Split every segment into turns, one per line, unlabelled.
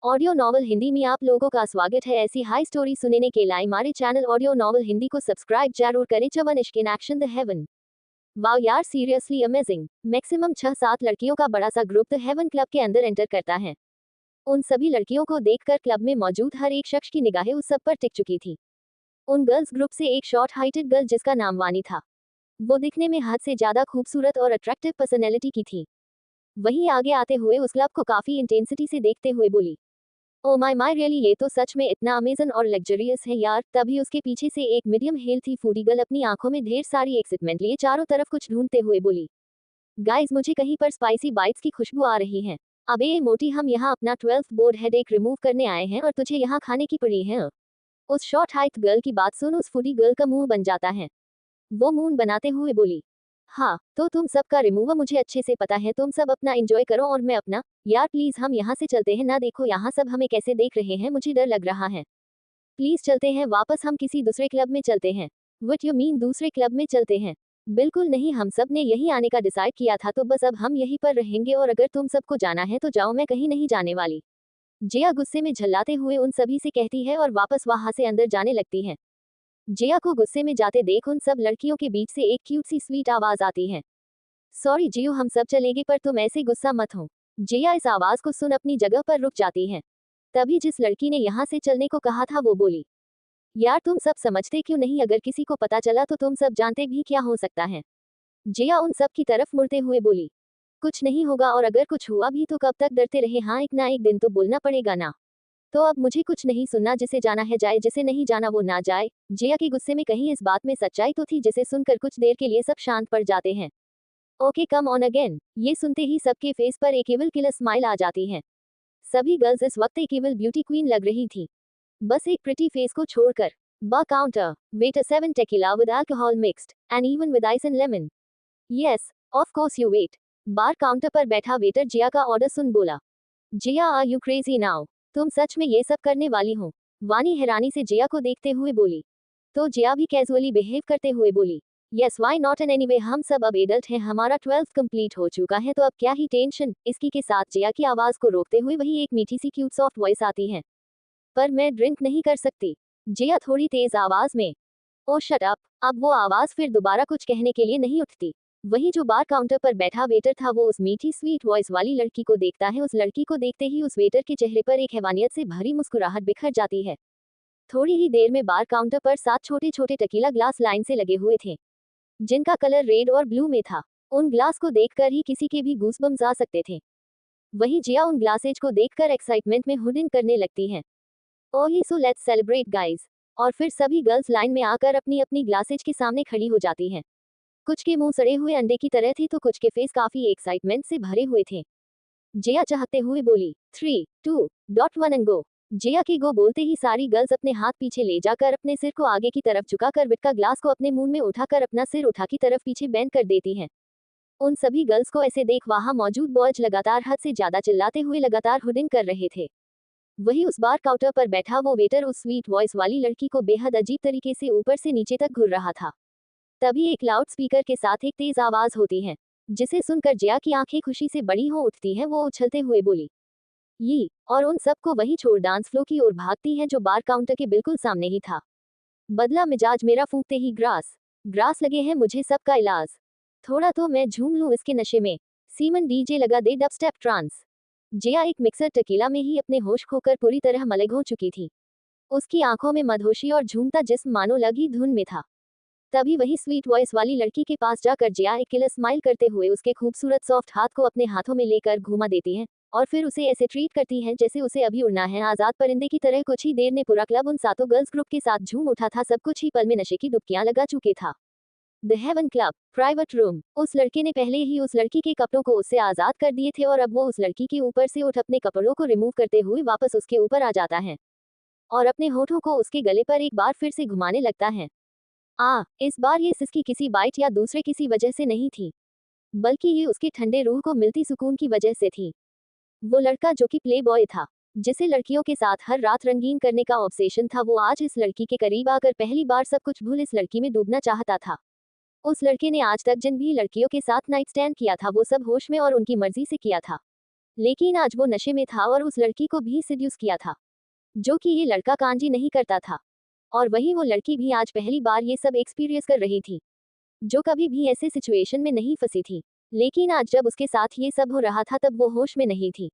Audio novel Hindi में आप लोगों का स्वागत है। ऐसी हाई स्टोरी सुनने के लिए हमारे चैनल ऑडियो नॉवल हिंदी को सब्सक्राइब जरूर करें। चवन इश्क in action the haven. Wow यार, सीरियसली अमेजिंग। मैक्सिमम 6-7 लड़कियों का बड़ा सा ग्रुप द हेवन क्लब के अंदर एंटर करता है। उन सभी लड़कियों को देखकर क्लब में मौजूद हर एक शख्स की निगाहें उस सब पर टिक चुकी थी। उन गर्ल्स ग्रुप से एक शॉर्ट हाइटेड गर्ल जिसका नाम वानी था, वो दिखने में हद से ज्यादा खूबसूरत और अट्रैक्टिव पर्सनैलिटी की थी। वहीं आगे आते हुए उस क्लब को काफी इंटेंसिटी से देखते हुए बोली, ओ माय रियली, ये तो सच में इतना अमेजन और लग्जरियस है यार। तभी उसके पीछे से एक मीडियम हेल्थी फूडी गर्ल अपनी आंखों में ढेर सारी एक्साइटमेंट लिए चारों तरफ कुछ ढूंढते हुए बोली, गाइस मुझे कहीं पर स्पाइसी बाइट्स की खुशबू आ रही है। अबे ये मोटी, हम यहाँ अपना 12th बोर्ड हेडेक रिमूव करने आए हैं और तुझे यहाँ खाने की पड़ी है। उस शॉर्ट हाइट गर्ल की बात सुन उस फूडी गर्ल का मुंह बन जाता है। वो मुंह बनाते हुए बोली, हाँ तो तुम सबका रिमूवर मुझे अच्छे से पता है, तुम सब अपना एंजॉय करो और मैं अपना। यार प्लीज हम यहाँ से चलते हैं ना, देखो यहाँ सब हमें कैसे देख रहे हैं, मुझे डर लग रहा है। प्लीज चलते हैं वापस, हम किसी दूसरे क्लब में चलते हैं। व्हाट यू मीन दूसरे क्लब में चलते हैं? बिल्कुल नहीं, हम सब ने यही आने का डिसाइड किया था, तो बस अब हम यहीं पर रहेंगे और अगर तुम सबको जाना है तो जाओ, मैं कहीं नहीं जाने वाली। जिया गुस्से में झल्लाते हुए उन सभी से कहती है और वापस वहां से अंदर जाने लगती है। जिया को गुस्से में जाते देख उन सब लड़कियों के बीच से एक क्यूट सी स्वीट आवाज आती है, सॉरी जियो, हम सब चलेंगे पर तुम ऐसे गुस्सा मत हो। जिया इस आवाज को सुन अपनी जगह पर रुक जाती है। तभी जिस लड़की ने यहाँ से चलने को कहा था वो बोली, यार तुम सब समझते क्यों नहीं, अगर किसी को पता चला तो तुम सब जानते भी क्या हो सकता है। जिया उन सब की तरफ मुड़ते हुए बोली, कुछ नहीं होगा और अगर कुछ हुआ भी तो कब तक डरते रहे, हाँ एक ना एक दिन तो बोलना पड़ेगा ना। तो अब मुझे कुछ नहीं सुनना, जिसे जाना है जाए, जिसे नहीं जाना वो ना जाए। जिया के गुस्से में कहीं इस बात में सच्चाई तो थी, जिसे सुनकर कुछ देर के लिए सब शांत पड़ जाते हैं। ओके कम ऑन अगेन, ये सुनते ही सबके फेस पर एक इविल किलर स्माइल आ जाती है। सभी गर्ल्स इस वक्त एक इविल ब्यूटी क्वीन लग रही थी, बस एक प्रिटी फेस को छोड़कर। Bar counter, waiter 7 tequila with alcohol mixed and even with ice and lemon. Yes of course you wait. Bar counter पर बैठा वेटर जिया का ऑर्डर सुन बोला, Jiya are you crazy now, तुम सच में ये सब करने वाली हो? वानी हैरानी से जिया को देखते हुए बोली। तो जिया भी कैजुअली बिहेव करते हुए बोली, yes why not, and anyway हम सब अब एडल्ट हैं, हमारा 12th कंप्लीट हो चुका है तो अब क्या ही टेंशन। इसकी के साथ जिया की आवाज को रोकते हुए वही एक मीठी सी क्यूट सॉफ्ट वॉइस आती है, पर मैं ड्रिंक नहीं कर सकती। जिया थोड़ी तेज आवाज में, ओ शट अप। अब वो आवाज फिर दोबारा कुछ कहने के लिए नहीं उठती। वही जो बार काउंटर पर बैठा वेटर था वो उस मीठी स्वीट वॉइस वाली लड़की को देखता है। उस लड़की को देखते ही उस वेटर के चेहरे पर एक हैवानियत से भरी मुस्कुराहट बिखर जाती है। थोड़ी ही देर में बार काउंटर पर 7 छोटे छोटे टकीला ग्लास लाइन से लगे हुए थे, जिनका कलर रेड और ब्लू में था। उन ग्लास को देखकर ही किसी के भी गूसबम्स आ सकते थे। वही जिया उन ग्लासेज को देखकर एक्साइटमेंट में हुडिंग करने लगती है, ओही सो लेट्स सेलिब्रेट गाइस। और फिर सभी गर्ल्स लाइन में आकर अपनी अपनी ग्लासेज के सामने खड़ी हो जाती हैं। कुछ के मुंह सड़े हुए अंडे की तरह थे तो कुछ के फेस काफी एक्साइटमेंट से भरे हुए थे। जिया चाहते हुए बोली, 3, 2, .1 एंड गो। जिया के गो बोलते ही सारी गर्ल्स अपने हाथ पीछे ले जाकर अपने सिर को आगे की तरफ झुकाकर विटका ग्लास को अपने मुंह में उठाकर अपना सिर उठा की तरफ पीछे बेंड कर देती हैं। उन सभी गर्ल्स को ऐसे देख वहां मौजूद बॉयज लगातार हद से ज्यादा चिल्लाते हुए लगातार हुडिंग कर रहे थे। वही उस बार काउंटर पर बैठा वो वेटर उस स्वीट वॉइस वाली लड़की को बेहद अजीब तरीके से ऊपर से नीचे तक घूर रहा था। तभी एक लाउड स्पीकर के साथ एक तेज आवाज होती है, जिसे सुनकर जिया की आंखें खुशी से बड़ी हो उठती हैं। वो उछलते हुए बोली, ये, और उन सबको वहीं छोड़ डांस फ्लो की ओर भागती है जो बार काउंटर के बिल्कुल सामने ही था। बदला मिजाज मेरा फूंकते ही ग्रास ग्रास लगे हैं मुझे सबका इलाज। थोड़ा तो मैं झूम लूं इसके नशे में, सीमन डीजे लगा दे डब स्टेप ट्रांस। जिया एक मिक्सर टकीला में ही अपने होश खोकर पूरी तरह मलग हो चुकी थी। उसकी आंखों में मदहोशी और झूमता जिस्म मानो लगी धुन में था। तभी वही स्वीट वॉइस वाली लड़की के पास जाकर जिया एक किलर स्माइल करते हुए उसके खूबसूरत सॉफ्ट हाथ को अपने हाथों में लेकर घुमा देती है और फिर उसे ऐसे ट्रीट करती है जैसे उसे अभी उड़ना है आजाद परिंदे की तरह। कुछ ही देर में पूरा क्लब उन सातों गर्ल्स ग्रुप के साथ झूम उठा था। सब कुछ ही पल में नशे की डुबकियां लगा चुके था। The haven club private room. उस लड़के ने पहले ही उस लड़की के कपड़ों को उससे आजाद कर दिए थे और अब वो उस लड़की के ऊपर से उठ अपने कपड़ों को रिमूव करते हुए वापस उसके ऊपर आ जाता है और अपने होठों को उसके गले पर एक बार फिर से घुमाने लगता है। इस बार ये सिसकी किसी बाइट या दूसरे किसी वजह से नहीं थी, बल्कि ये उसके ठंडे रूह को मिलती सुकून की वजह से थी। वो लड़का जो कि प्ले बॉय था, जिसे लड़कियों के साथ हर रात रंगीन करने का ऑब्सेशन था, वो आज इस लड़की के करीब आकर पहली बार सब कुछ भूल इस लड़की में डूबना चाहता था। उस लड़के ने आज तक जिन भी लड़कियों के साथ नाइट स्टैंड किया था वो सब होश में और उनकी मर्जी से किया था। लेकिन आज वो नशे में था और उस लड़की को भी सिड्यूस किया था, जो कि ये लड़का कांजी नहीं करता था। और वही वो लड़की भी आज पहली बार ये सब एक्सपीरियंस कर रही थी, जो कभी भी ऐसे सिचुएशन में नहीं फंसी थी। लेकिन आज जब उसके साथ ये सब हो रहा था तब वो होश में नहीं थी।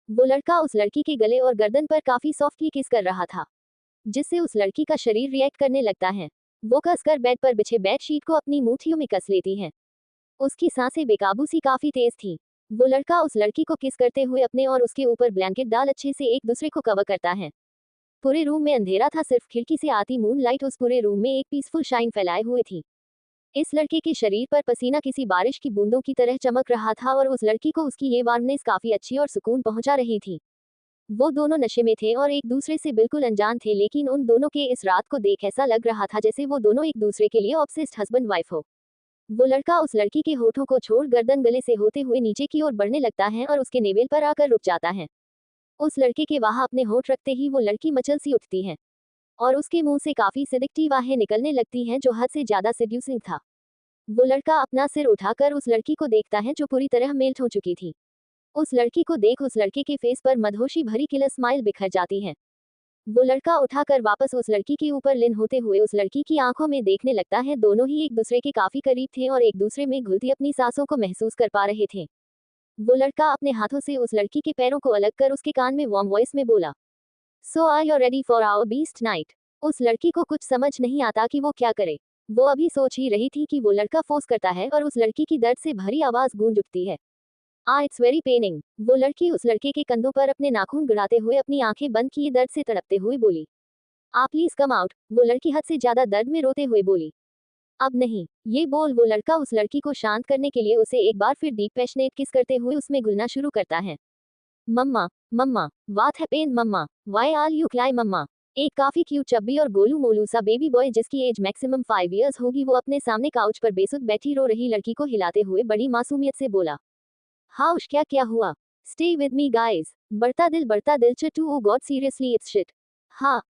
वो लड़का उस लड़की के गले और गर्दन पर काफी सॉफ्टली किस कर रहा था, जिससे उस लड़की का शरीर रिएक्ट करने लगता है। वो कसकर बेड पर बिछे बेडशीट को अपनी मुट्ठियों में कस लेती है। उसकी सांसें बेकाबू सी काफी तेज थी। वो लड़का उस लड़की को किस करते हुए अपने और उसके ऊपर ब्लैंकेट डाल अच्छे से एक दूसरे को कवर करता है। पूरे रूम में अंधेरा था, सिर्फ खिड़की से आती मून लाइट उस पूरे रूम में एक पीसफुल शाइन फैलाए हुए थी। इस लड़के के शरीर पर पसीना किसी बारिश की बूंदों की तरह चमक रहा था और उस लड़की को उसकी ये वार्मनेस काफी अच्छी और सुकून पहुंचा रही थी। वो दोनों नशे में थे और एक दूसरे से बिल्कुल अनजान थे, लेकिन उन दोनों के इस रात को देख ऐसा लग रहा था जैसे वो दोनों एक दूसरे के लिए ऑब्सेस्ड हस्बैंड वाइफ हो। वो लड़का उस लड़की के होठों को छोड़ गर्दन गले से होते हुए नीचे की ओर बढ़ने लगता है और उसके नेवेल पर आकर रुक जाता है। उस लड़के के वहां अपने होठ रखते ही वो लड़की मचल सी उठती है और उसके मुंह से काफी सिदकती वाहें निकलने लगती हैं, जो हद से ज्यादा सेड्यूसिंग था। वो लड़का अपना सिर उठाकर उस लड़की को देखता है, जो पूरी तरह मेल्ट हो चुकी थी। उस लड़की को देख उस लड़के के फेस पर मदहोशी भरी किलर स्माइल बिखर जाती है। वो लड़का उठाकर वापस उस लड़की के ऊपर लिन होते हुए उस लड़की की आंखों में देखने लगता है। दोनों ही एक दूसरे के काफी करीब थे और एक दूसरे में घुलती अपनी सांसों को महसूस कर पा रहे थे। वो लड़का अपने हाथों से उस लड़की के पैरों को अलग कर उसके कान में वार्म वॉइस में बोला, so are you ready for our beast night. उस लड़की को कुछ समझ नहीं आता कि वो क्या करे। वो अभी सोच ही रही थी कि वो लड़का फोर्स करता है और उस लड़की की दर्द से भरी आवाज गूंज उठती है, इट्स वेरी पेनिंग। वो लड़की उस लड़के के कंधों पर अपने नाखून गड़ाते हुए अपनी आंखें बंद किए दर्द से तड़पते हुए बोली, आप प्लीज कम आउट। वो लड़की हद से ज्यादा दर्द में रोते हुए बोली, अब नहीं। ये बोल वो लड़का उस लड़की को शांत करने के लिए उसे एक बार फिर डीप पैशनेट किस करते हुए उसमें घुलना शुरू करता है। Mamma, mamma, what happened mamma, why are you cry mamma. एक काफी क्यूट चब्बी और गोलू मोलू सा बेबी बॉय जिसकी एज मैक्सिमम 5 इयर्स होगी, वो अपने सामने काउच पर बेसुध बैठी रो रही लड़की को हिलाते हुए बड़ी मासूमियत से बोला, हाउश क्या क्या हुआ, स्टे विद मी गाइस। बढ़ता दिल टू oh god seriously it's shit. हाँ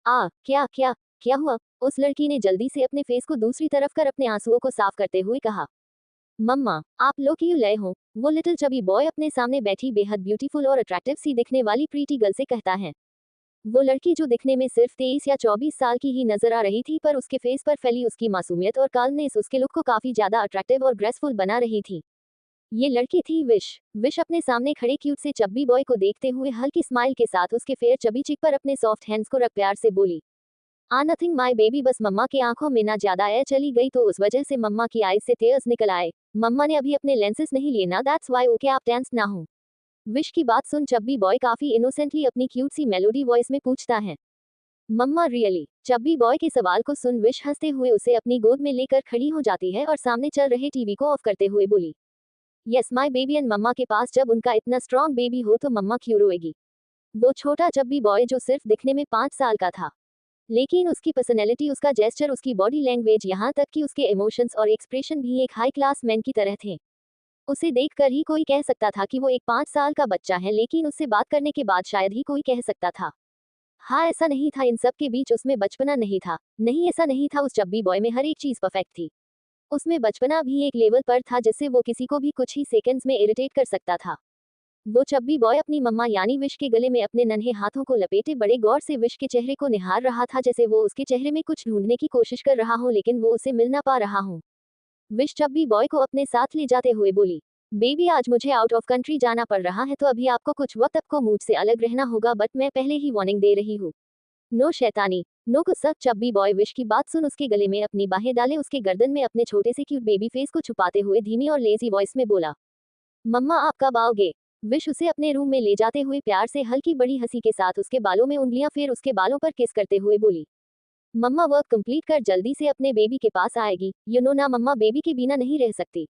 क्या क्या क्या हुआ। उस लड़की ने जल्दी से अपने फेस को दूसरी तरफ कर अपने आंसुओं को साफ करते हुए कहा, मम्मा आप लोग क्यों लय हो। वो लिटिल चबी बॉय अपने सामने बैठी बेहद ब्यूटीफुल और अट्रैक्टिव सी दिखने वाली प्रीटी गर्ल से कहता है। वो लड़की जो दिखने में सिर्फ 23 या 24 साल की ही नजर आ रही थी, पर उसके फेस पर फैली उसकी मासूमियत और काल्मनेस उसके लुक को काफी ज्यादा अट्रैक्टिव और ग्रेसफुल बना रही थी। ये लड़की थी विश। विश अपने सामने खड़े क्यूट से चब्बी बॉय को देखते हुए हल्की स्माइल के साथ उसके फेयर चबी चिक पर अपने सॉफ्ट हैंड्स को रख प्यार से बोली, नथिंग माय बेबी। बस मम्मा के आंखों में ना ज्यादा एयर चली गई तो उस वजह से मम्मा की आईज से टीयर्स निकल आए। मम्मा ने अभी अपने लेंसेज नहीं लिए ना, दैट्स व्हाई ओके आप टेंस ना हो। विश की बात सुन चब्बी बॉय काफी इनोसेंटली अपनी क्यूट सी मेलोडी वॉइस में पूछता है, मम्मा रियली। चब्बी बॉय के सवाल को सुन विश हंसते हुए उसे अपनी गोद में लेकर खड़ी हो जाती है और सामने चल रहे टीवी को ऑफ करते हुए बोली, यस माय बेबी एंड मम्मा के पास जब उनका इतना स्ट्रॉन्ग बेबी हो तो मम्मा क्यों रोएगी। वो छोटा चब्बी बॉय जो सिर्फ दिखने में 5 साल का था, लेकिन उसकी पर्सनैलिटी, उसका जेस्चर, उसकी बॉडी लैंग्वेज, यहाँ तक कि उसके इमोशंस और एक्सप्रेशन भी एक हाई क्लास मैन की तरह थे। उसे देखकर ही कोई कह सकता था कि वो एक 5 साल का बच्चा है, लेकिन उससे बात करने के बाद शायद ही कोई कह सकता था। हाँ, ऐसा नहीं था, इन सब के बीच उसमें बचपना नहीं था। नहीं, ऐसा नहीं था, उस चब्बी बॉय में हर एक चीज परफेक्ट थी। उसमें बचपना भी एक लेवल पर था जिससे वो किसी को भी कुछ ही सेकंड्स में इरिटेट कर सकता था। वो चब्बी बॉय अपनी मम्मा यानी विश के गले में अपने नन्हे हाथों को लपेटे बड़े गौर से विश के चेहरे को निहार रहा था, जैसे वो उसके चेहरे में कुछ ढूंढने की कोशिश कर रहा हो लेकिन वो उसे मिल ना पा रहा हो। विश चब्बी बॉय को अपने साथ ले जाते हुए बोली, बेबी आज मुझे आउट ऑफ कंट्री जाना पड़ रहा है तो अभी आपको कुछ वक्त आपको मूड से अलग रहना होगा, बट मैं पहले ही वार्निंग दे रही हूँ, नो शैतानी, नो गुस्सा। चब्बी बॉय विश की बात सुन उसके गले में अपनी बाहें डाले उसके गर्दन में अपने छोटे से क्यूट बेबी फेस को छुपाते हुए धीमी और लेजी वॉइस में बोला, मम्मा आप कब आओगे। विश उसे अपने रूम में ले जाते हुए प्यार से हल्की बड़ी हंसी के साथ उसके बालों में उंगलियां फेर उसके बालों पर किस करते हुए बोली, मम्मा वर्क कंप्लीट कर जल्दी से अपने बेबी के पास आएगी, यू नो ना मम्मा बेबी के बिना नहीं रह सकती।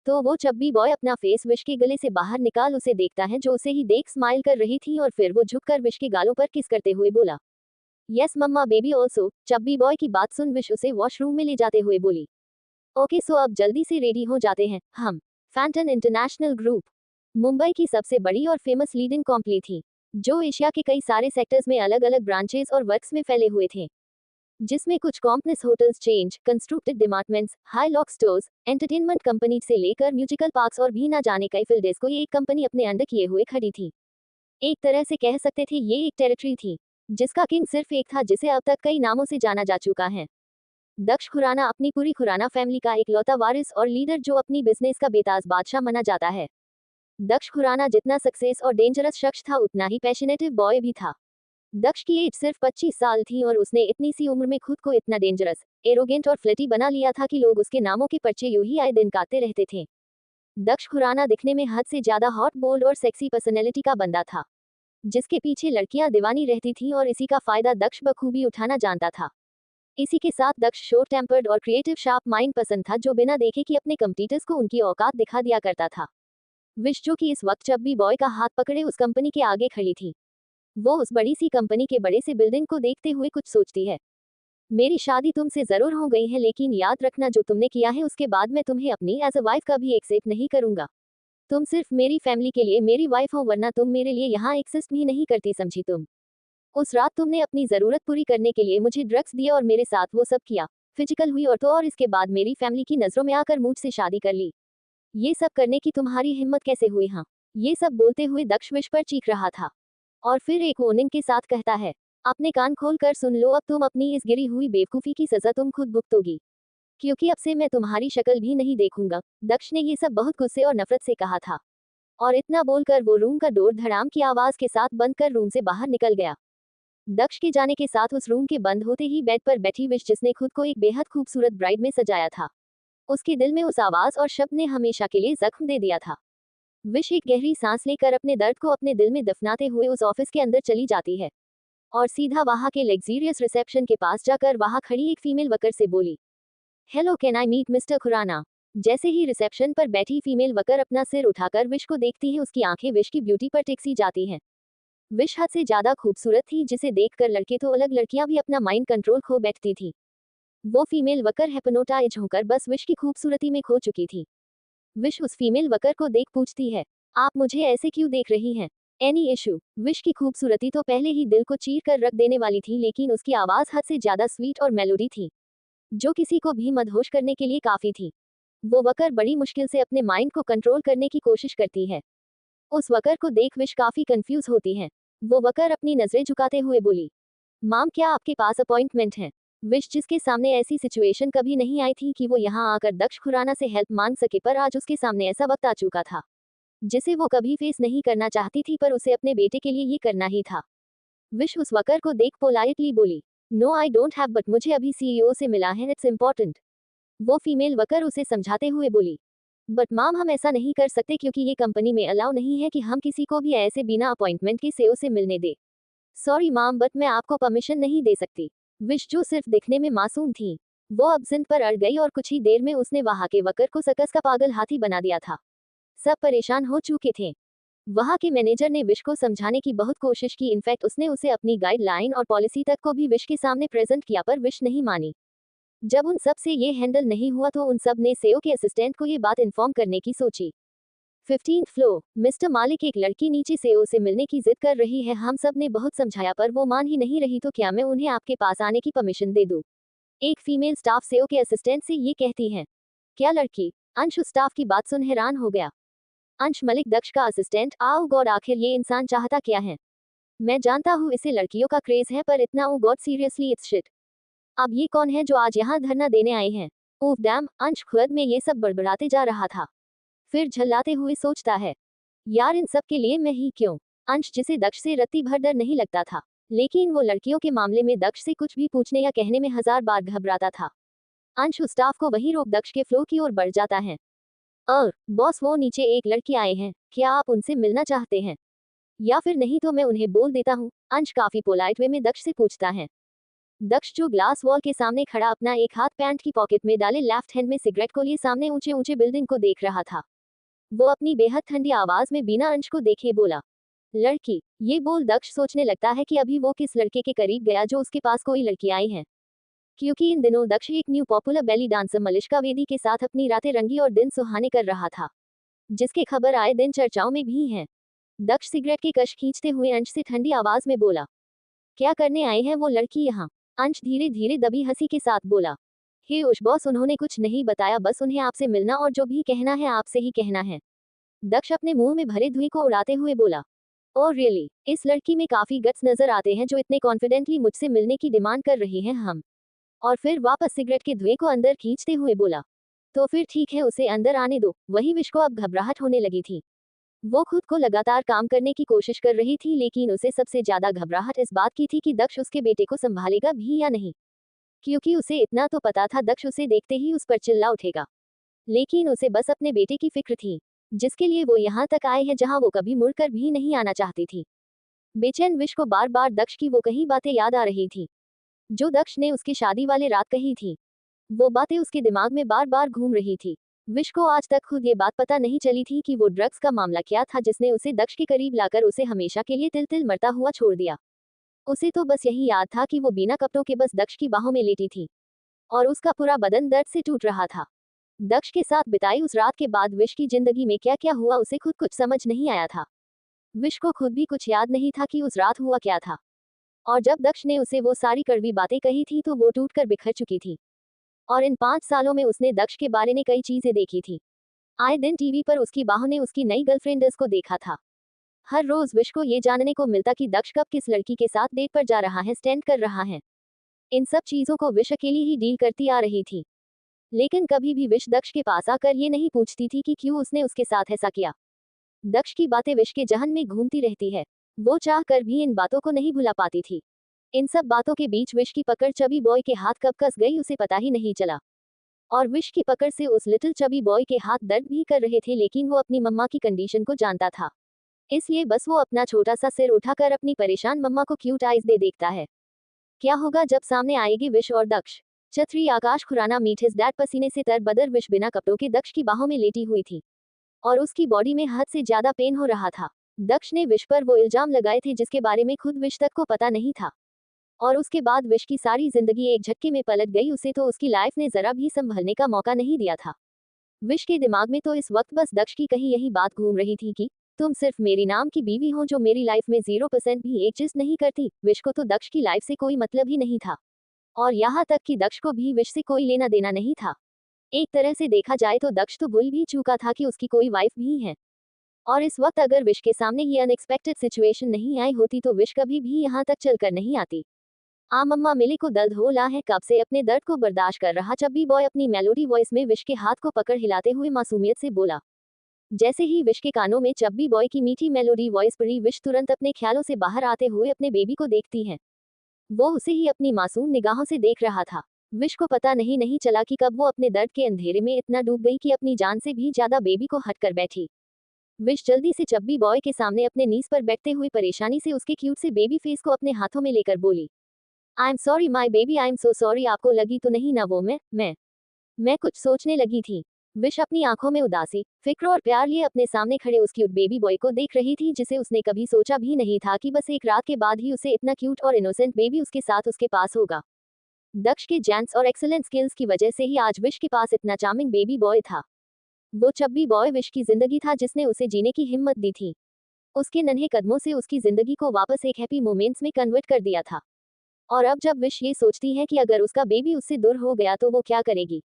तो वो चब्बी बॉय अपना फेस विश के गले से बाहर निकाल उसे देखता है, जो उसे ही देख स्माइल कर रही थी, और फिर वो झुककर विश के गालों पर किस करते हुए बोला, यस मम्मा बेबी ऑल्सो। चब्बी बॉय की बात सुन विश उसे वॉशरूम में ले जाते हुए बोली, ओके सो अब जल्दी से रेडी हो जाते हैं हम। फैंटन इंटरनेशनल ग्रुप मुंबई की सबसे बड़ी और फेमस लीडिंग कंपनी थी, जो एशिया के कई सारे सेक्टर्स में अलग अलग ब्रांचेस और वर्क्स में फैले हुए थे। जिसमें कुछ complex hotels change, constructed departments, high lock stores, entertainment company से लेकर म्यूजिकल पार्क्स और भी ना जाने कई फील्ड्स को ये एक कंपनी अपने अंडर किए हुए खड़ी थी। एक तरह से कह सकते थे ये एक टेरिटरी थी, जिसका किंग सिर्फ एक था जिसे अब तक कई नामों से जाना जा चुका है। दक्ष खुराना अपनी पूरी खुराना फैमिली का इकलौता वारिस और लीडर जो अपनी बिजनेस का बेताज बादशाह माना जाता है। दक्ष खुराना जितना सक्सेस और डेंजरस शख्स था उतना ही पैशनेटिव बॉय भी था। दक्ष की एज सिर्फ 25 साल थी और उसने इतनी सी उम्र में खुद को इतना डेंजरस, एरोगेंट और फ्लर्टी बना लिया था कि लोग उसके नामों के पर्चे यूं ही आए दिन काटते रहते थे। दक्ष खुराना दिखने में हद से ज्यादा हॉट, बोल्ड और सेक्सी पर्सनैलिटी का बंदा था, जिसके पीछे लड़कियां दीवानी रहती थीं और इसी का फायदा दक्ष बखूबी उठाना जानता था। इसी के साथ दक्ष शॉर्ट टेम्पर्ड और क्रिएटिव शार्प माइंड पसंद था, जो बिना देखे कि अपने कंपटीटर्स को उनकी औकात दिखा दिया करता था। विश जो कि इस वक्त चब्बी बॉय का हाथ पकड़े उस कंपनी के आगे खड़ी थी। वो उस बड़ी सी कंपनी के बड़े से बिल्डिंग को देखते हुए कुछ सोचती है। मेरी शादी तुमसे जरूर हो गई है, लेकिन याद रखना जो तुमने किया है उसके बाद मैं तुम्हें अपनी एज अ वाइफ कभी एक्सेप्ट नहीं करूंगा। तुम सिर्फ मेरी फैमिली के लिए मेरी वाइफ हो, वरना तुम मेरे लिए यहाँ एक्सिस्ट भी नहीं करती, समझी तुम। उस रात तुमने अपनी जरूरत पूरी करने के लिए मुझे ड्रग्स दिए और मेरे साथ वो सब किया, फिजिकल हुई और तो और इसके बाद मेरी फैमिली की नजरों में आकर मुझसे शादी कर ली। ये सब करने की तुम्हारी हिम्मत कैसे हुई? हाँ, ये सब बोलते हुए दक्ष विश पर चीख रहा था और फिर एक वार्निंग के साथ कहता है, अपने कान खोल कर सुन लो, अब तुम अपनी इस गिरी हुई बेवकूफी की सजा तुम खुद भुगतोगी, क्योंकि अब से मैं तुम्हारी शक्ल भी नहीं देखूंगा। दक्ष ने ये सब बहुत गुस्से और नफरत से कहा था और इतना बोलकर वो रूम का डोर धड़ाम की आवाज के साथ बंद कर रूम से बाहर निकल गया। दक्ष के जाने के साथ उस रूम के बंद होते ही बेड पर बैठी विश, जिसने खुद को एक बेहद खूबसूरत ब्राइड में सजाया था, उसके दिल में उस आवाज और शब्द ने हमेशा के लिए जख्म दे दिया था। विश एक गहरी सांस लेकर अपने दर्द को अपने दिल में दफनाते हुए उस ऑफिस के अंदर चली जाती है और सीधा वहां के लग्जरियस रिसेप्शन के पास जाकर वहां खड़ी एक फीमेल वर्कर से बोली, hello, can I meet mister Khurana? जैसे ही रिसेप्शन पर बैठी फीमेल वर्कर अपना सिर उठाकर विश को देखती है, उसकी आंखें विश की ब्यूटी पर टिकसी जाती हैं। विश हद से ज्यादा खूबसूरत थी, जिसे देखकर लड़के तो अलग, लड़कियां भी अपना माइंड कंट्रोल खो बैठती थी। वो फीमेल वर्कर हिप्नोटाइज होकर बस विश की खूबसूरती में खो चुकी थी। विश उस फीमेल वर्कर को देख पूछती है, आप मुझे ऐसे क्यों देख रही हैं? Any issue? विश की खूबसूरती तो पहले ही दिल को चीर कर रख देने वाली थी, लेकिन उसकी आवाज हद से ज्यादा स्वीट और मेलोडी थी, जो किसी को भी मदहोश करने के लिए काफी थी। वो वर्कर बड़ी मुश्किल से अपने माइंड को कंट्रोल करने की कोशिश करती है। उस वर्कर को देख विश काफी कंफ्यूज होती है। वो वर्कर अपनी नजरें झुकाते हुए बोली, माम, क्या आपके पास अपॉइंटमेंट है? विश, जिसके सामने ऐसी सिचुएशन कभी नहीं आई थी कि वो यहाँ आकर दक्ष खुराना से हेल्प मांग सके, पर आज उसके सामने ऐसा वक्त आ चुका था जिसे वो कभी फेस नहीं करना चाहती थी, पर उसे अपने बेटे के लिए ये करना ही था। विश उस वर्कर को देख पोलाइटली बोली, no I don't have, but मुझे अभी सीईओ से मिला है, इट्स इम्पोर्टेंट। वो फीमेल वर्कर उसे समझाते हुए बोली, बट माम, हम ऐसा नहीं कर सकते क्योंकि ये कंपनी में अलाउ नहीं है कि हम किसी को भी ऐसे बिना अपॉइंटमेंट के सीईओ से मिलने दे। सॉरी माम, बट मैं आपको परमिशन नहीं दे सकती। विश, जो सिर्फ दिखने में मासूम थी, वो अब जिद पर अड़ गई और कुछ ही देर में उसने वहां के वर्कर को सर्कस का पागल हाथी बना दिया था। सब परेशान हो चुके थे। वहां के मैनेजर ने विश को समझाने की बहुत कोशिश की, इनफैक्ट उसने उसे अपनी गाइडलाइन और पॉलिसी तक को भी विश के सामने प्रेजेंट किया, पर विश नहीं मानी। जब उन सब से ये हैंडल नहीं हुआ तो उन सब ने सीईओ के असिस्टेंट को ये बात इन्फॉर्म करने की सोची। 15th फ्लोर, मिस्टर मालिक, एक लड़की नीचे सीईओ से मिलने की जिद कर रही है। हम सब ने बहुत समझाया पर वो मान ही नहीं रही, तो क्या मैं उन्हें आपके पास आने की परमिशन दे दूं? एक फीमेल स्टाफ सीईओ के असिस्टेंट से ये कहती है। क्या लड़की? अंश उस स्टाफ की बात सुन हैरान हो गया। अंश मलिक, दक्ष का असिस्टेंट। आओ गॉड, आखिर ये इंसान चाहता क्या है? मैं जानता हूँ इसे लड़कियों का क्रेज है, पर इतना ओ गॉड, सीरियसली इट्स शिट। अब ये कौन है जो आज यहाँ धरना देने आए हैं? ओह डैम, अंश खुद में ये सब बड़बड़ाते जा रहा था, फिर झल्लाते हुए सोचता है, यार इन सब के लिए मैं ही क्यों? अंश, जिसे दक्ष से रत्ती भर डर नहीं लगता था, लेकिन वो लड़कियों के मामले में दक्ष से कुछ भी पूछने या कहने में 1000 बार घबराता था। अंश उस स्टाफ को वहीं रोक दक्ष के फ्लोर की ओर बढ़ जाता है। बॉस, वो नीचे एक लड़की आए हैं, क्या आप उनसे मिलना चाहते हैं? या फिर नहीं तो मैं उन्हें बोल देता हूँ, अंश काफी पोलाइट वे में दक्ष से पूछता है। दक्ष, जो ग्लास वॉल के सामने खड़ा अपना एक हाथ पैंट की पॉकेट में डाले लेफ्ट हैंड में सिगरेट को लिए सामने ऊंचे ऊंचे बिल्डिंग को देख रहा था, वो अपनी बेहद ठंडी आवाज में बिना अंश को देखे बोला, लड़की। ये बोल दक्ष सोचने लगता है कि अभी वो किस लड़के के करीब गया जो उसके पास कोई लड़की आई है, क्योंकि इन दिनों दक्ष एक न्यू पॉपुलर बेली डांसर मलिश्का वेदी के साथ अपनी रातें रंगी और दिन सुहाने कर रहा था, जिसके खबर आए दिन चर्चाओं में भी है। दक्ष सिगरेट की कश खींचते हुए अंश से ठंडी आवाज में बोला, क्या करने आए हैं वो लड़की यहाँ? अंश धीरे धीरे दबी हंसी के साथ बोला, हे उश बॉस, उन्होंने कुछ नहीं बताया, बस उन्हें आपसे मिलना और जो भी कहना है आपसे ही कहना है। दक्ष अपने मुंह में भरे धुएं को उड़ाते हुए बोला, ओह रियली, इस लड़की में काफी गट्स नजर आते हैं जो इतने कॉन्फिडेंटली मुझसे मिलने की डिमांड कर रही हैं हम। और फिर वापस सिगरेट के धुएं को अंदर खींचते हुए बोला, तो फिर ठीक है, उसे अंदर आने दो। वही विश को अब घबराहट होने लगी थी। वो खुद को लगातार काम करने की कोशिश कर रही थी, लेकिन उसे सबसे ज्यादा घबराहट इस बात की थी कि दक्ष उसके बेटे को संभालेगा भी या नहीं। क्योंकि उसे इतना तो पता था दक्ष उसे देखते ही उस पर चिल्ला उठेगा। लेकिन उसे बस अपने बेटे की फिक्र थी, जिसके लिए वो यहाँ तक आए हैं जहाँ वो कभी मुड़कर भी नहीं आना चाहती थी। बेचैन विश को बार बार दक्ष की वो कही बातें याद आ रही थी, जो दक्ष ने उसकी शादी वाले रात कही थी। वो बातें उसके दिमाग में बार बार घूम रही थी। विश को आज तक खुद ये बात पता नहीं चली थी कि वो ड्रग्स का मामला क्या था जिसने उसे दक्ष के करीब लाकर उसे हमेशा के लिए तिल तिल मरता हुआ छोड़ दिया। उसे तो बस यही याद था कि वो बिना कपड़ों के बस दक्ष की बाहों में लेटी थी और उसका पूरा बदन दर्द से टूट रहा था। दक्ष के साथ बिताई उस रात के बाद विश की जिंदगी में क्या क्या हुआ उसे खुद कुछ समझ नहीं आया था। विश को खुद भी कुछ याद नहीं था कि उस रात हुआ क्या था। और जब दक्ष ने उसे वो सारी कड़वी बातें कही थी तो वो टूटकर बिखर चुकी थी। और इन 5 सालों में उसने दक्ष के बारे में कई चीजें देखी थी। आए दिन टीवी पर उसकी बाहों ने उसकी नई गर्लफ्रेंड्स को देखा था। हर रोज विश को ये जानने को मिलता कि दक्ष कब किस लड़की के साथ डेट पर जा रहा है, स्टैंड कर रहा है। इन सब चीजों को विश अकेली ही डील करती आ रही थी। लेकिन कभी भी विश दक्ष के पास आकर ये नहीं पूछती थी कि क्यों उसने उसके साथ ऐसा किया। दक्ष की बातें विश के जहन में घूमती रहती है। वो चाह कर भी इन बातों को नहीं भुला पाती थी। इन सब बातों के बीच विश की पकड़ चबी बॉय के हाथ कब कस गई उसे पता ही नहीं चला। और विश की पकड़ से उस लिटिल चबी बॉय के हाथ दर्द भी कर रहे थे, लेकिन वो अपनी मम्मा की कंडीशन को जानता था। इसलिए बस वो अपना छोटा सा सिर उठाकर अपनी परेशान मम्मा को क्यूट आइज दे देखता है। क्या होगा जब सामने आएगी विश और दक्ष। छतरी आकाश खुराना मीट हिज डैड पसीने से तरबदर विश बिना कपड़ों के दक्ष की बाहों में लेटी हुई थी और उसकी बॉडी में हद से ज्यादा पेन हो रहा था। दक्ष ने विश पर वो इल्जाम लगाए थे जिसके बारे में खुद विश तक को पता नहीं था। और उसके बाद विश की सारी जिंदगी एक झटके में पलट गई। उसे तो उसकी लाइफ ने जरा भी संभलने का मौका नहीं दिया था। विश के दिमाग में तो इस वक्त बस दक्ष की कही यही बात घूम रही थी कि तुम सिर्फ मेरी नाम की बीवी हो जो मेरी लाइफ में 0% भी एग्जिस्ट नहीं करती। विश को तो दक्ष की लाइफ से कोई मतलब ही नहीं था और यहाँ तक कि दक्ष को भी विश से कोई लेना देना नहीं था। एक तरह से देखा जाए तो दक्ष तो भूल भी चुका था कि उसकी कोई वाइफ भी है। और इस वक्त अगर विश के सामने ये अनएक्सपेक्टेड सिचुएशन नहीं आई होती तो विश कभी भी यहाँ तक चलकर नहीं आती। मम्मा मिली को दर्द हो ला है, कब से अपने दर्द को बर्दाश्त कर रहा चब्बी बॉय अपनी मेलोडी वॉइस में विश के हाथ को पकड़ हिलाते हुए मासूमियत से बोला। जैसे ही विश के कानों में चब्बी बॉय की मीठी मेलोडी वॉइस पड़ी, विश तुरंत अपने ख्यालों से बाहर आते हुए अपने बेबी को देखती है। वो उसे ही अपनी मासूम निगाहों से देख रहा था। विश को पता नहीं चला कि कब वो अपने दर्द के अंधेरे में इतना डूब गई कि अपनी जान से भी ज्यादा बेबी को हट कर बैठी। विश जल्दी से चब्बी बॉय के सामने अपने नीज पर बैठते हुए परेशानी से उसके क्यूट से बेबी फेस को अपने हाथों में लेकर बोली, आई am sorry my baby, I am so sorry. आपको लगी तो नहीं ना वो मैं कुछ सोचने लगी थी। विश अपनी आंखों में उदासी, फिक्र और प्यार लिए अपने सामने खड़े उस क्यूट बेबी बॉय को देख रही थी, जिसे उसने कभी सोचा भी नहीं था कि बस एक रात के बाद ही उसे इतना क्यूट और इनोसेंट बेबी उसके साथ उसके पास होगा। दक्ष के जेंट्स और एक्सीलेंट स्किल्स की वजह से ही आज विश के पास इतना चार्मिंग बेबी बॉय था। वो चब्बी बॉय विश की जिंदगी था जिसने उसे जीने की हिम्मत दी थी। उसके नन्हे कदमों से उसकी जिंदगी को वापस एक हैप्पी मोमेंट्स में कन्वर्ट कर दिया था। और अब जब विश ये सोचती है कि अगर उसका बेबी उससे दूर हो गया तो वो क्या करेगी।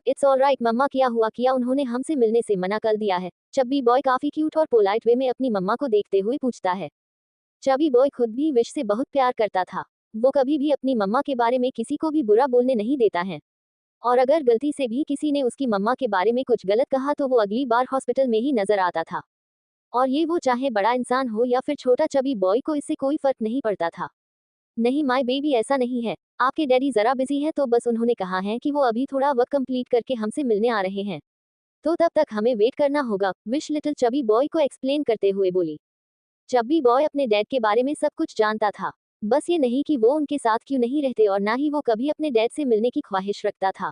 इट्स ऑल राइट मम्मा, क्या हुआ, किया उन्होंने हमसे मिलने से मना कर दिया है। चब्बी बॉय काफी क्यूट और पोलाइट वे में अपनी मम्मा को देखते हुए पूछता है। चब्बी बॉय खुद भी विश से बहुत प्यार करता था। वो कभी भी अपनी मम्मा के बारे में किसी को भी बुरा बोलने नहीं देता है। और अगर गलती से भी किसी ने उसकी मम्मा के बारे में कुछ गलत कहा तो वो अगली बार हॉस्पिटल में ही नजर आता था। और ये वो चाहे बड़ा इंसान हो या फिर छोटा, चब्बी बॉय को इससे कोई फर्क नहीं पड़ता था। नहीं माय बेबी, ऐसा नहीं है, आपके डैडी जरा बिजी है तो बस उन्होंने कहा है कि वो अभी थोड़ा वर्क कंप्लीट करके हमसे मिलने आ रहे हैं, तो तब तक हमें वेट करना होगा। विश लिटिल चब्बी बॉय को एक्सप्लेन करते हुए बोली। चब्बी बॉय अपने डैड के बारे में सब कुछ जानता था, बस ये नहीं कि वो उनके साथ क्यों नहीं रहते और ना ही वो कभी अपने डैड से मिलने की ख्वाहिश रखता था।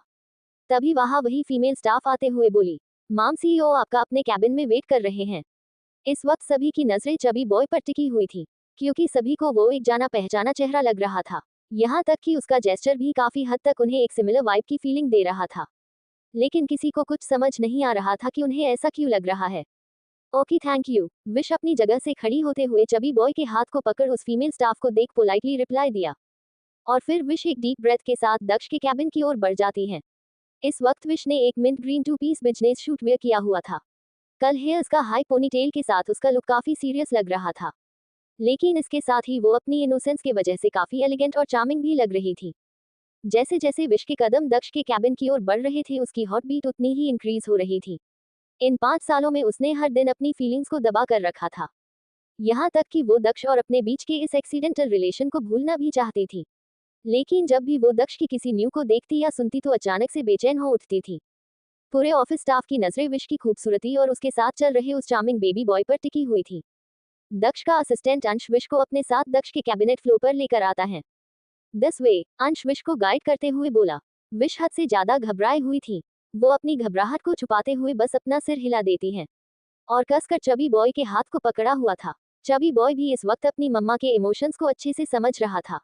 तभी वहां वही फीमेल स्टाफ आते हुए बोली, माम सीईओ आपका अपने कैबिन में वेट कर रहे हैं। इस वक्त सभी की नजरें चब्बी बॉय पर टिकी हुई थी, क्योंकि सभी को वो एक जाना पहचाना चेहरा लग रहा था। यहाँ तक कि उसका जेस्चर भी काफी हद तक उन्हें एक सिमिलर वाइब की फीलिंग दे रहा था। लेकिन किसी को कुछ समझ नहीं आ रहा था कि उन्हें ऐसा क्यों लग रहा है। ओके थैंक यू, विश अपनी जगह से खड़ी होते हुए चब्बी बॉय के हाथ को पकड़ उस फीमेल स्टाफ को देख पोलाइटली रिप्लाई दिया। और फिर विश एक डीप ब्रेथ के साथ दक्ष के कैबिन की ओर बढ़ जाती है। इस वक्त विश ने एक mint green two piece business suit wear किया हुआ था। कल हेयर्स का हाई पोनीटेल के साथ उसका लुक काफी सीरियस लग रहा था, लेकिन इसके साथ ही वो अपनी इनोसेंस की वजह से काफी एलिगेंट और चार्मिंग भी लग रही थी। जैसे जैसे विश के कदम दक्ष के कैबिन की ओर बढ़ रहे थे, उसकी हॉट बीट उतनी ही इंक्रीज हो रही थी। इन 5 सालों में उसने हर दिन अपनी फीलिंग्स को दबा कर रखा था, यहाँ तक कि वो दक्ष और अपने बीच के इस एक्सीडेंटल रिलेशन को भूलना भी चाहती थी। लेकिन जब भी वो दक्ष की किसी न्यू को देखती या सुनती तो अचानक से बेचैन हो उठती थी। पूरे ऑफिस स्टाफ की नजरें विश की खूबसूरती और उसके साथ चल रहे उस चार्मिंग बेबी बॉय पर टिकी हुई थी। दक्ष का असिस्टेंट अंश विश को अपने साथ दक्ष के कैबिनेट फ्लोर पर लेकर आता है। दिस वे, अंश विश को गाइड करते हुए बोला। विश हद से ज्यादा घबराई हुई थी। वो अपनी घबराहट को छुपाते हुए बस अपना सिर हिला देती है और कसकर चबी बॉय के हाथ को पकड़ा हुआ था। चबी बॉय भी इस वक्त अपनी मम्मा के इमोशंस को अच्छे से समझ रहा था,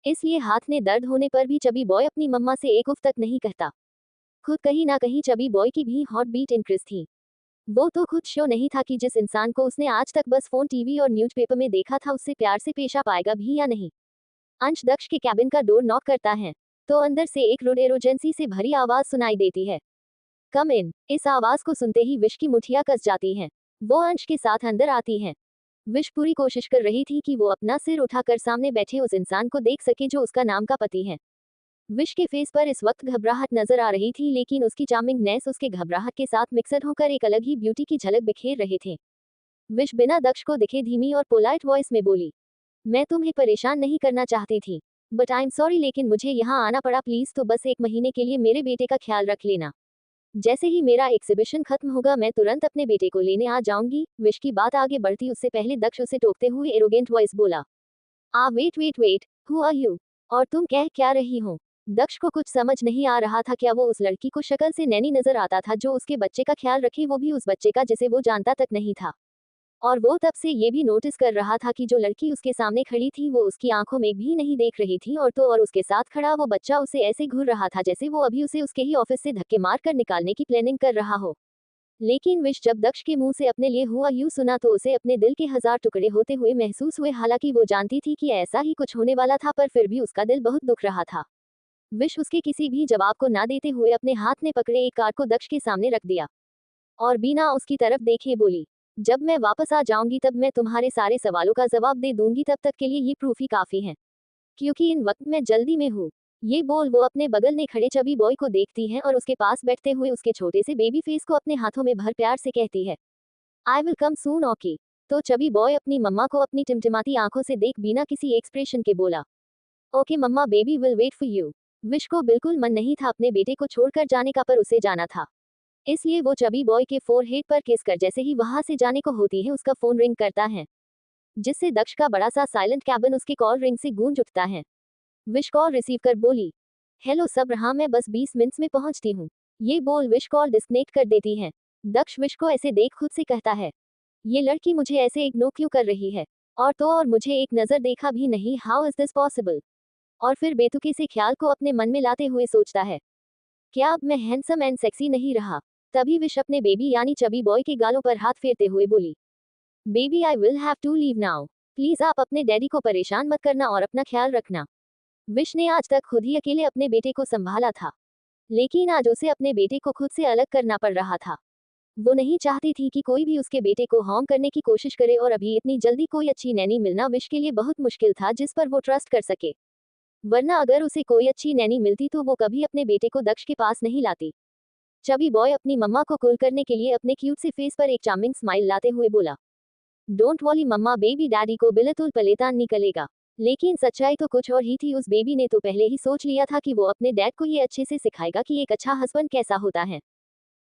इसलिए हाथ में दर्द होने पर भी चबी बॉय अपनी मम्मा से एक उफ तक नहीं कहता। खुद कहीं ना कहीं चबी बॉय की भी हॉट बीट इंक्रीज थी। वो तो खुद श्योर नहीं था कि जिस इंसान को उसने आज तक बस फोन, टीवी और न्यूज़पेपर में देखा था, उससे प्यार से पेश आ पाएगा भी या नहीं। अंश दक्ष के कैबिन का डोर नॉक करता है तो अंदर से एक रुड एरोजेंसी से भरी आवाज सुनाई देती है। कम इन। इस आवाज को सुनते ही विश की मुठियां कस जाती हैं। वो अंश के साथ अंदर आती है। विश पूरी कोशिश कर रही थी कि वो अपना सिर उठाकर सामने बैठे उस इंसान को देख सके जो उसका नाम का पति है। विश के फेस पर इस वक्त घबराहट नजर आ रही थी, लेकिन उसकी चार्मिंगनेस उसके घबराहट के साथ मिक्सड होकर एक अलग ही ब्यूटी की झलक बिखेर रहे थे। विश बिना दक्ष को दिखे धीमी और पोलाइट वॉइस में बोली, मैं तुम्हें परेशान नहीं करना चाहती थी, बट आई एम सॉरी, लेकिन मुझे यहाँ आना पड़ा। प्लीज तो बस 1 महीने के लिए मेरे बेटे का ख्याल रख लेना। जैसे ही मेरा एग्जीबिशन खत्म होगा मैं तुरंत अपने बेटे को लेने आ जाऊंगी। विश की बात आगे बढ़ती उससे पहले दक्ष उसे टोकते हुए एरोगेंट वॉइस बोला, wait wait wait, who are you? और तुम कह क्या रही हो? दक्ष को कुछ समझ नहीं आ रहा था। क्या वो उस लड़की को शक्ल से नैनी नजर आता था जो उसके बच्चे का ख्याल रखे, वो भी उस बच्चे का जिसे वो जानता तक नहीं था। और वो तब से ये भी नोटिस कर रहा था कि जो लड़की उसके सामने खड़ी थी वो उसकी आंखों में भी नहीं देख रही थी, और उसके साथ खड़ा वो बच्चा उसे ऐसे घूर रहा था जैसे वो अभी उसे उसके ही ऑफिस से धक्के मार कर निकालने की प्लानिंग कर रहा हो। लेकिन विश जब दक्ष के मुंह से अपने लिए हुआ यू सुना तो उसे अपने दिल के 1000 टुकड़े होते हुए महसूस हुए। हालांकि वो जानती थी कि ऐसा ही कुछ होने वाला था, पर फिर भी उसका दिल बहुत दुख रहा था। विश उसके किसी भी जवाब को ना देते हुए अपने हाथ में पकड़े एक कार्ड को दक्ष के सामने रख दिया और बिना उसकी तरफ देखे बोली, जब मैं वापस आ जाऊंगी तब मैं तुम्हारे सारे सवालों का जवाब दे दूंगी। तब तक के लिए ये प्रूफ ही काफी है, क्योंकि इन वक्त मैं जल्दी में हूँ। ये बोल वो अपने बगल में खड़े चबी बॉय को देखती है और उसके पास बैठते हुए उसके छोटे से बेबी फेस को अपने हाथों में भर प्यार से कहती है, I will come soon okay. तो चबी बॉय अपनी मम्मा को अपनी टिमटिमाती आंखों से देख बिना किसी एक्सप्रेशन के बोला, okay mama, baby will wait for you. Vish को बिल्कुल मन नहीं था अपने बेटे को छोड़कर जाने का, पर उसे जाना था, इसलिए वो चबी बॉय के फोरहेड पर किस कर जैसे ही वहां से जाने को होती है उसका फोन रिंग करता है, जिससे दक्ष का बड़ा सा साइलेंट कैबिन उसके कॉल रिंग से गूंज उठता है। विश कॉल रिसीव कर बोली, हेलो सब्र, हाँ मैं बस 20 मिनट्स में पहुंचती हूँ। ये बोल विश कॉल डिस्कनेक्ट कर देती है। दक्ष विश को ऐसे देख खुद से कहता है, ये लड़की मुझे ऐसे इग्नोर क्यों कर रही है, और मुझे एक नजर देखा भी नहीं, हाउ इज दिस पॉसिबल? और फिर बेतुके से ख्याल को अपने मन में लाते हुए सोचता है, क्या अब मैं हैंडसम एंड सेक्सी नहीं रहा? तभी विश अपने बेबी यानी चबी बॉय के गालों पर हाथ फेरते हुए बोली, baby I will have to leave now, please आप अपने डैडी को परेशान मत करना और अपना ख्याल रखना। विश ने आज तक खुद ही अकेले अपने बेटे को संभाला था, लेकिन आज उसे अपने बेटे को खुद से अलग करना पड़ रहा था। वो नहीं चाहती थी कि कोई भी उसके बेटे को हार्म करने की कोशिश करे, और अभी इतनी जल्दी कोई अच्छी नैनी मिलना विश के लिए बहुत मुश्किल था जिस पर वो ट्रस्ट कर सके। वरना अगर उसे कोई अच्छी नैनी मिलती तो वो कभी अपने बेटे को दक्ष के पास नहीं लाती। चबी बॉय अपनी मम्मा को कूल करने के लिए अपने क्यूट से फेस पर एक चार्मिंग स्माइल लाते हुए बोला, don't worry mama, baby daddy को बिल्कुल पलेतान निकलेगा। लेकिन सच्चाई तो कुछ और ही थी। उस बेबी ने तो पहले ही सोच लिया था कि वो अपने डैड को ये अच्छे से सिखाएगा कि एक अच्छा हस्बैंड कैसा होता है।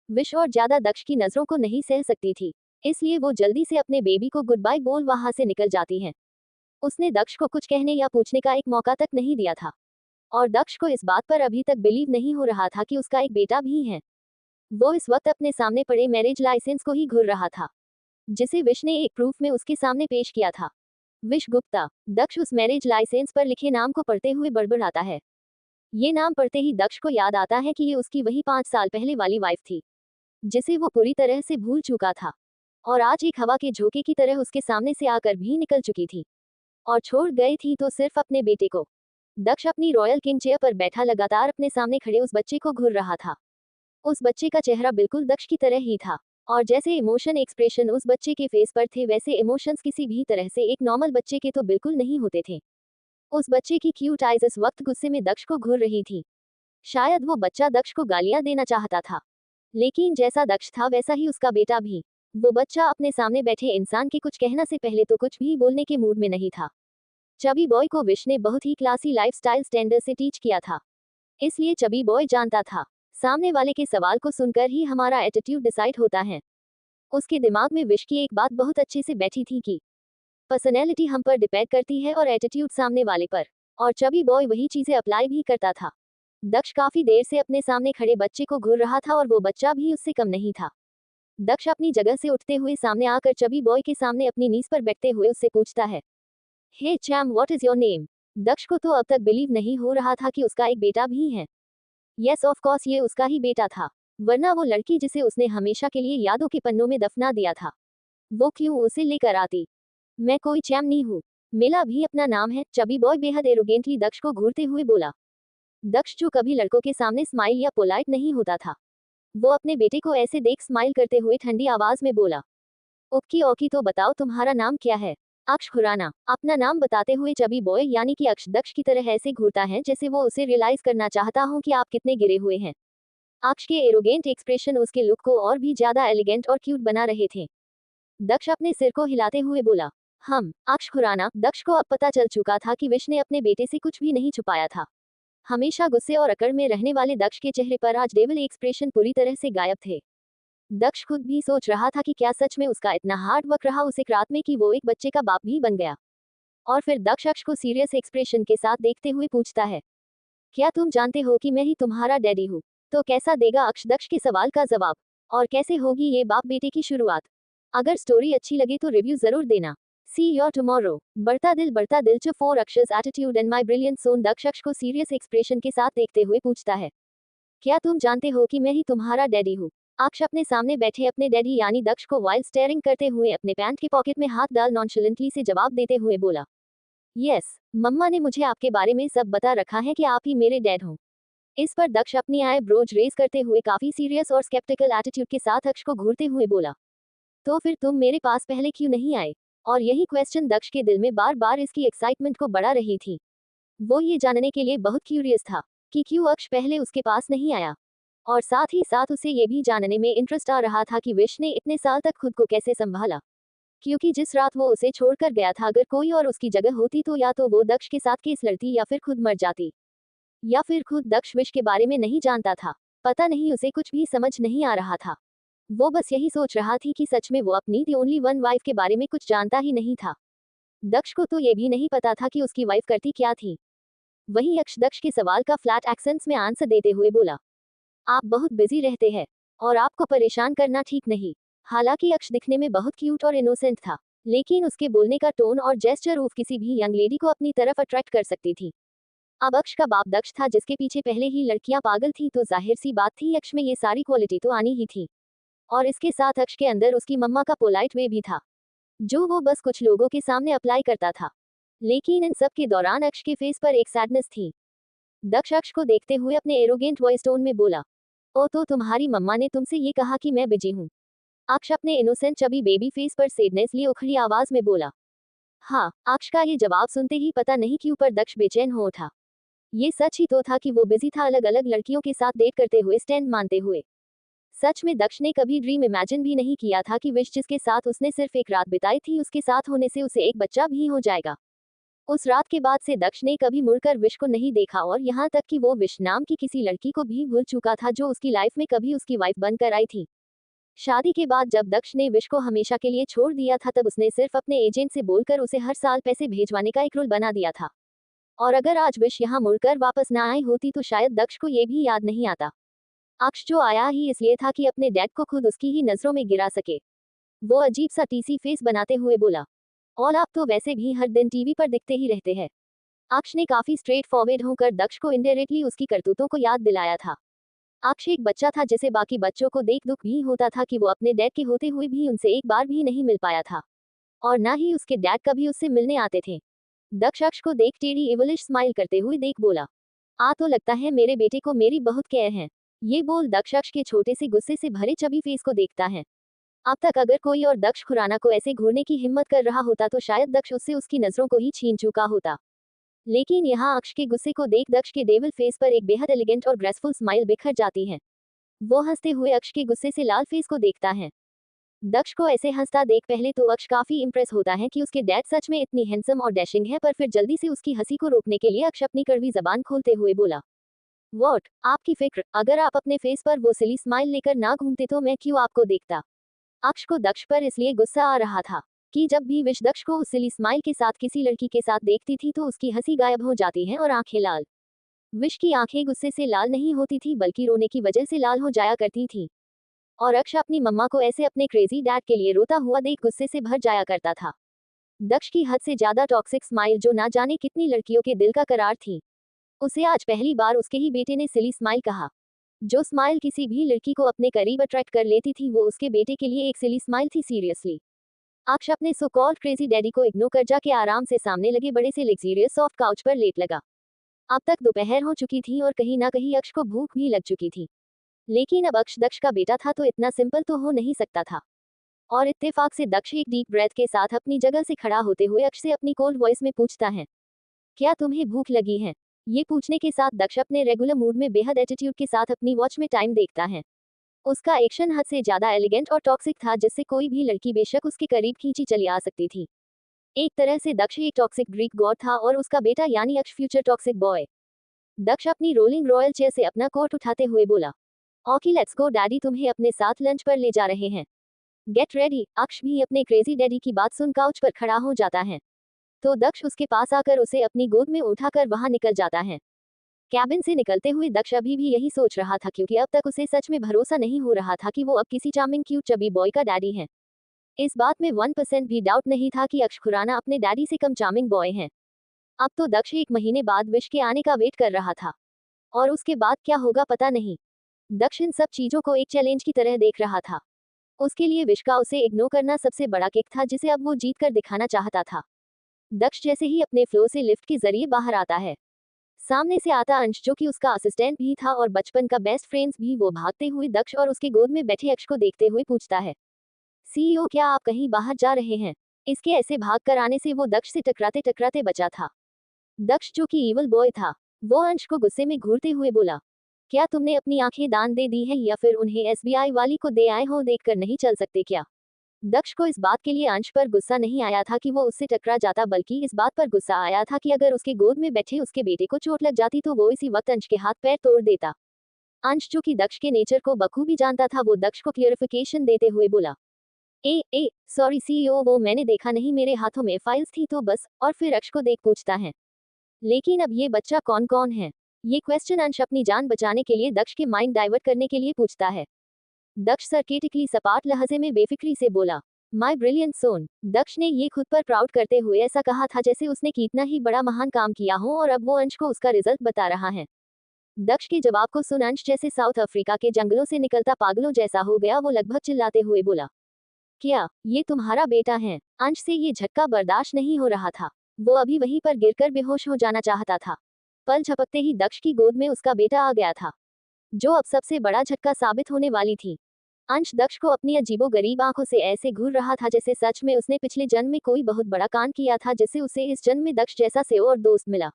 विश और ज्यादा दक्ष की नजरों को नहीं सह सकती थी, इसलिए वो जल्दी से अपने बेबी को गुड बाय बोल वहां से निकल जाती है। उसने दक्ष को कुछ कहने या पूछने का एक मौका तक नहीं दिया था, और दक्ष को इस बात पर अभी तक बिलीव नहीं हो रहा था कि उसका एक बेटा भी है। वो इस वक्त अपने सामने पड़े मैरिज लाइसेंस को ही घूर रहा था, जिसे विश ने एक प्रूफ में उसके सामने पेश किया था। विश गुप्ता। दक्ष उस मैरिज लाइसेंस पर लिखे नाम को पढ़ते हुए बड़बड़ाता है। ये नाम पढ़ते ही दक्ष को याद आता है कि ये उसकी वही 5 साल पहले वाली वाइफ थी, जिसे वो पूरी तरह से भूल चुका था, और आज एक हवा के झोंके की तरह उसके सामने से आकर भी निकल चुकी थी, और छोड़ गई थी तो सिर्फ अपने बेटे को। दक्ष अपनी रॉयल किंग चेयर पर बैठा लगातार अपने सामने खड़े उस बच्चे को घूर रहा था। उस बच्चे का चेहरा बिल्कुल दक्ष की तरह ही था, और जैसे इमोशन एक्सप्रेशन उस बच्चे के फेस पर थे वैसे इमोशंस किसी भी तरह से एक नॉर्मल बच्चे के तो बिल्कुल नहीं होते थे। उस बच्चे की क्यूट आइज इस वक्त गुस्से में दक्ष को घूर रही थी। शायद वो बच्चा दक्ष को गालियां देना चाहता था, लेकिन जैसा दक्ष था वैसा ही उसका बेटा भी। वो बच्चा अपने सामने बैठे इंसान के कुछ कहना से पहले तो कुछ भी बोलने के मूड में नहीं था। चबी बॉय को विश ने बहुत ही क्लासी लाइफस्टाइल स्टैंडर्ड से टीच किया था, इसलिए चबी बॉय जानता था सामने वाले के सवाल को सुनकर ही हमारा एटीट्यूड डिसाइड होता है। उसके दिमाग में विश की एक बात बहुत अच्छे से बैठी थी कि पर्सनैलिटी हम पर डिपेंड करती है और एटीट्यूड सामने वाले पर, और चबी बॉय वही चीजें अप्लाई भी करता था। दक्ष काफी देर से अपने सामने खड़े बच्चे को घूर रहा था और वो बच्चा भी उससे कम नहीं था। दक्ष अपनी जगह से उठते हुए सामने आकर चबी बॉय के सामने अपनी नीज पर बैठते हुए उससे पूछता है, hey Chaim, what is your name? Daksh को तो अब तक बिलीव नहीं हो रहा था कि उसका एक बेटा भी है। यस ऑफ कोर्स, ये उसका ही बेटा था, वरना वो लड़की जिसे उसने हमेशा के लिए यादों के पन्नों में दफना दिया था, वो क्यों उसे लेकर आती? मैं कोई चैम नहीं हूँ, मेरा भी अपना नाम है, चबी बॉय बेहद एरोगेंटली दक्ष को घूरते हुए बोला। दक्ष जो कभी लड़कों के सामने स्माइल या पोलाइट नहीं होता था, वो अपने बेटे को ऐसे देख स्माइल करते हुए ठंडी आवाज में बोला, ओकी ओकी, तो बताओ तुम्हारा नाम क्या है? अक्ष खुराना। अपना नाम बताते हुए चबी बॉय यानी कि अक्ष दक्ष की तरह ऐसे घूरता है जैसे वो उसे रियलाइज करना चाहता हो कि आप कितने गिरे हुए हैं। अक्ष के एरोगेंट एक्सप्रेशन उसके लुक को और भी ज्यादा एलिगेंट और क्यूट बना रहे थे। दक्ष अपने सिर को हिलाते हुए बोला, अक्ष खुराना। दक्ष को अब पता चल चुका था कि विश ने अपने बेटे से कुछ भी नहीं छुपाया था। हमेशा गुस्से और अकड़ में रहने वाले दक्ष के चेहरे पर आज डेविल एक्सप्रेशन पूरी तरह से गायब थे। दक्ष खुद भी सोच रहा था कि क्या सच में उसका इतना हार्ड वर्क रहा उस एक रात में कि वो एक बच्चे का बाप भी बन गया। और फिर दक्ष अक्ष को सीरियस एक्सप्रेशन के साथ देखते हुए पूछता है, क्या तुम जानते हो कि मैं ही तुम्हारा डैडी हूँ? तो कैसा देगा अक्ष दक्ष के सवाल का जवाब, और कैसे होगी ये बाप बेटे की शुरुआत? अगर स्टोरी अच्छी लगे तो रिव्यू जरूर देना। See your tomorrow. बढ़ता दिल च 4 अक्षर्स एटीट्यूड एंड माई ब्रिलियंट सोन। दक्ष अक्ष को सीरियस एक्सप्रेशन के साथ देखते हुए पूछता है, क्या तुम जानते हो कि मैं ही तुम्हारा डैडी हूँ? अक्ष अपने सामने बैठे अपने डैडी यानी दक्ष को वाइल स्टेयरिंग करते हुए अपने पैंट के पॉकेट में हाथ डाल नॉनशलेंटली से जवाब देते हुए बोला, यस, मम्मा ने मुझे आपके बारे में सब बता रखा है कि आप ही मेरे डैड हो। इस पर दक्ष अपनी आई ब्रोज रेज करते हुए काफी सीरियस और स्केप्टिकल एटीट्यूड के साथ अक्ष को घूरते हुए बोला, तो फिर तुम मेरे पास पहले क्यों नहीं आए? और यही क्वेश्चन दक्ष के दिल में बार बार इसकी एक्साइटमेंट को बढ़ा रही थी। वो ये जानने के लिए बहुत क्यूरियस था कि क्यों अक्ष पहले उसके पास नहीं आया, और साथ ही साथ उसे ये भी जानने में इंटरेस्ट आ रहा था कि विश ने इतने साल तक खुद को कैसे संभाला, क्योंकि जिस रात वो उसे छोड़कर गया था अगर कोई और उसकी जगह होती तो या तो वो दक्ष के साथ केस लड़ती या फिर खुद मर जाती, या फिर खुद दक्ष विश के बारे में नहीं जानता था। पता नहीं, उसे कुछ भी समझ नहीं आ रहा था। वो बस यही सोच रहा थी कि सच में वो अपनी दी ओनली वन वाइफ के बारे में कुछ जानता ही नहीं था। दक्ष को तो ये भी नहीं पता था कि उसकी वाइफ करती क्या थी। वहीं अक्ष दक्ष के सवाल का फ्लैट एक्सेंट्स में आंसर देते हुए बोला, आप बहुत बिजी रहते हैं और आपको परेशान करना ठीक नहीं। हालांकि अक्ष दिखने में बहुत क्यूट और इनोसेंट था, लेकिन उसके बोलने का टोन और जेस्चर ऑफ किसी भी यंग लेडी को अपनी तरफ अट्रैक्ट कर सकती थी। अब अक्ष का बाप दक्ष था जिसके पीछे पहले ही लड़कियां पागल थी, तो जाहिर सी बात थी अक्ष में ये सारी क्वालिटी तो आनी ही थी। और इसके साथ अक्ष के अंदर उसकी मम्मा का पोलाइट वे भी था, जो वो बस कुछ लोगों के सामने अप्लाई करता था। लेकिन इन सब के दौरान अक्ष के फेस पर एक सैडनेस थी। दक्ष अक्ष को देखते हुए अपने एरोगेंट वॉइस टोन में बोला, ओ तो तुम्हारी मम्मा ने तुमसे ये कहा कि मैं बिजी हूँ? अक्ष अपने इनोसेंट चबी बेबी फेस पर सैडनेस लिए उखड़ी आवाज में बोला। हाँ, अक्ष का ये जवाब सुनते ही पता नहीं क्यों पर दक्ष बेचैन हो उठा। ये सच ही तो था कि वो बिजी था अलग अलग लड़कियों के साथ डेट करते हुए स्टैंड मानते हुए। सच में दक्ष ने कभी ड्रीम इमेजिन भी नहीं किया था कि विश जिसके साथ उसने सिर्फ एक रात बिताई थी उसके साथ होने से उसे एक बच्चा भी हो जाएगा। उस रात के बाद से दक्ष ने कभी मुड़कर विश को नहीं देखा, और यहाँ तक कि वो विश नाम की किसी लड़की को भी भूल चुका था जो उसकी लाइफ में कभी उसकी वाइफ बनकर आई थी। शादी के बाद जब दक्ष ने विश को हमेशा के लिए छोड़ दिया था तब उसने सिर्फ अपने एजेंट से बोलकर उसे हर साल पैसे भेजवाने का एक रूल बना दिया था। और अगर आज विश यहाँ मुड़कर वापस ना आई होती तो शायद दक्ष को ये भी याद नहीं आता। अक्ष जो आया ही इसलिए था कि अपने डैड को खुद उसकी ही नजरों में गिरा सके। वो अजीब सा टीसी फेस बनाते हुए बोला, और आप तो वैसे भी हर दिन टीवी पर दिखते ही रहते हैं। अक्ष ने काफी स्ट्रेट फॉरवर्ड होकर दक्ष को इनडायरेक्टली उसकी करतूतों को याद दिलाया था। अक्ष एक बच्चा था जिसे बाकी बच्चों को देख दुख भी होता था कि वो अपने डैड के होते हुए भी उनसे एक बार भी नहीं मिल पाया था, और ना ही उसके डैड कभी उससे मिलने आते थे। दक्ष अक्ष को देख टेढ़ी इवलिश स्माइल करते हुए देख बोला, आ तो लगता है मेरे बेटे को मेरी बहुत केयर है। ये बोल दक्ष अक्ष के छोटे से गुस्से से भरे चबी फेस को देखता है। अब तक अगर कोई और दक्ष खुराना को ऐसे घूरने की हिम्मत कर रहा होता तो शायद दक्ष उससे उसकी नजरों को ही छीन चुका होता। लेकिन यहाँ अक्ष के गुस्से को देख दक्ष के डेविल फेस पर एक बेहद एलिगेंट और ग्रेसफुल स्माइल बिखर जाती है। वो हंसते हुए अक्ष के गुस्से से लाल फेस को देखता है। दक्ष को ऐसे हंसता देख पहले तो अक्ष काफी इंप्रेस होता है कि उसके डैड सच में इतनी हैंडसम और डैशिंग है, पर फिर जल्दी से उसकी हंसी को रोकने के लिए अक्ष अपनी कड़वी जबान खोलते हुए बोला, वॉट, आपकी फिक्र, अगर आप अपने फेस पर वो सिली स्माइल लेकर ना घूमते तो मैं क्यों आपको देखता। अक्ष को दक्ष पर इसलिए गुस्सा आ रहा था कि जब भी विश दक्ष को उस सिली स्माइल के साथ किसी लड़की के साथ देखती थी तो उसकी हंसी गायब हो जाती है और आंखें लाल। विश की आंखें गुस्से से लाल नहीं होती थी बल्कि रोने की वजह से लाल हो जाया करती थी। और अक्ष अपनी मम्मा को ऐसे अपने क्रेजी डैड के लिए रोता हुआ देख गुस्से से भर जाया करता था। दक्ष की हद से ज्यादा टॉक्सिक स्माइल जो ना जाने कितनी लड़कियों के दिल का करार थी, उसे आज पहली बार उसके ही बेटे ने सिली स्माइल कहा। जो स्माइल किसी भी लड़की को अपने करीब अट्रैक्ट कर लेती थी वो उसके बेटे के लिए एक सिली स्माइल थी। सीरियसली अक्ष अपने सो कॉल्ड क्रेजी डैडी को इग्नोर कर जाके आराम से सामने लगे बड़े से लग्जरियस सॉफ्ट काउच पर लेट लगा। अब तक दोपहर हो चुकी थी और कहीं ना कहीं अक्ष को भूख भी लग चुकी थी, लेकिन अब अक्ष दक्ष का बेटा था तो इतना सिंपल तो हो नहीं सकता था। और इत्तेफाक से दक्ष एक डीप ब्रेथ के साथ अपनी जगह से खड़ा होते हुए अक्ष से अपनी कोल्ड वॉइस में पूछता है, क्या तुम्हें भूख लगी है। ये पूछने के साथ दक्ष अपने रेगुलर मूड में बेहद एटीट्यूड के साथ अपनी वॉच में टाइम देखता है। उसका एक्शन हद से ज्यादा एलिगेंट और टॉक्सिक था जिससे कोई भी लड़की बेशक उसके करीब खींची चली आ सकती थी। एक तरह से दक्ष एक टॉक्सिक ग्रीक गॉड था और उसका बेटा यानी अक्ष फ्यूचर टॉक्सिक बॉय। दक्ष अपनी रोलिंग रॉयल चेयर से अपना कोट उठाते हुए बोला, ओके लेट्स गो डैडी, तुम्हें अपने साथ लंच पर ले जा रहे हैं, गेट रेडी। अक्ष भी अपने क्रेजी डैडी की बात सुन काउच पर खड़ा हो जाता है तो दक्ष उसके पास आकर उसे अपनी गोद में उठाकर वहां निकल जाता है। कैबिन से निकलते हुए दक्ष अभी भी यही सोच रहा था क्योंकि अब तक उसे सच में भरोसा नहीं हो रहा था कि वो अब किसी चार्मिंग क्यूट चबी बॉय का डैडी है। इस बात में 1% भी डाउट नहीं था कि अक्ष खुराना अपने डैडी से कम चार्मिंग बॉय है। अब तो दक्ष 1 महीने बाद विश के आने का वेट कर रहा था और उसके बाद क्या होगा पता नहीं। दक्ष इन सब चीजों को एक चैलेंज की तरह देख रहा था। उसके लिए विश का उसे इग्नोर करना सबसे बड़ा किक था जिसे अब वो जीत कर दिखाना चाहता था। दक्ष जैसे ही अपने फ्लो से लिफ्ट के जरिए बाहर आता है, सामने से आता अंश जो कि उसका असिस्टेंट भी था और बचपन का बेस्ट फ्रेंड्स भी, वो भागते हुए दक्ष और उसके गोद में बैठे अक्ष को देखते हुए पूछता है, सीईओ क्या आप कहीं बाहर जा रहे हैं। इसके ऐसे भाग कर आने से वो दक्ष से टकराते टकराते बचा था। दक्ष जो कि ईवल बॉय था वो अंश को गुस्से में घूरते हुए बोला, क्या तुमने अपनी आंखें दान दे दी है या फिर उन्हें एसबीआई वाली को दे आए हो, देखकर नहीं चल सकते क्या। दक्ष को इस बात के लिए अंश पर गुस्सा नहीं आया था कि वो उससे टकरा जाता, बल्कि इस बात पर गुस्सा आया था कि अगर उसके गोद में बैठे उसके बेटे को चोट लग जाती तो वो इसी वक्त अंश के हाथ पैर तोड़ देता। अंश जो कि दक्ष के नेचर को बखूबी जानता था वो दक्ष को क्लियरिफिकेशन देते हुए बोला, ए सॉरी सीईओ, वो मैंने देखा नहीं, मेरे हाथों में फाइल्स थी तो बस। और फिर अक्ष को देख पूछता है, लेकिन अब ये बच्चा कौन कौन है। ये क्वेश्चन अंश अपनी जान बचाने के लिए दक्ष के माइंड डाइवर्ट करने के लिए पूछता है। दक्ष सरकेटिकली सपाट लहजे में बेफिक्री से बोला, माय ब्रिलियंट सोन। दक्ष ने ये खुद पर प्राउड करते हुए ऐसा कहा था जैसे उसने कितना ही बड़ा महान काम किया हो और अब वो अंश को उसका रिजल्ट बता रहा है। दक्ष के जवाब को सुन अंश जैसे साउथ अफ्रीका के जंगलों से निकलता पागलों जैसा हो गया। वो लगभग चिल्लाते हुए बोला, क्या ये तुम्हारा बेटा है। अंश से ये झटका बर्दाश्त नहीं हो रहा था। वो अभी वहीं पर गिरकर बेहोश हो जाना चाहता था। पल झपकते ही दक्ष की गोद में उसका बेटा आ गया था, जो अब सबसे बड़ा झटका साबित होने वाली थी। अंश दक्ष को अपनी अजीबोगरीब आंखों से ऐसे घूर रहा था जैसे सच में उसने पिछले जन्म में कोई बहुत बड़ा कांड किया था जिससे उसे इस जन्म में दक्ष जैसा से और दोस्त मिला।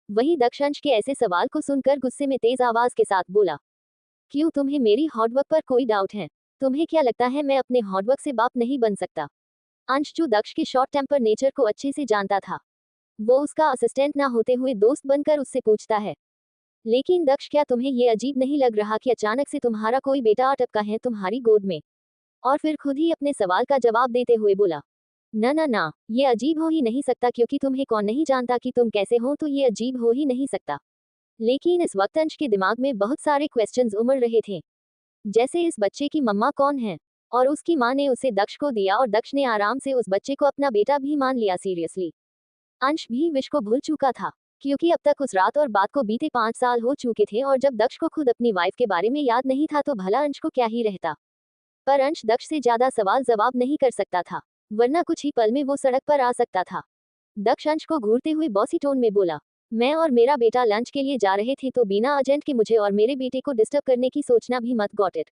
वहीं दक्ष अंश के ऐसे सवाल को सुनकर गुस्से में तेज आवाज के साथ बोला, क्यों, तुम्हें मेरी हार्डवर्क पर कोई डाउट है। तुम्हें क्या लगता है मैं अपने हार्डवर्क से बाप नहीं बन सकता। अंश जो दक्ष के शॉर्ट टेम्पर नेचर को अच्छे से जानता था, वो उसका असिस्टेंट ना होते हुए दोस्त बनकर उससे पूछता है, लेकिन दक्ष क्या तुम्हें ये अजीब नहीं लग रहा कि अचानक से तुम्हारा कोई बेटा अटपका है तुम्हारी गोद में। और फिर खुद ही अपने सवाल का जवाब देते हुए बोला, ना ना ना, ये अजीब हो ही नहीं सकता क्योंकि तुम्हें कौन नहीं जानता कि तुम कैसे हो, तो ये अजीब हो ही नहीं सकता। लेकिन इस वक्त अंश के दिमाग में बहुत सारे क्वेश्चंस उमड़ रहे थे, जैसे इस बच्चे की मम्मा कौन है और उसकी माँ ने उसे दक्ष को दिया और दक्ष ने आराम से उस बच्चे को अपना बेटा भी मान लिया। सीरियसली अंश भी विश को भूल चुका था क्योंकि अब तक उस रात और बात को बीते 5 साल हो चुके थे और जब दक्ष को खुद अपनी वाइफ के बारे में याद नहीं था तो भला अंश को क्या ही रहता। पर अंश दक्ष से ज्यादा सवाल जवाब नहीं कर सकता था, वरना कुछ ही पल में वो सड़क पर आ सकता था। दक्ष अंश को घूरते हुए बॉसी टोन में बोला। मैं और मेरा बेटा लंच के लिए जा रहे थे तो बिना अर्जेंट के मुझे और मेरे बेटे को डिस्टर्ब करने की सोचना भी मत, गॉट इट।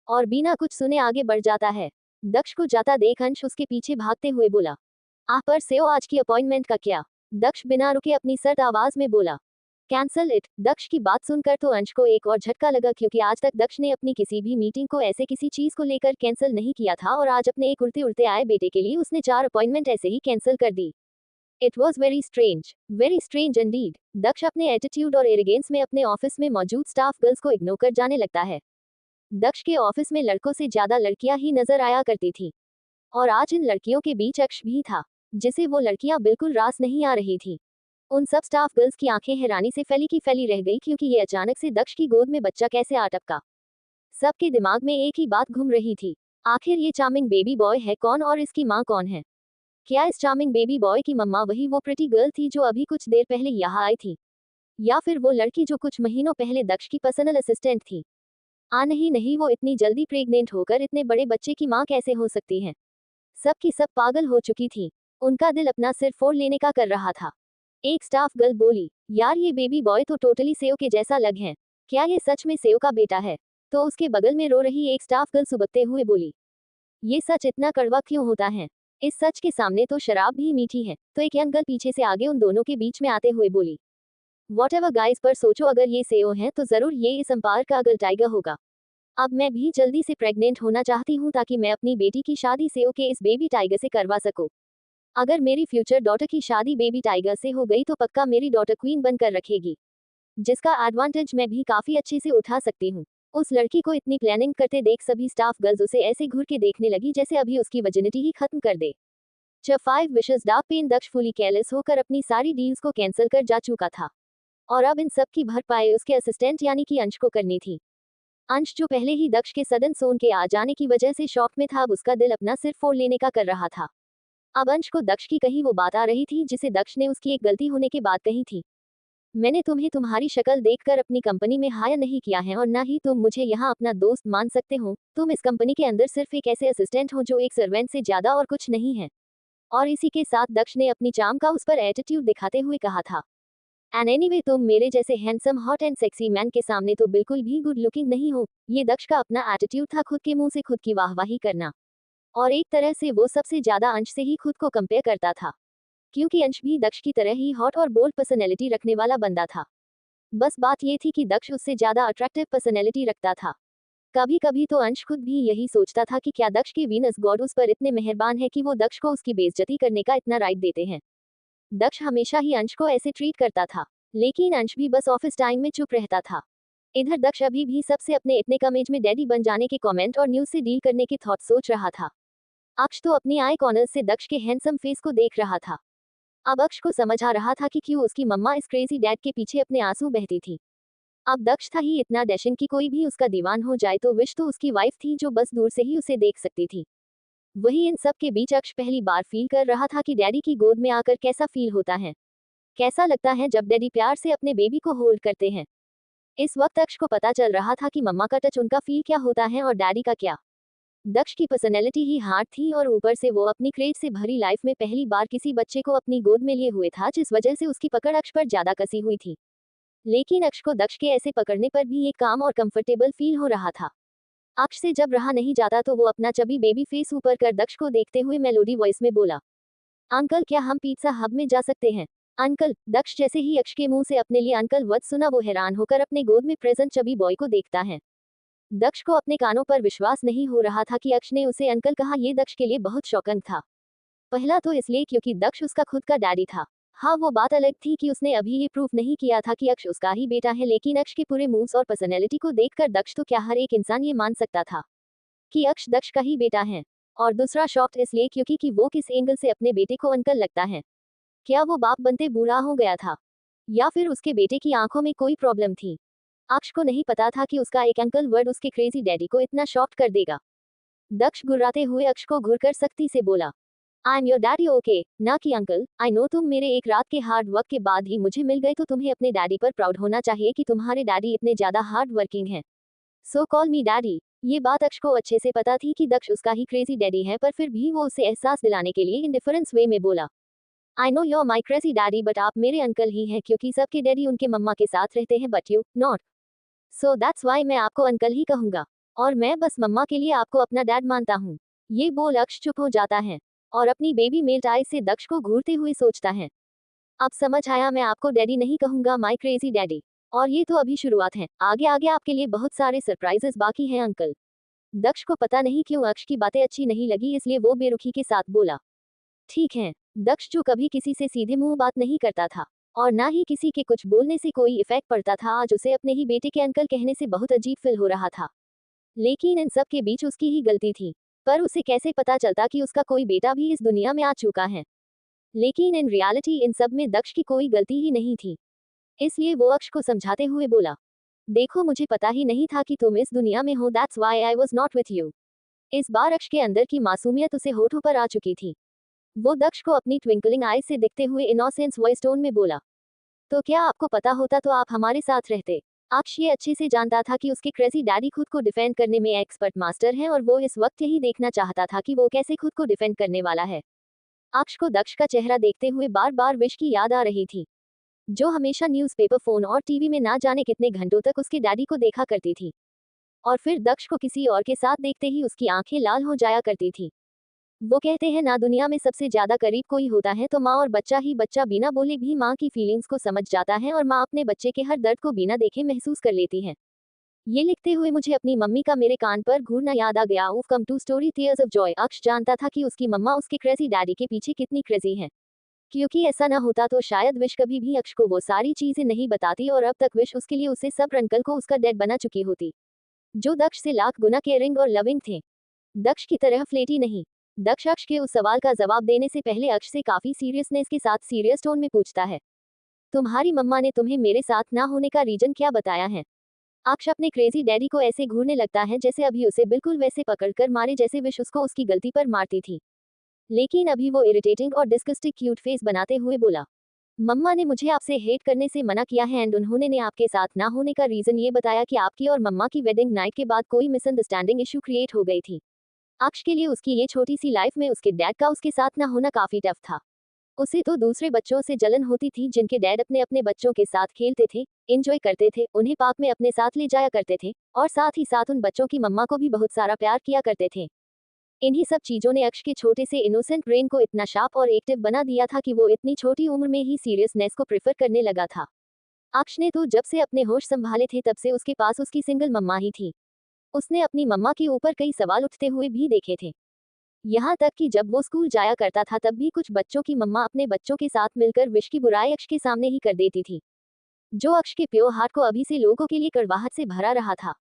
और बिना कुछ सुने आगे बढ़ जाता है। दक्ष को जाता देख अंश उसके पीछे भागते हुए बोला। पर सेओ आज की अपॉइंटमेंट का क्या? दक्ष बिना रुके अपनी सर्द आवाज में बोला। Cancel it. दक्ष की बात सुनकर तो अंश को एक और झटका लगा, क्योंकि आज तक दक्ष ने अपनी किसी भी मीटिंग को ऐसे किसी चीज को लेकर कैंसिल नहीं किया था, और आज अपने एक उड़ते उड़ते आए बेटे के लिए उसने 4 अपॉइंटमेंट ऐसे ही कैंसिल कर दी। It was very strange indeed. Daksh अपने एटीट्यूड और एरोगेंस में अपने ऑफिस में मौजूद स्टाफ गर्ल्स को इग्नोर कर जाने लगता है। दक्ष के ऑफिस में लड़कों से ज्यादा लड़कियां ही नजर आया करती थी, और आज इन लड़कियों के बीच अक्ष भी था, जिसे वो लड़कियां बिल्कुल रास नहीं आ रही थी। उन सब स्टाफ गर्ल्स की आंखें हैरानी से फैली की फैली रह गई, क्योंकि ये अचानक से दक्ष की गोद में बच्चा कैसे आ टपका। सबके दिमाग में एक ही बात घूम रही थी, आखिर ये चार्मिंग बेबी बॉय है कौन और इसकी माँ कौन है? क्या इस चार्मिंग बेबी बॉय की मम्मा वही वो प्रिटी गर्ल थी जो अभी कुछ देर पहले यहाँ आई थी, या फिर वो लड़की जो कुछ महीनों पहले दक्ष की पर्सनल असिस्टेंट थी? नहीं, वो इतनी जल्दी प्रेग्नेंट होकर इतने बड़े बच्चे की माँ कैसे हो सकती है? सब की सब पागल हो चुकी थी। उनका दिल अपना सिर फोड़ लेने का कर रहा था। एक स्टाफ गर्ल बोली, यार ये बेबी बॉय तो टोटली सेव के जैसा लग है, क्या ये सच में सेव का बेटा है? तो उसके बगल में रो रही एक स्टाफ गर्ल सुबकते हुए बोली, ये सच इतना कड़वा क्यों होता है? इस सच के सामने तो शराब भी मीठी है। तो एक यंग गर्ल पीछे से आगे उन दोनों के बीच में आते हुए बोली, वॉटएवर गाइस, पर सोचो अगर ये सेव है तो जरूर ये इस अंपायर का गर्ल टाइगर होगा। अब मैं भी जल्दी से प्रेग्नेंट होना चाहती हूँ ताकि मैं अपनी बेटी की शादी सेव के इस बेबी टाइगर से करवा सकूं। अगर मेरी फ्यूचर डॉटर की शादी बेबी टाइगर से हो गई तो पक्का मेरी डॉटर क्वीन बनकर रखेगी, जिसका एडवांटेज मैं भी काफी अच्छे से उठा सकती हूँ। उस लड़की को इतनी प्लानिंग करते देख सभी स्टाफ गर्ल्स उसे ऐसे घूर के देखने लगी जैसे अभी उसकी वर्जिनिटी ही खत्म कर दे। 5 विशेस डार्क पेन दक्ष फुली केयरलेस होकर अपनी सारी डील्स को कैंसिल कर जा चुका था, और अब इन सब की भरपाई उसके असिस्टेंट यानी कि अंश को करनी थी। अंश जो पहले ही दक्ष के सडन सोन के आ जाने की वजह से शॉक में था, अब उसका दिल अपना सिर फोड़ लेने का कर रहा था। अब अंश को दक्ष की कही वो बात आ रही थी जिसे दक्ष ने उसकी एक गलती होने के बाद कही थी। मैंने तुम्हें तुम्हारी शक्ल देखकर अपनी कंपनी में हायर नहीं किया है, और ना ही तुम मुझे यहाँ अपना दोस्त मान सकते हो। तुम इस कंपनी के अंदर सिर्फ एक ऐसे असिस्टेंट हो जो एक सर्वेंट से ज्यादा और कुछ नहीं है। और इसी के साथ दक्ष ने अपनी चार्म का उस पर एटीट्यूड दिखाते हुए कहा था, एंड एनीवे तुम मेरे जैसे handsome hot and sexy man के सामने तो बिल्कुल भी गुड लुकिंग नहीं हो। ये दक्ष का अपना एटीट्यूड था, खुद के मुंह से खुद की वाहवाही करना, और एक तरह से वो सबसे ज्यादा अंश से ही खुद को कंपेयर करता था, क्योंकि अंश भी दक्ष की तरह ही हॉट और बोल्ड पर्सनैलिटी रखने वाला बंदा था। बस बात ये थी कि दक्ष उससे ज्यादा अट्रैक्टिव पर्सनैलिटी रखता था। कभी कभी तो अंश खुद भी यही सोचता था कि क्या दक्ष के वीनस गॉड उस पर इतने मेहरबान है कि वो दक्ष को उसकी बेइज्जती करने का इतना राइट देते हैं। दक्ष हमेशा ही अंश को ऐसे ट्रीट करता था, लेकिन अंश भी बस ऑफिस टाइम में चुप रहता था। इधर दक्ष अभी भी सबसे अपने इतने कम एज में डैडी बन जाने के कमेंट और न्यूज से डील करने के थॉट सोच रहा था। अक्ष तो अपनी आई कॉर्नर से दक्ष के हैंडसम फेस को देख रहा था। अब अक्ष को समझ आ रहा था कि क्यों उसकी मम्मा इस क्रेजी डैड के पीछे अपने आंसू बहती थी। अब दक्ष था ही इतना डैशिंग कि कोई भी उसका दीवान हो जाए, तो विश तो उसकी वाइफ थी जो बस दूर से ही उसे देख सकती थी। वही इन सब के बीच अक्ष पहली बार फील कर रहा था कि डैडी की गोद में आकर कैसा फील होता है, कैसा लगता है जब डैडी प्यार से अपने बेबी को होल्ड करते हैं। इस वक्त अक्ष को पता चल रहा था कि मम्मा का टच उनका फील क्या होता है और डैडी का क्या। दक्ष की पर्सनैलिटी ही हार्ड थी, और ऊपर से वो अपनी क्रेज से भरी लाइफ में पहली बार किसी बच्चे को अपनी गोद में लिए हुए था, जिस वजह से उसकी पकड़ अक्ष पर ज्यादा कसी हुई थी। लेकिन अक्ष को दक्ष के ऐसे पकड़ने पर भी एक काम और कंफर्टेबल फील हो रहा था। अक्ष से जब रहा नहीं जाता तो वो अपना चबी बेबी फेस ऊपर कर दक्ष को देखते हुए मेलोडी वॉइस में बोला, अंकल क्या हम पिज्जा हब में जा सकते हैं? अंकल। दक्ष जैसे ही अक्ष के मुंह से अपने लिए अंकल वर्ड सुना, वो हैरान होकर अपने गोद में प्रेजेंट चबी बॉय को देखता है। दक्ष को अपने कानों पर विश्वास नहीं हो रहा था कि अक्ष ने उसे अंकल कहा। ये दक्ष के लिए बहुत शॉकिंग था। पहला तो इसलिए क्योंकि दक्ष उसका खुद का डैडी था। हाँ, वो बात अलग थी कि उसने अभी ये प्रूफ नहीं किया था कि अक्ष उसका ही बेटा है, लेकिन अक्ष के पूरे मूव्स और पर्सनैलिटी को देखकर दक्ष तो क्या हर एक इंसान ये मान सकता था कि अक्ष दक्ष का ही बेटा है। और दूसरा शॉक्ड इसलिए क्योंकि कि वो किस एंगल से अपने बेटे को अंकल लगता है। क्या वो बाप बनते बूढ़ा हो गया था, या फिर उसके बेटे की आंखों में कोई प्रॉब्लम थी? अक्ष को नहीं पता था कि उसका एक अंकल वर्ड उसके क्रेजी डैडी को इतना शॉक्ड कर देगा। दक्ष गुर्राते हुए अक्ष को घूरकर सख्ती से बोला, I am your daddy okay, ना कि अंकल। आई नो तुम मेरे एक रात के हार्ड वर्क के बाद ही मुझे मिल गए, तो तुम्हें अपने डैडी पर प्राउड होना चाहिए कि तुम्हारे डैडी इतने ज्यादा हार्ड वर्किंग हैं। सो कॉल मी डैडी। ये बात अक्ष को अच्छे से पता थी कि दक्ष उसका ही क्रेजी डैडी है, पर फिर भी वो उसे एहसास दिलाने के लिए इंडिफरेंस वे में बोला, I know your my crazy daddy, but आप मेरे अंकल ही हैं क्योंकि सबके डैडी उनके मम्मा के साथ रहते हैं, but you not. So that's why मैं आपको अंकल ही कहूंगा। और मैं बस मम्मा के लिए आपको अपना डैड मानता हूँ। ये बोल अक्ष चुप हो जाता है और अपनी बेबी मेल्ट आई से दक्ष को घूरते हुए सोचता है। अब समझ आया, मैं आपको डैडी नहीं कहूंगा, माई क्रेजी डैडी। और ये तो अभी शुरुआत है, आगे आगे आपके लिए बहुत सारे सरप्राइजेस बाकी हैं अंकल। दक्ष को पता नहीं क्यों अक्ष की बातें अच्छी नहीं लगी, इसलिए वो बेरुखी के साथ बोला। ठीक है। दक्ष जो कभी किसी से सीधे मुंह बात नहीं करता था और ना ही किसी के कुछ बोलने से कोई इफेक्ट पड़ता था, आज उसे अपने ही बेटे के अंकल कहने से बहुत अजीब फील हो रहा था। लेकिन इन सब के बीच उसकी ही गलती थी। पर उसे कैसे पता चलता कि उसका कोई बेटा भी इस दुनिया में आ चुका है। लेकिन इन रियलिटी इन सब में दक्ष की कोई गलती ही नहीं थी। इसलिए वो अक्ष को समझाते हुए बोला, देखो मुझे पता ही नहीं था कि तुम इस दुनिया में हो, that's why I was not with you. इस बार अक्ष के अंदर की मासूमियत उसे होठों पर आ चुकी थी। वो दक्ष को अपनी ट्विंकलिंग आईज से दिखते हुए इनोसेंस वॉइस टोन में बोला, तो क्या आपको पता होता तो आप हमारे साथ रहते। अक्ष ये अच्छे से जानता था कि उसके क्रेजी डैडी खुद को डिफेंड करने में एक्सपर्ट मास्टर हैं और वो इस वक्त यही देखना चाहता था कि वो कैसे खुद को डिफेंड करने वाला है। अक्ष को दक्ष का चेहरा देखते हुए बार बार विश की याद आ रही थी, जो हमेशा न्यूज़पेपर, फोन और टीवी में ना जाने कितने घंटों तक उसके डैडी को देखा करती थी। और फिर दक्ष को किसी और के साथ देखते ही उसकी आंखें लाल हो जाया करती थी। वो कहते हैं ना, दुनिया में सबसे ज्यादा करीब कोई होता है तो माँ और बच्चा ही। बच्चा बिना बोले भी माँ की फीलिंग्स को समझ जाता है और माँ अपने बच्चे के हर दर्द को बिना देखे महसूस कर लेती है। ये लिखते हुए मुझे अपनी मम्मी का मेरे कान पर घूरना याद आ गया। उफ, come to story tears of joy. Aksh जानता था कि उसकी मम्मा उसके क्रेजी डैडी के पीछे कितनी क्रेजी है, क्योंकि ऐसा ना होता तो शायद विश कभी भी अक्ष को वो सारी चीजें नहीं बताती और अब तक विश उसके लिए उसे सब अंकल को उसका डैड बना चुकी होती, जो दक्ष से लाख गुना केयरिंग और लविंग थे। दक्ष की तरह फ्लेटी नहीं। दक्ष अक्ष के उस सवाल का जवाब देने से पहले अक्ष से काफी सीरियसनेस के साथ सीरियस टोन में पूछता है, तुम्हारी मम्मा ने तुम्हें मेरे साथ ना होने का रीजन क्या बताया है। अक्ष अपने क्रेजी डैडी को ऐसे घूरने लगता है जैसे अभी उसे बिल्कुल वैसे पकड़कर मारे जैसे विश उसको उसकी गलती पर मारती थी। लेकिन अभी वो इरिटेटिंग और डिस्गस्टिंग क्यूट फेस बनाते हुए बोला, मम्मा ने मुझे आपसे हेट करने से मना किया है एंड उन्होंने ने आपके साथ ना होने का रीजन ये बताया कि आपकी और मम्मा की वेडिंग नाइट के बाद कोई मिसअंडरस्टैंडिंग इशू क्रिएट हो गई थी। अक्ष के लिए उसकी ये छोटी सी लाइफ में उसके डैड का उसके साथ ना होना काफी टफ था। उसे तो दूसरे बच्चों से जलन होती थी जिनके डैड अपने अपने बच्चों के साथ खेलते थे, एंजॉय करते थे, उन्हें पार्क में अपने साथ ले जाया करते थे और साथ ही साथ उन बच्चों की मम्मा को भी बहुत सारा प्यार किया करते थे। इन्हीं सब चीजों ने अक्ष के छोटे से इनोसेंट ब्रेन को इतना शार्प और एक्टिव बना दिया था कि वो इतनी छोटी उम्र में ही सीरियसनेस को प्रेफर करने लगा था। अक्ष ने तो जब से अपने होश संभाले थे तब से उसके पास उसकी सिंगल मम्मा ही थी। उसने अपनी मम्मा के ऊपर कई सवाल उठते हुए भी देखे थे। यहाँ तक कि जब वो स्कूल जाया करता था तब भी कुछ बच्चों की मम्मा अपने बच्चों के साथ मिलकर विश की बुराई अक्ष के सामने ही कर देती थी, जो अक्ष के प्योर हार्ट को अभी से लोगों के लिए कड़वाहट से भरा रहा था।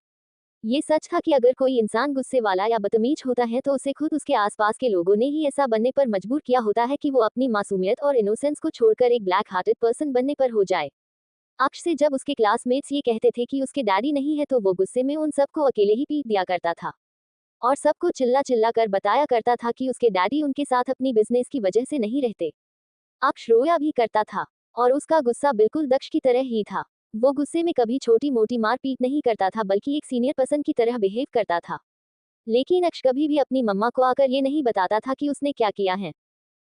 ये सच था कि अगर कोई इंसान गुस्से वाला या बदतमीज होता है तो उसे खुद उसके आसपास के लोगों ने ही ऐसा बनने पर मजबूर किया होता है कि वो अपनी मासूमियत और इनोसेंस को छोड़कर एक ब्लैक हार्टेड पर्सन बनने पर हो जाए। अक्ष से जब उसके क्लासमेट्स ये कहते थे कि उसके डैडी नहीं है तो वो गुस्से में उन सबको अकेले ही पीट दिया करता था और सबको चिल्ला चिल्ला कर बताया करता था कि उसके डैडी उनके साथ अपनी बिजनेस की वजह से नहीं रहते। अक्ष रोया भी करता था और उसका गुस्सा बिल्कुल दक्ष की तरह ही था। वो गुस्से में कभी छोटी मोटी मारपीट नहीं करता था बल्कि एक सीनियर पर्सन की तरह बिहेव करता था। लेकिन अक्ष कभी भी अपनी मम्मा को आकर ये नहीं बताता था कि उसने क्या किया है,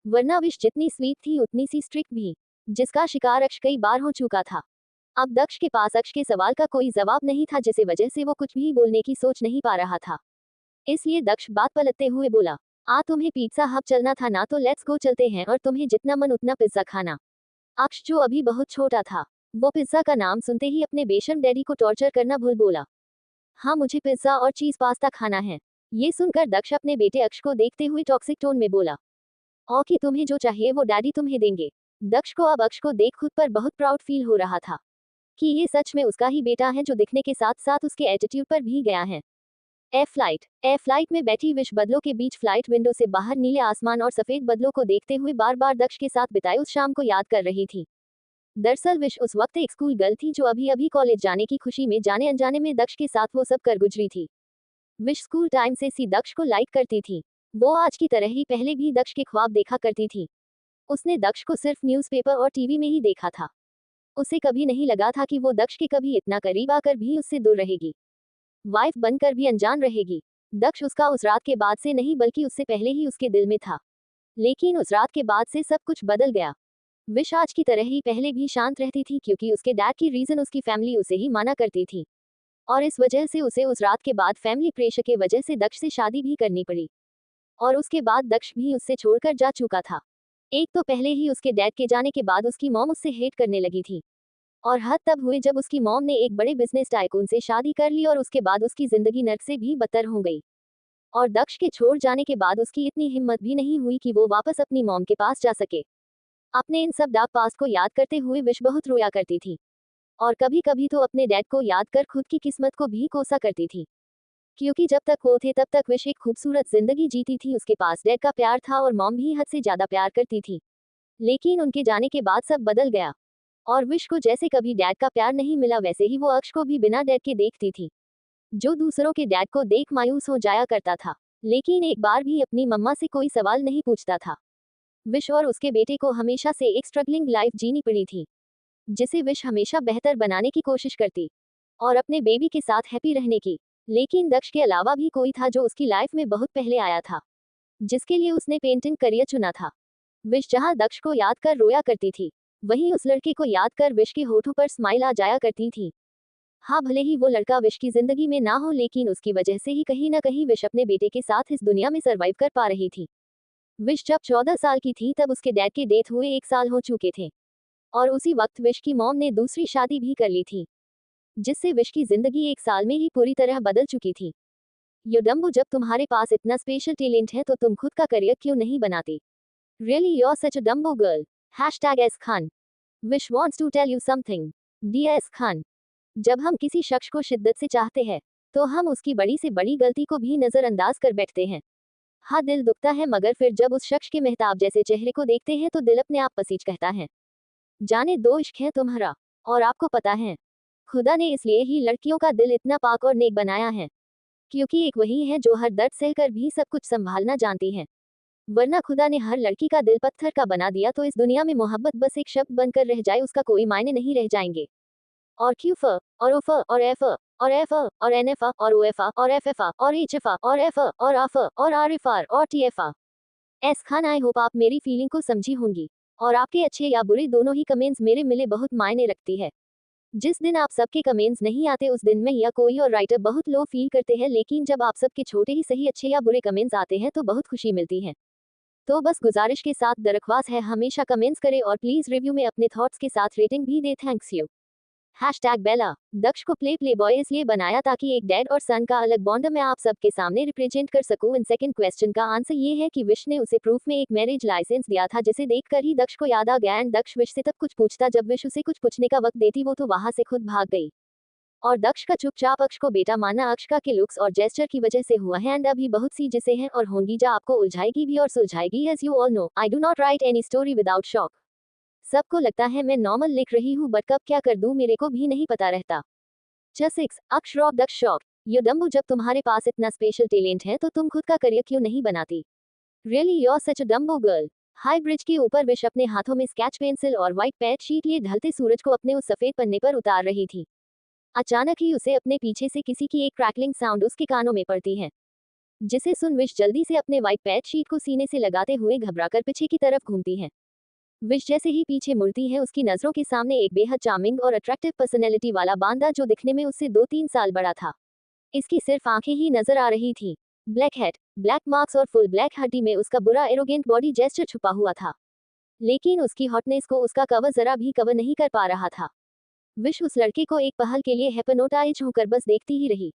वरना विश जितनी स्वीट थी उतनी सी स्ट्रिक्ट भी, जिसका शिकार अक्ष कई बार हो चुका था। अब दक्ष के पास अक्ष के सवाल का कोई जवाब नहीं था, जिस वजह से वो कुछ भी बोलने की सोच नहीं पा रहा था। इसलिए दक्ष बात पलटते हुए बोला, तुम्हें पिज्जा हब चलना था ना, तो लेट्स गो चलते हैं और तुम्हें जितना मन उतना पिज्जा खाना। अक्ष जो अभी बहुत छोटा था, वो पिज्जा का नाम सुनते ही अपने बेशर्म डैडी को टॉर्चर करना भूल बोला, हाँ मुझे पिज्जा और चीज पास्ता खाना है। ये सुनकर दक्ष अपने बेटे अक्ष को देखते हुए टॉक्सिक टोन में बोला, ओके तुम्हें जो चाहिए वो डैडी तुम्हें देंगे। दक्ष को अब अक्ष को देख खुद पर बहुत प्राउड फील हो रहा था कि ये सच में उसका ही बेटा है जो दिखने के साथ साथ उसके एटीट्यूड पर भी गया है। एयर फ्लाइट में बैठी विश बदलों के बीच फ्लाइट विंडो से बाहर नीले आसमान और सफेद बदलों को देखते हुए बार बार दक्ष के साथ बिताए उस शाम को याद कर रही थी। दरअसल विश उस वक्त एक स्कूल गर्ल थी जो अभी अभी कॉलेज जाने की खुशी में जाने अनजाने में दक्ष के साथ वो सब कर गुजरी थी। विश स्कूल टाइम से सी दक्ष को लाइक करती थी। वो आज की तरह ही पहले भी दक्ष के ख्वाब देखा करती थी। उसने दक्ष को सिर्फ न्यूज़पेपर और टीवी में ही देखा था। उसे कभी नहीं लगा था कि वो दक्ष के कभी इतना करीब आकर भी उससे दूर रहेगी, वाइफ बनकर भी अनजान रहेगी। दक्ष उसका उस रात के बाद से नहीं बल्कि उससे पहले ही उसके दिल में था। लेकिन उस रात के बाद से सब कुछ बदल गया। विश आज की तरह ही पहले भी शांत रहती थी, क्योंकि उसके डैड की रीजन उसकी फैमिली उसे ही माना करती थी, और इस वजह से उसे उस रात के बाद फैमिली प्रेशर की वजह से दक्ष से शादी भी करनी पड़ी। और उसके बाद दक्ष भी उससे छोड़कर जा चुका था। एक तो पहले ही उसके डैड के जाने के बाद उसकी मॉम उससे हेट करने लगी थी, और हद तब हुए जब उसकी मॉम ने एक बड़े बिजनेस टाइकून से शादी कर ली, और उसके बाद उसकी जिंदगी नर्क से भी बदतर हो गई। और दक्ष के छोड़ जाने के बाद उसकी इतनी हिम्मत भी नहीं हुई कि वो वापस अपनी मॉम के पास जा सके। अपने इन सब डार्क पास्ट को याद करते हुए विश बहुत रोया करती थी, और कभी कभी तो अपने डैड को याद कर खुद की किस्मत को भी कोसा करती थी, क्योंकि जब तक वो थे तब तक विश एक खूबसूरत जिंदगी जीती थी। उसके पास डैड का प्यार था और मॉम भी हद से ज्यादा प्यार करती थी। लेकिन उनके जाने के बाद सब बदल गया, और विश को जैसे कभी डैड का प्यार नहीं मिला, वैसे ही वो अक्ष को भी बिना डैड के देखती थी, जो दूसरों के डैड को देख मायूस हो जाया करता था, लेकिन एक बार भी अपनी मम्मा से कोई सवाल नहीं पूछता था। विश और उसके बेटे को हमेशा से एक स्ट्रगलिंग लाइफ जीनी पड़ी थी, जिसे विश हमेशा बेहतर बनाने की कोशिश करती, और अपने बेबी के साथ हैप्पी रहने की। लेकिन दक्ष के अलावा भी कोई था जो उसकी लाइफ में बहुत पहले आया था, जिसके लिए उसने पेंटिंग करियर चुना था। विश जहां दक्ष को याद कर रोया करती थी, वहीं उस लड़के को याद कर विश के होठों पर स्माइल आ जाया करती थी। हाँ, भले ही वो लड़का विश की जिंदगी में ना हो, लेकिन उसकी वजह से ही कहीं ना कहीं विश अपने बेटे के साथ इस दुनिया में सरवाइव कर पा रही थी। विश जब 14 साल की थी तब उसके डैड के डेथ हुए 1 साल हो चुके थे, और उसी वक्त विश की मॉम ने दूसरी शादी भी कर ली थी, जिससे विश की जिंदगी 1 साल में ही पूरी तरह बदल चुकी थी। योडम्बो, जब तुम्हारे पास इतना स्पेशल टैलेंट है तो तुम खुद का करियर क्यों नहीं बनाते? Really you're such a dumbo girl. #S Khan. Wish wants to tell you something. Dear S Khan. जब हम किसी शख्स को शिद्दत से चाहते हैं, तो हम उसकी बड़ी से बड़ी गलती को भी नजरअंदाज कर बैठते हैं। हाँ, दिल दुखता है, मगर फिर जब उस शख्स के मेहताब जैसे चेहरे को देखते हैं तो दिल अपने आप पसीज कहता है, जाने दो इश्क है तुम्हारा। और आपको पता है, खुदा ने इसलिए ही लड़कियों का दिल इतना पाक और नेक बनाया है, क्योंकि एक वही है जो हर दर्द सहकर भी सब कुछ संभालना जानती है। वरना खुदा ने हर लड़की का दिल पत्थर का बना दिया तो इस दुनिया में मोहब्बत बस एक शब्द बनकर रह जाए, उसका कोई मायने नहीं रह जाएंगे। और क्यूफ और उफ और एफ और एफ और एनएफ और ओएफ और एफएफ और एचएफ और एफ और आफ और आरएफआर और TF. S Khan, I hope आप मेरी फीलिंग को समझी होंगी, और आपके अच्छे या बुरे दोनों ही कमेंट्स मेरे मिले बहुत मायने रखती है। जिस दिन आप सबके कमेंट्स नहीं आते उस दिन मैं या कोई और राइटर बहुत लो फील करते हैं, लेकिन जब आप सबके छोटे ही सही अच्छे या बुरे कमेंट्स आते हैं तो बहुत खुशी मिलती है। तो बस गुजारिश के साथ दरख्वास्त है, हमेशा कमेंट्स करें और प्लीज रिव्यू में अपने थॉट्स के साथ रेटिंग भी दे। Thanks you. #बेला। दक्ष को प्ले बॉय इसलिए बनाया ताकि एक डैड और सन का अलग बॉन्ड मैं आप सबके सामने रिप्रेजेंट कर सकूं। इन सेकंड क्वेश्चन का आंसर ये है कि विश ने उसे प्रूफ में एक मैरिज लाइसेंस दिया था, जिसे देखकर ही दक्ष को याद आ गया, एंड दक्ष विश से तब कुछ पूछता जब विश उसे कुछ पूछने का वक्त देती, वो तो वहां से खुद भाग गई। और दक्ष का चुपचाप अक्ष को बेटा मानना अक्षका के लुक्स और जेस्चर की वजह से हुआ है, एंड अभी बहुत सी जिसे हैं और होंगी जो आपको उलझाएगी भी और सुलझाएगी। As you all know, I do not write any story without shock. सबको लगता है मैं नॉर्मल लिख रही हूँ, बट कब क्या कर दूँ मेरे को भी नहीं पता रहता। 6 अक्ष रॉब दक्ष शॉक। योडम्बो, जब तुम्हारे पास इतना स्पेशल टैलेंट है तो तुम खुद का करियर क्यों नहीं बनाती? Really you're such a dumbo girl. High bridge के ऊपर विश अपने हाथों में स्केच पेंसिल और व्हाइट पैड शीट लिए ढलते सूरज को अपने उस सफेद पन्ने पर उतार रही थी। अचानक ही उसे अपने पीछे से किसी की एक क्रैकलिंग साउंड उसके कानों में पड़ती है, जिसे सुन विश जल्दी से अपने व्हाइट पैड शीट को सीने से लगाते हुए घबराकर पीछे की तरफ घूमती है। विश जैसे ही पीछे मुड़ती है, उसकी नजरों के सामने एक बेहद चार्मिंग और अट्रैक्टिव पर्सनैलिटी वाला बांदा, जो दिखने में उससे 2-3 साल बड़ा था। इसकी सिर्फ आंखें ही नजर आ रही थी, ब्लैक हेड, ब्लैक मार्क्स और फुल ब्लैक हड्डी में उसका बुरा एरोगेंट बॉडी जेस्चर छुपा हुआ था, लेकिन उसकी हॉटनेस को उसका कवर जरा भी कवर नहीं कर पा रहा था। विश उस लड़के को एक पहल के लिए हिप्नोटाइज होकर बस देखती ही रही।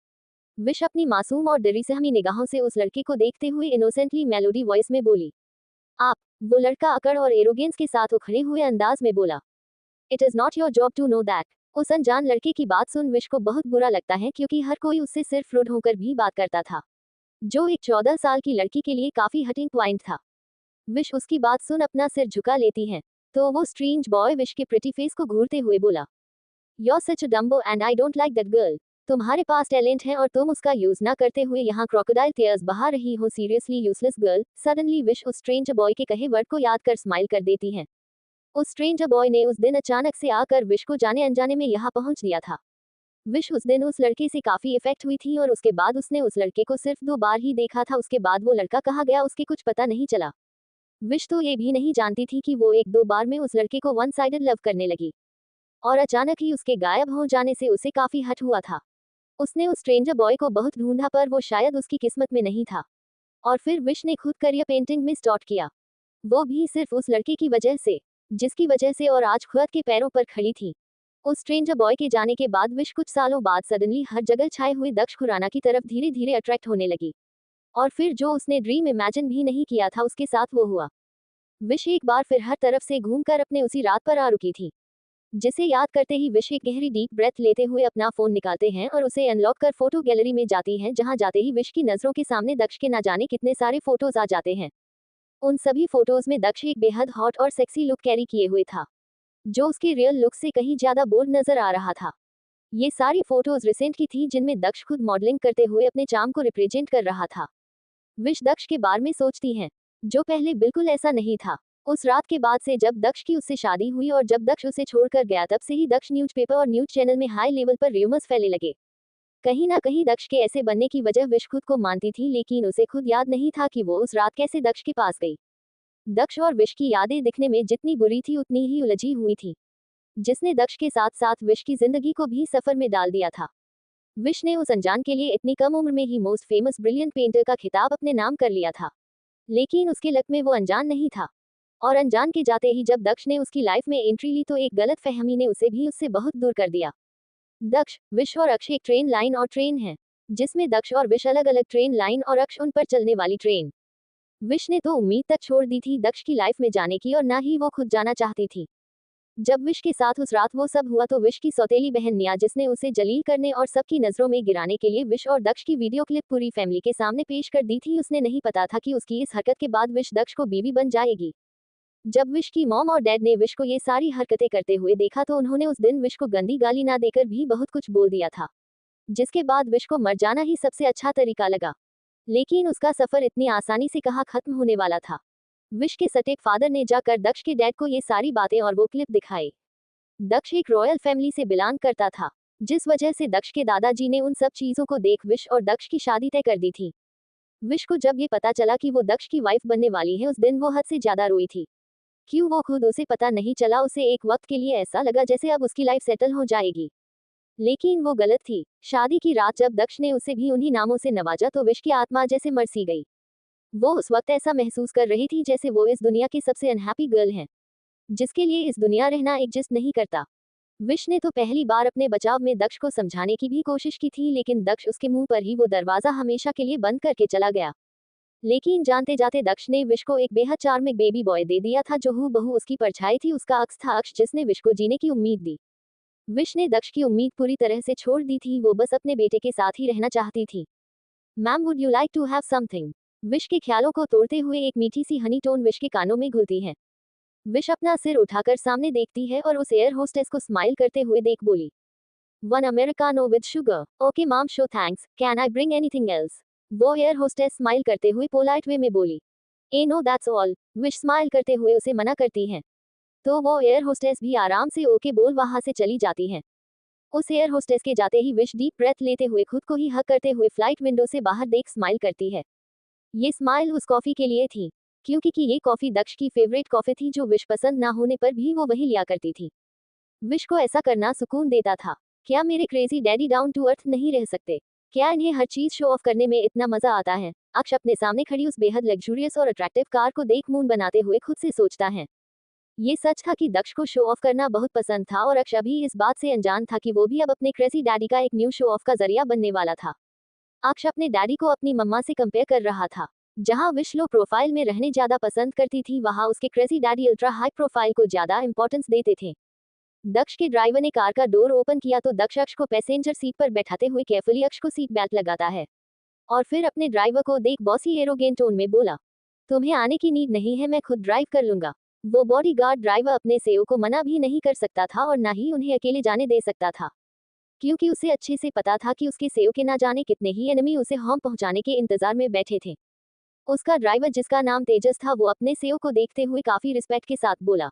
विश अपनी मासूम और डरी सहमी निगाहों से उस लड़के को देखते हुए इनोसेंटली मेलोडी वॉइस में बोली, आप। वो लड़का अकड़ और एरोगेंस के साथ उखड़े हुए अंदाज में बोला, it is not your job to know that. उस अनजान लड़के की बात सुन विश को बहुत बुरा लगता है, क्योंकि हर कोई उससे सिर्फ रूड होकर भी बात करता था, जो एक 14 साल की लड़की के लिए काफी हटिंग पॉइंट था। विश उसकी बात सुन अपना सिर झुका लेती है, तो वो स्ट्रेंज बॉय विश के प्रिटी फेस को घूरते हुए बोला, You're such a dumbo and I don't like that girl. तुम्हारे पास टैलेंट है और तुम उसका यूज ना करते हुए यहाँ क्रोकोडाइल टीयर्स बहा रही हो। Seriously useless girl. Suddenly wish उस स्ट्रेंजर बॉय के कहे वर्ड को याद कर स्माइल कर देती है। उस स्ट्रेंजर बॉय ने उस दिन अचानक से आकर विश को जाने अनजाने में यहाँ पहुंच दिया था। विश उस दिन उस लड़के से काफी इफेक्ट हुई थी, और उसके बाद उसने उस लड़के को सिर्फ 2 बार ही देखा था। उसके बाद वो लड़का कहाँ गया उसके कुछ पता नहीं चला। विश तो ये भी नहीं जानती थी कि वो एक दो बार में उस लड़के को वन साइडेड लव करने लगी, और अचानक ही उसके गायब हो जाने से उसे काफी हर्ट हुआ था। उसने उस स्ट्रेंजर बॉय को बहुत ढूंढा पर वो शायद उसकी किस्मत में नहीं था। और फिर विश ने खुद करियर पेंटिंग में स्टार्ट किया, वो भी सिर्फ उस लड़के की वजह से, जिसकी वजह से और आज खुद के पैरों पर खड़ी थी। उस स्ट्रेंजर बॉय के जाने के बाद विश कुछ सालों बाद सडनली हर जगह छाए हुए दक्ष खुराना की तरफ धीरे धीरे अट्रैक्ट होने लगी। और फिर जो उसने ड्रीम इमेजिन भी नहीं किया था उसके साथ वो हुआ। विश एक बार फिर हर तरफ से घूमकर अपने उसी रात पर आ रुकी थी, जिसे याद करते ही विश एक गहरी डीप ब्रेथ लेते हुए अपना फोन निकालते हैं और उसे अनलॉक कर फोटो गैलरी में जाती हैं, जहां जाते ही विश की नजरों के सामने दक्ष के ना जाने कितने सारे फोटोज आ जाते हैं। उन सभी फोटोज में दक्ष एक बेहद हॉट और सेक्सी लुक कैरी किए हुए था, जो उसके रियल लुक से कहीं ज्यादा बोल्ड नजर आ रहा था। ये सारी फोटोज रिसेंट की थी, जिनमें दक्ष खुद मॉडलिंग करते हुए अपने चार्म को रिप्रेजेंट कर रहा था। विश दक्ष के बारे में सोचती हैं, जो पहले बिल्कुल ऐसा नहीं था। उस रात के बाद से जब दक्ष की उससे शादी हुई और जब दक्ष उसे छोड़कर गया, तब से ही दक्ष न्यूज़पेपर और न्यूज चैनल में हाई लेवल पर र्यूमर्स फैलने लगे। कहीं ना कहीं दक्ष के ऐसे बनने की वजह विश खुद को मानती थी, लेकिन उसे खुद याद नहीं था कि वो उस रात कैसे दक्ष के पास गई। दक्ष और विश की यादें दिखने में जितनी बुरी थी उतनी ही उलझी हुई थी, जिसने दक्ष के साथ साथ विश की जिंदगी को भी सफर में डाल दिया था। विश ने उस अनजान के लिए इतनी कम उम्र में ही मोस्ट फेमस ब्रिलियंट पेंटर का खिताब अपने नाम कर लिया था, लेकिन उसके लक में वो अनजान नहीं था। और अनजान के जाते ही जब दक्ष ने उसकी लाइफ में एंट्री ली, तो एक गलत फहमी ने उसे भी उससे बहुत दूर कर दिया। दक्ष, विश और अक्ष एक ट्रेन लाइन और ट्रेन है, जिसमें दक्ष और विश अलग अलग ट्रेन लाइन और अक्ष उन पर चलने वाली ट्रेन। विश ने तो उम्मीद तक छोड़ दी थी दक्ष की लाइफ में जाने की, और ना ही वो खुद जाना चाहती थी। जब विश के साथ उस रात वो सब हुआ, तो विश की सौतेली बहन निया, जिसने उसे जलील करने और सबकी नजरों में गिराने के लिए विश और दक्ष की वीडियो क्लिप पूरी फैमिली के सामने पेश कर दी थी, उसने नहीं पता था कि उसकी इस हरकत के बाद विश दक्ष को बीवी बन जाएगी। जब विश की मॉम और डैड ने विश को ये सारी हरकतें करते हुए देखा, तो उन्होंने उस दिन विश को गंदी गाली ना देकर भी बहुत कुछ बोल दिया था, जिसके बाद विश को मर जाना ही सबसे अच्छा तरीका लगा। लेकिन उसका सफर इतनी आसानी से कहाँ खत्म होने वाला था। विश के सटेप फादर ने जाकर दक्ष के डैड को ये सारी बातें और वो क्लिप दिखाई। दक्ष एक रॉयल फैमिली से बिलोंग करता था, जिस वजह से दक्ष के दादाजी ने उन सब चीजों को देख विश और दक्ष की शादी तय कर दी थी। विश को जब ये पता चला कि वो दक्ष की वाइफ बनने वाली है, उस दिन वो हद से ज्यादा रोई थी। क्यों, वो खुद उसे पता नहीं चला। उसे एक वक्त के लिए ऐसा लगा जैसे अब उसकी लाइफ सेटल हो जाएगी, लेकिन वो गलत थी। शादी की रात जब दक्ष ने उसे भी उन्हीं नामों से नवाजा, तो विश की आत्मा जैसे मर सी गई। वो उस वक्त ऐसा महसूस कर रही थी जैसे वो इस दुनिया की सबसे अनहैप्पी गर्ल है, जिसके लिए इस दुनिया रहना एग्जिस्ट नहीं करता। विश ने तो पहली बार अपने बचाव में दक्ष को समझाने की भी कोशिश की थी, लेकिन दक्ष उसके मुंह पर ही वो दरवाजा हमेशा के लिए बंद करके चला गया। लेकिन जानते जाते दक्ष ने विश को एक बेहद चार्मिंग बेबी बॉय दे दिया था, जो हूबहू उसकी परछाई थी। उसका अक्स था अक्ष, जिसने विश को जीने की उम्मीद दी। विश ने दक्ष की उम्मीद पूरी तरह से छोड़ दी थी, वो बस अपने बेटे के साथ ही रहना चाहती थी। Ma'am, would you like to have something? Vish के ख्यालों को तोड़ते हुए एक मीठी सी हनी टोन विश के कानों में घुलती है। विश अपना सिर उठाकर सामने देखती है और उस एयर होस्टेस को स्माइल करते हुए देख बोली, one americano with sugar. Okay ma'am, so thanks, can I bring anything else? वो एयर होस्टेस स्माइल करते हुए पोलाइट वे में बोली, uh no that's all. Vish smile करते हुए उसे मना करती है, तो वो एयर होस्टेस भी आराम से ओके बोल वहां से चली जाती है। उस एयर होस्टेस के जाते ही विश डीप ब्रेथ लेते हुए खुद को ही हक करते हुए फ्लाइट विंडो से बाहर देख स्माइल करती है। ये स्माइल उस कॉफी के लिए थी, क्योंकि ये कॉफी दक्ष की फेवरेट कॉफी थी, जो विश पसंद ना होने पर भी वो वही लिया करती थी। विश को ऐसा करना सुकून देता था। क्या मेरे crazy daddy down to earth नहीं रह सकते? क्या इन्हें हर चीज शो ऑफ करने में इतना मजा आता है? अक्ष अपने सामने खड़ी उस बेहद लग्जूरियस और अट्रैक्टिव कार को देख मून बनाते हुए खुद से सोचता है। ये सच था कि दक्ष को शो ऑफ करना बहुत पसंद था, और अक्ष अभी इस बात से अनजान था कि वो भी अब अपने क्रेजी डैडी का एक न्यू शो ऑफ का जरिया बनने वाला था। अक्ष अपने डैडी को अपनी मम्मा से कंपेयर कर रहा था। जहां विश लो प्रोफाइल में रहने ज्यादा पसंद करती थी, वहां उसके crazy daddy ultra high profile को ज्यादा इंपॉर्टेंस देते थे। दक्ष के ड्राइवर ने कार का डोर ओपन किया, तो दक्ष अक्ष को पैसेंजर सीट पर बैठाते हुए केयरफुली अक्ष को सीट बेल्ट लगाता है, और फिर अपने ड्राइवर को देख बॉसी एरोगेंट टोन में बोला, तुम्हें आने की नीड नहीं है, मैं खुद ड्राइव कर लूंगा। वो बॉडीगार्ड ड्राइवर अपने सेओ को मना भी नहीं कर सकता था और ना ही उन्हें अकेले जाने दे सकता था, क्योंकि उसे अच्छे से पता था कि उसके सेओ के ना जाने कितने ही एनिमी उसे होम पहुंचाने के इंतजार में बैठे थे। उसका ड्राइवर, जिसका नाम तेजस था, वो अपने सेओ को देखते हुए काफी रिस्पेक्ट के साथ बोला,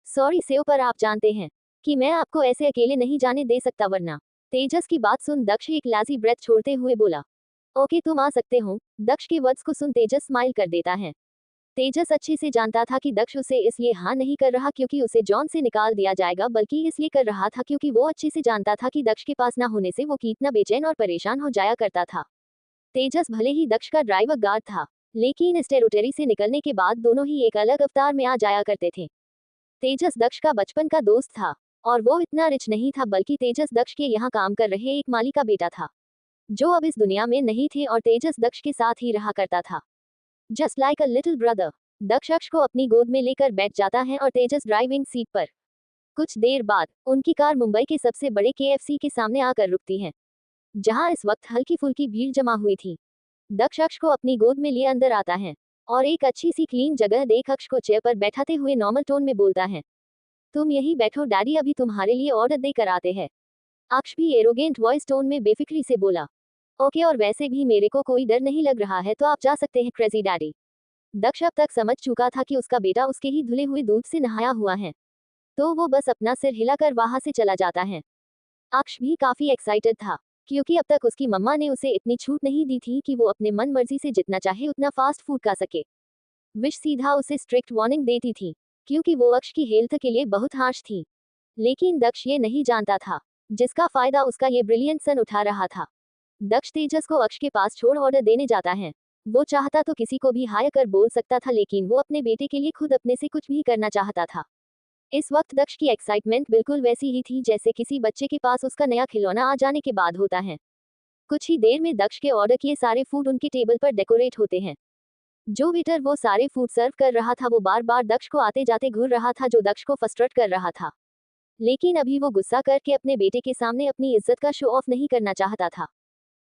सॉरी सेओ, पर आप जानते हैं कि मैं आपको ऐसे अकेले नहीं जाने दे सकता, वरना। तेजस की बात सुन दक्ष एक लाजी ब्रेथ छोड़ते हुए बोला, ओके तुम आ सकते हो। दक्ष के वर्ड्स को सुन तेजस स्माइल कर देता है। तेजस अच्छे से जानता था कि दक्ष उसे इसलिए हाँ नहीं कर रहा क्योंकि उसे जॉन से निकाल दिया जाएगा, बल्कि इसलिए कर रहा था क्योंकि वो अच्छे से जानता था कि दक्ष के पास ना होने से वो कितना बेचैन और परेशान हो जाया करता था। तेजस भले ही दक्ष का ड्राइवर गार्ड था, लेकिन इस टेरिटरी से निकलने के बाद दोनों ही एक अलग अवतार में आ जाया करते थे। तेजस दक्ष का बचपन का दोस्त था, और वो इतना रिच नहीं था, बल्कि तेजस दक्ष के यहाँ काम कर रहे एक माली का बेटा था, जो अब इस दुनिया में नहीं थे और तेजस दक्ष के साथ ही रहा करता था। Just like a little brother, Daksh Aksh को अपनी गोद में लेकर बैठ जाता है और तेजस ड्राइविंग सीट पर। कुछ देर बाद उनकी कार मुंबई के सबसे बड़े KFC के सामने आकर रुकती है, जहां इस वक्त हल्की फुल्की भीड़ जमा हुई थी। दक्ष अक्ष को अपनी गोद में लिए अंदर आता है और एक अच्छी सी क्लीन जगह देख अक्ष को चेयर पर बैठाते हुए नॉर्मल टोन में बोलता है, तुम यही बैठो, डैडी अभी तुम्हारे लिए ऑर्डर देकर आते हैं। अक्ष भी एरोगेंट वॉइस टोन में बेफिक्री से बोला, ओके, और वैसे भी मेरे को कोई डर नहीं लग रहा है, तो आप जा सकते हैं क्रेजी डैडी। दक्ष अब तक समझ चुका था कि उसका बेटा उसके ही धुले हुए दूध से नहाया हुआ है, तो वो बस अपना सिर हिलाकर वहां से चला जाता है। अक्ष भी काफी एक्साइटेड था, क्योंकि अब तक उसकी मम्मा ने उसे इतनी छूट नहीं दी थी कि वो अपने मन मर्जी से जितना चाहे उतना फास्ट फूड खा सके। विश सीधा उसे स्ट्रिक्ट वार्निंग देती थी, क्योंकि वो अक्ष की हेल्थ के लिए बहुत हार्श थी। लेकिन दक्ष ये नहीं जानता था, जिसका फायदा उसका ये ब्रिलियंट सन उठा रहा था। दक्ष तेजस को अक्ष के पास छोड़ ऑर्डर देने जाता है। वो चाहता तो किसी को भी हायर कर बोल सकता था, लेकिन वो अपने बेटे के लिए खुद अपने से कुछ भी करना चाहता था। इस वक्त दक्ष की एक्साइटमेंट बिल्कुल वैसी ही थी जैसे किसी बच्चे के पास उसका नया खिलौना आ जाने के बाद होता है। कुछ ही देर में दक्ष के ऑर्डर किए सारे फूड उनके टेबल पर डेकोरेट होते हैं। जो वेटर वो सारे फूड सर्व कर रहा था वो बार बार दक्ष को आते जाते घूर रहा था, जो दक्ष को फ्रस्ट्रेट कर रहा था। लेकिन अभी वो गुस्सा करके अपने बेटे के सामने अपनी इज्जत का शो ऑफ नहीं करना चाहता था।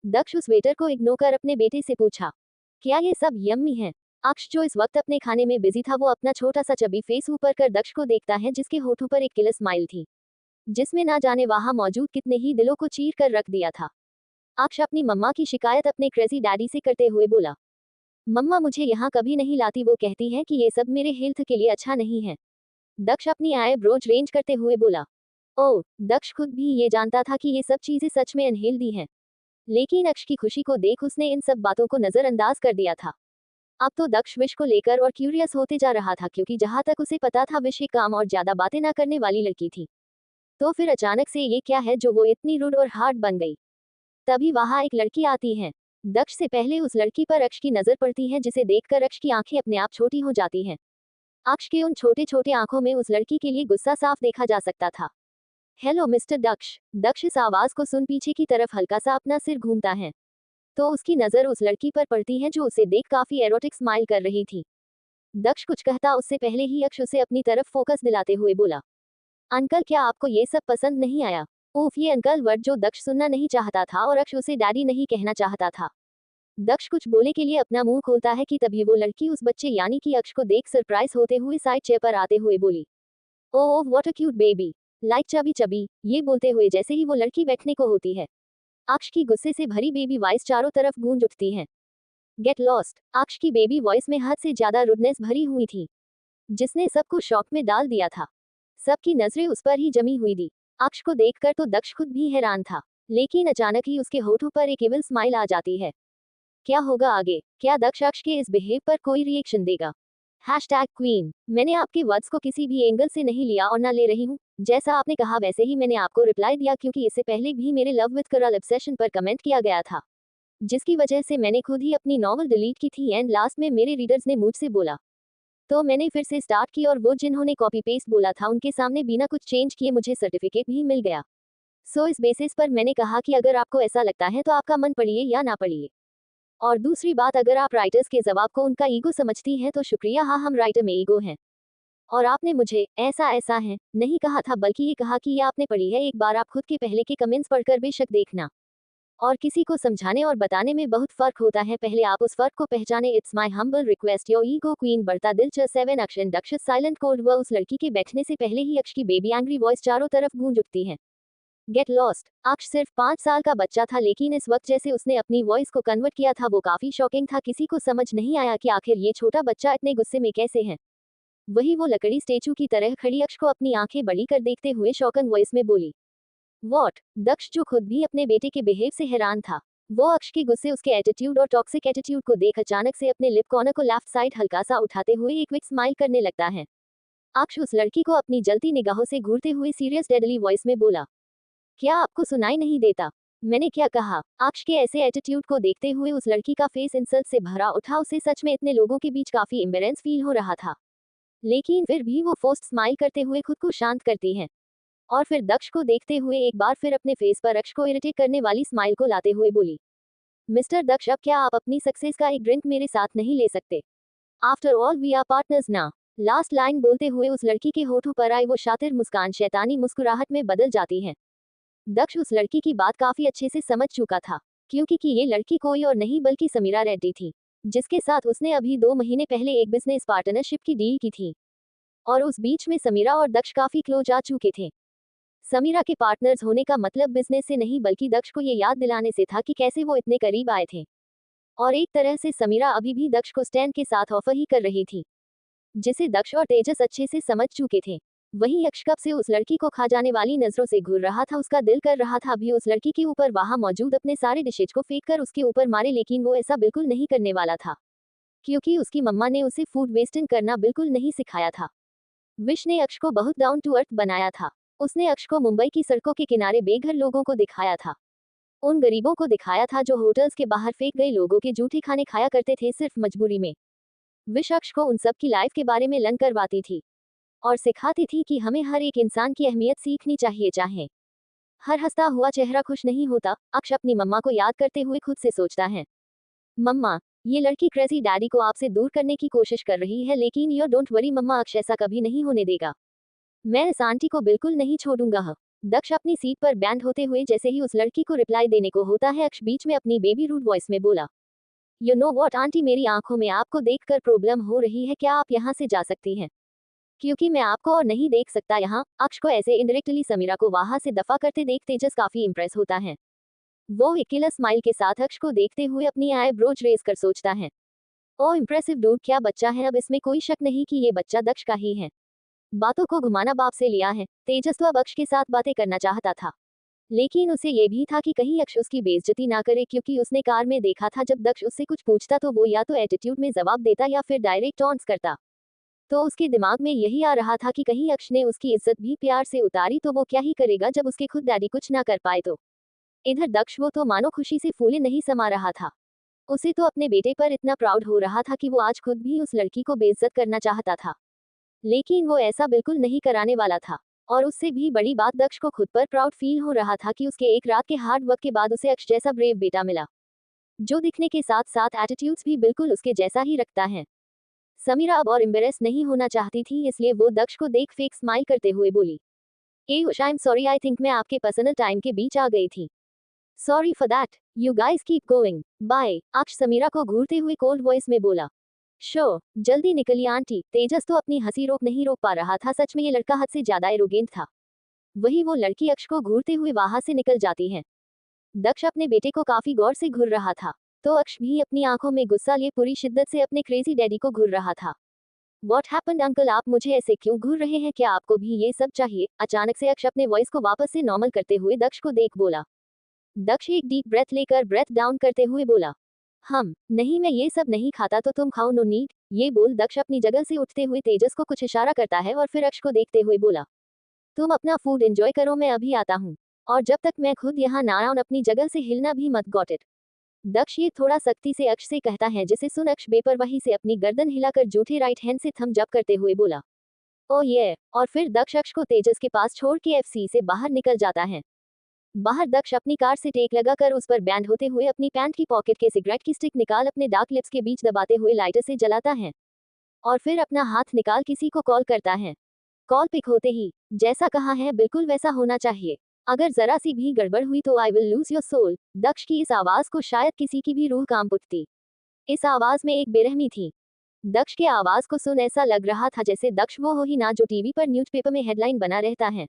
दक्ष उस वेटर को इग्नोर कर अपने बेटे से पूछा, क्या ये सब यम्मी है? अक्ष, जो इस वक्त अपने खाने में बिजी था, वो अपना छोटा सा चबी फेस ऊपर कर दक्ष को देखता है, जिसके होठों पर एक किलर स्माइल थी, जिसमें ना जाने वहां मौजूद कितने ही दिलों को चीर कर रख दिया था। अक्ष अपनी मम्मा की शिकायत अपने क्रेजी डैडी से करते हुए बोला, मम्मा मुझे यहाँ कभी नहीं लाती, वो कहती है कि ये सब मेरे हेल्थ के लिए अच्छा नहीं है। दक्ष अपनी आईब्रोज रेंज करते हुए बोला। ओह, दक्ष खुद भी ये जानता था कि ये सब चीजें सच में अनहेल्दी हैं, लेकिन अक्ष की खुशी को देख उसने इन सब बातों को नजरअंदाज कर दिया था। अब तो दक्ष विश को लेकर और क्यूरियस होते जा रहा था, क्योंकि जहां तक उसे पता था विश एक काम और ज्यादा बातें ना करने वाली लड़की थी। तो फिर अचानक से ये क्या है जो वो इतनी रूड और हार्ड बन गई? तभी वहां एक लड़की आती है। दक्ष से पहले उस लड़की पर अक्ष की नजर पड़ती है, जिसे देखकर अक्ष की आंखें अपने आप छोटी हो जाती हैं। अक्ष के उन छोटे छोटे आंखों में उस लड़की के लिए गुस्सा साफ देखा जा सकता था। हेलो मिस्टर दक्ष। दक्ष इस आवाज को सुन पीछे की तरफ हल्का सा अपना सिर घूमता है, तो उसकी नजर उस लड़की पर पड़ती है जो उसे देख काफी एरोटिक स्माइल कर रही थी। दक्ष कुछ कहता उससे पहले ही अक्ष उसे अपनी तरफ फोकस दिलाते हुए बोला, अंकल, क्या आपको ये सब पसंद नहीं आया? उफ, ये अंकल वर्ड जो दक्ष सुनना नहीं चाहता था और अक्ष उसे डैडी नहीं कहना चाहता था। दक्ष कुछ बोले के लिए अपना मुंह खोलता है कि तभी वो लड़की उस बच्चे यानी कि अक्ष को देख सरप्राइज होते हुए साइड चेयर पर आते हुए बोली, oh what a cute baby, like chubby chubby. ये बोलते हुए जैसे ही वो लड़की बैठने को होती है, अक्ष की गुस्से से भरी बेबी वॉइस चारों तरफ गूंज उठती है। Get lost. अक्ष की बेबी वॉइस में हद से ज्यादा रुडनेस भरी हुई थी, जिसने सबको शॉक में डाल दिया था। सबकी नजरें उस पर ही जमी हुई थी। अक्ष को देखकर तो दक्ष खुद भी हैरान था, लेकिन अचानक ही उसके होठों पर एक इविल स्माइल आ जाती है। क्या होगा आगे? क्या दक्ष अक्ष के इस बिहेव पर कोई रिएक्शन देगा? #क्वीन। मैंने आपके वर्ड्स को किसी भी एंगल से नहीं लिया और ना ले रही हूँ। जैसा आपने कहा वैसे ही मैंने आपको रिप्लाई दिया, क्योंकि इससे पहले भी मेरे लव विद करल ऑब्सेशन पर कमेंट किया गया था, जिसकी वजह से मैंने खुद ही अपनी नॉवल डिलीट की थी एंड लास्ट में मेरे रीडर्स ने मुझसे बोला, तो मैंने फिर से स्टार्ट की और वो जिन्होंने कॉपी पेस्ट बोला था उनके सामने बिना कुछ चेंज किए मुझे सर्टिफिकेट भी मिल गया। सो इस बेसिस पर मैंने कहा कि अगर आपको ऐसा लगता है तो आपका मन पढ़िए या ना पढ़िए। और दूसरी बात, अगर आप राइटर्स के जवाब को उनका ईगो समझती हैं तो शुक्रिया, हाँ हम राइटर में ईगो हैं। और आपने मुझे ऐसा ऐसा है नहीं कहा था, बल्कि ये कहा कि ये आपने पढ़ी है। एक बार आप खुद के पहले के कमेंट्स पढ़कर बेशक देखना। और किसी को समझाने और बताने में बहुत फर्क होता है, पहले आप उस फर्क को पहचाने। It's my humble request, your ego queen. बढ़ता दिलचस्प 7 अक्षर दक्ष साइलेंट कोल्ड। वह उस लड़की के बैठने से पहले ही अक्ष की बेबी एंग्री वॉइस चारों तरफ गूंज उठती है। Get lost. अक्ष सिर्फ 5 साल का बच्चा था, लेकिन इस वक्त जैसे उसने अपनी वॉइस को कन्वर्ट किया था वो काफी शॉकिंग था। किसी को समझ नहीं आया कि आखिर ये छोटा बच्चा इतने गुस्से में कैसे है। वही वो लकड़ी स्टेचू की तरह खड़ी अक्ष को अपनी आंखें बड़ी कर देखते हुए शॉकन वॉइस में बोली, व्हाट? दक्ष, जो खुद भी अपने बेटे के बिहेव से हैरान था, वो अक्ष के गुस्से, उसके एटीट्यूड और टॉक्सिक एटीट्यूड को देख अचानक से अपने लिप कॉर्नर को लेफ्ट साइड हल्का सा उठाते हुए एक क्विक स्माइल करने लगता है। अक्ष उस लड़की को अपनी जलती निगाहों से घूरते हुए सीरियस डेडली वॉइस में बोला, क्या आपको सुनाई नहीं देता? मैंने क्या कहा? अक्ष के ऐसे एटीट्यूड को देखते हुए उस लड़की का फेस इंसल्ट से भरा उठा। उसे सच में इतने लोगों के बीच काफी एम्बेरेंस फील हो रहा था, लेकिन फिर भी वो फोर्स्ड स्माइल करते हुए खुद को शांत करती है और फिर दक्ष को देखते हुए एक बार फिर अपने फेस पर अक्ष को इरिटेट करने वाली स्माइल को लाते हुए बोली, मिस्टर दक्ष, अब क्या आप अपनी सक्सेस का एक ड्रिंक मेरे साथ नहीं ले सकते? After all we are partners ना। लास्ट लाइन बोलते हुए उस लड़की के होठों पर आई वो शातिर मुस्कान शैतानी मुस्कुराहट में बदल जाती है। दक्ष उस लड़की की बात काफी अच्छे से समझ चुका था, क्योंकि ये लड़की कोई और नहीं बल्कि समीरा रेड्डी थी, जिसके साथ उसने अभी 2 महीने पहले एक बिजनेस पार्टनरशिप की डील की थी। और उस बीच में समीरा और दक्ष काफी क्लोज आ चुके थे। समीरा के पार्टनर्स होने का मतलब बिजनेस से नहीं बल्कि दक्ष को ये याद दिलाने से था कि कैसे वो इतने करीब आए थे। और एक तरह से समीरा अभी भी दक्ष को स्टैंड के साथ ऑफर ही कर रही थी, जिसे दक्ष और तेजस अच्छे से समझ चुके थे। वहीं अक्ष कब से उस लड़की को खा जाने वाली नजरों से घूर रहा था। उसका दिल कर रहा था अभी उस लड़की के ऊपर वहां मौजूद अपने सारे डिशेज को फेंक कर उसके ऊपर मारे, लेकिन वो ऐसा बिल्कुल नहीं करने वाला था, क्योंकि उसकी मम्मा ने उसे फूड वेस्टिंग करना बिल्कुल नहीं सिखाया था। विश ने अक्ष को बहुत डाउन टू अर्थ बनाया था। उसने अक्ष को मुंबई की सड़कों के किनारे बेघर लोगों को दिखाया था, उन गरीबों को दिखाया था जो होटल्स के बाहर फेंक गए लोगों के जूठे खाने खाया करते थे सिर्फ मजबूरी में। विश अक्ष को उन सब की लाइफ के बारे में लर्न करवाती थी और सिखाती थी कि हमें हर एक इंसान की अहमियत सीखनी चाहिए, चाहे हर हंसता हुआ चेहरा खुश नहीं होता। अक्ष अपनी मम्मा को याद करते हुए खुद से सोचता है, मम्मा, ये लड़की क्रेजी डैडी को आपसे दूर करने की कोशिश कर रही है, लेकिन यू डोंट वरी मम्मा, अक्ष ऐसा कभी नहीं होने देगा। मैं इस आंटी को बिल्कुल नहीं छोड़ूंगा। दक्ष अपनी सीट पर बैंड होते हुए जैसे ही उस लड़की को रिप्लाई देने को होता है, अक्ष बीच में अपनी बेबी रूड वॉइस में बोला, यू नो व्हाट आंटी, मेरी आंखों में आपको देखकर प्रॉब्लम हो रही है, क्या आप यहाँ से जा सकती हैं? क्योंकि मैं आपको और नहीं देख सकता यहाँ। अक्ष को ऐसे इनडायरेक्टली समीरा को वहां से दफा करते देख तेजस काफी इंप्रेस होता है। वो एक किलर स्माइल के साथ अक्ष को देखते हुए अपनी आईब्रोज रेज कर सोचता है, ओ इम्प्रेसिव डूड, क्या बच्चा है। अब इसमें कोई शक नहीं कि ये बच्चा दक्ष का ही है। बातों को घुमाना बाप से लिया है। तेजस तो अब अक्ष के साथ बातें करना चाहता था, लेकिन उसे ये भी था कि कहीं अक्ष उसकी बेइज्जती ना करे, क्योंकि उसने कार में देखा था जब दक्ष उससे कुछ पूछता तो वो या तो एटीट्यूड में जवाब देता या फिर डायरेक्ट टॉन्ट्स करता। तो उसके दिमाग में यही आ रहा था कि कहीं अक्ष ने उसकी इज्जत भी प्यार से उतारी तो वो क्या ही करेगा जब उसके खुद डैडी कुछ ना कर पाए तो। इधर दक्ष वो तो मानो खुशी से फूले नहीं समा रहा था। उसे तो अपने बेटे पर इतना प्राउड हो रहा था कि वो आज खुद भी उस लड़की को बेइज्जत करना चाहता था, लेकिन वो ऐसा बिल्कुल नहीं कराने वाला था। और उससे भी बड़ी बात, दक्ष को खुद पर प्राउड फील हो रहा था कि उसके एक रात के हार्ड वर्क के बाद उसे अक्ष जैसा ब्रेव बेटा मिला, जो दिखने के साथ साथ एटीट्यूड्स भी बिल्कुल उसके जैसा ही रखता है। समीरा अब और एम्बेरेस नहीं होना चाहती थी, इसलिए वो दक्ष को देख फेक स्माइल करते हुए बोली, uh Ush, I am sorry, I think मैं आपके पर्सनल टाइम के बीच आ गई थी। Sorry for that, you guys keep going, bye. Aksh Samira को घूरते हुए कोल्ड वॉइस में बोला, शो जल्दी निकलिए आंटी। तेजस तो अपनी हंसी नहीं रोक पा रहा था, सच में ये लड़का हद से ज्यादा एरोगेंट था। वही वो लड़की अक्ष को घूरते हुए वहां से निकल जाती है। दक्ष अपने बेटे को काफी गौर से घूर रहा था, तो अक्ष भी अपनी आंखों में गुस्सा लिए पूरी शिद्दत से अपने क्रेजी डैडी को घूर रहा था। What happened अंकल, आप मुझे ऐसे क्यों घूर रहे हैं, क्या आपको भी ये सब चाहिए? अचानक से अक्ष अपने वॉइस को वापस से नॉर्मल करते हुए दक्ष को देख बोला। दक्ष एक डीप ब्रेथ लेकर ब्रेथ डाउन करते हुए बोला, नहीं, मैं ये सब नहीं खाता, तो तुम खाओ, नो नीड। ये बोल दक्ष अपनी जगह से उठते हुए तेजस को कुछ इशारा करता है और फिर अक्ष को देखते हुए बोला, तुम अपना फूड एंजॉय करो, मैं अभी आता हूँ, और जब तक मैं खुद यहाँ ना आऊं अपनी जगह से हिलना भी मत, गॉट इट। दक्ष ये थोड़ा सख्ती से अक्ष से कहता है, जिसे सुन अक्ष बेपरवाही से अपनी गर्दन हिलाकर जूठे राइट हैंड से थम जप करते हुए बोला, ओ ये। और फिर दक्ष अक्ष को तेजस के पास छोड़ के एफसी से बाहर निकल जाता है। बाहर दक्ष अपनी कार से टेक लगाकर उस पर बैंड होते हुए अपनी पैंट की पॉकेट के सिगरेट की स्टिक निकाल अपने डार्क लिप्स के बीच दबाते हुए लाइटर से जलाता है और फिर अपना हाथ निकाल किसी को कॉल करता है। कॉल पिक होते ही, जैसा कहा है बिल्कुल वैसा होना चाहिए, अगर जरा सी भी गड़बड़ हुई तो I will lose your soul. Daksh की इस आवाज को शायद किसी की भी रूह कांप उठती। इस आवाज में एक बेरहमी थी। दक्ष के आवाज को सुन ऐसा लग रहा था जैसे दक्ष वो हो ही ना जो टीवी पर न्यूज़पेपर में हेडलाइन बना रहता है।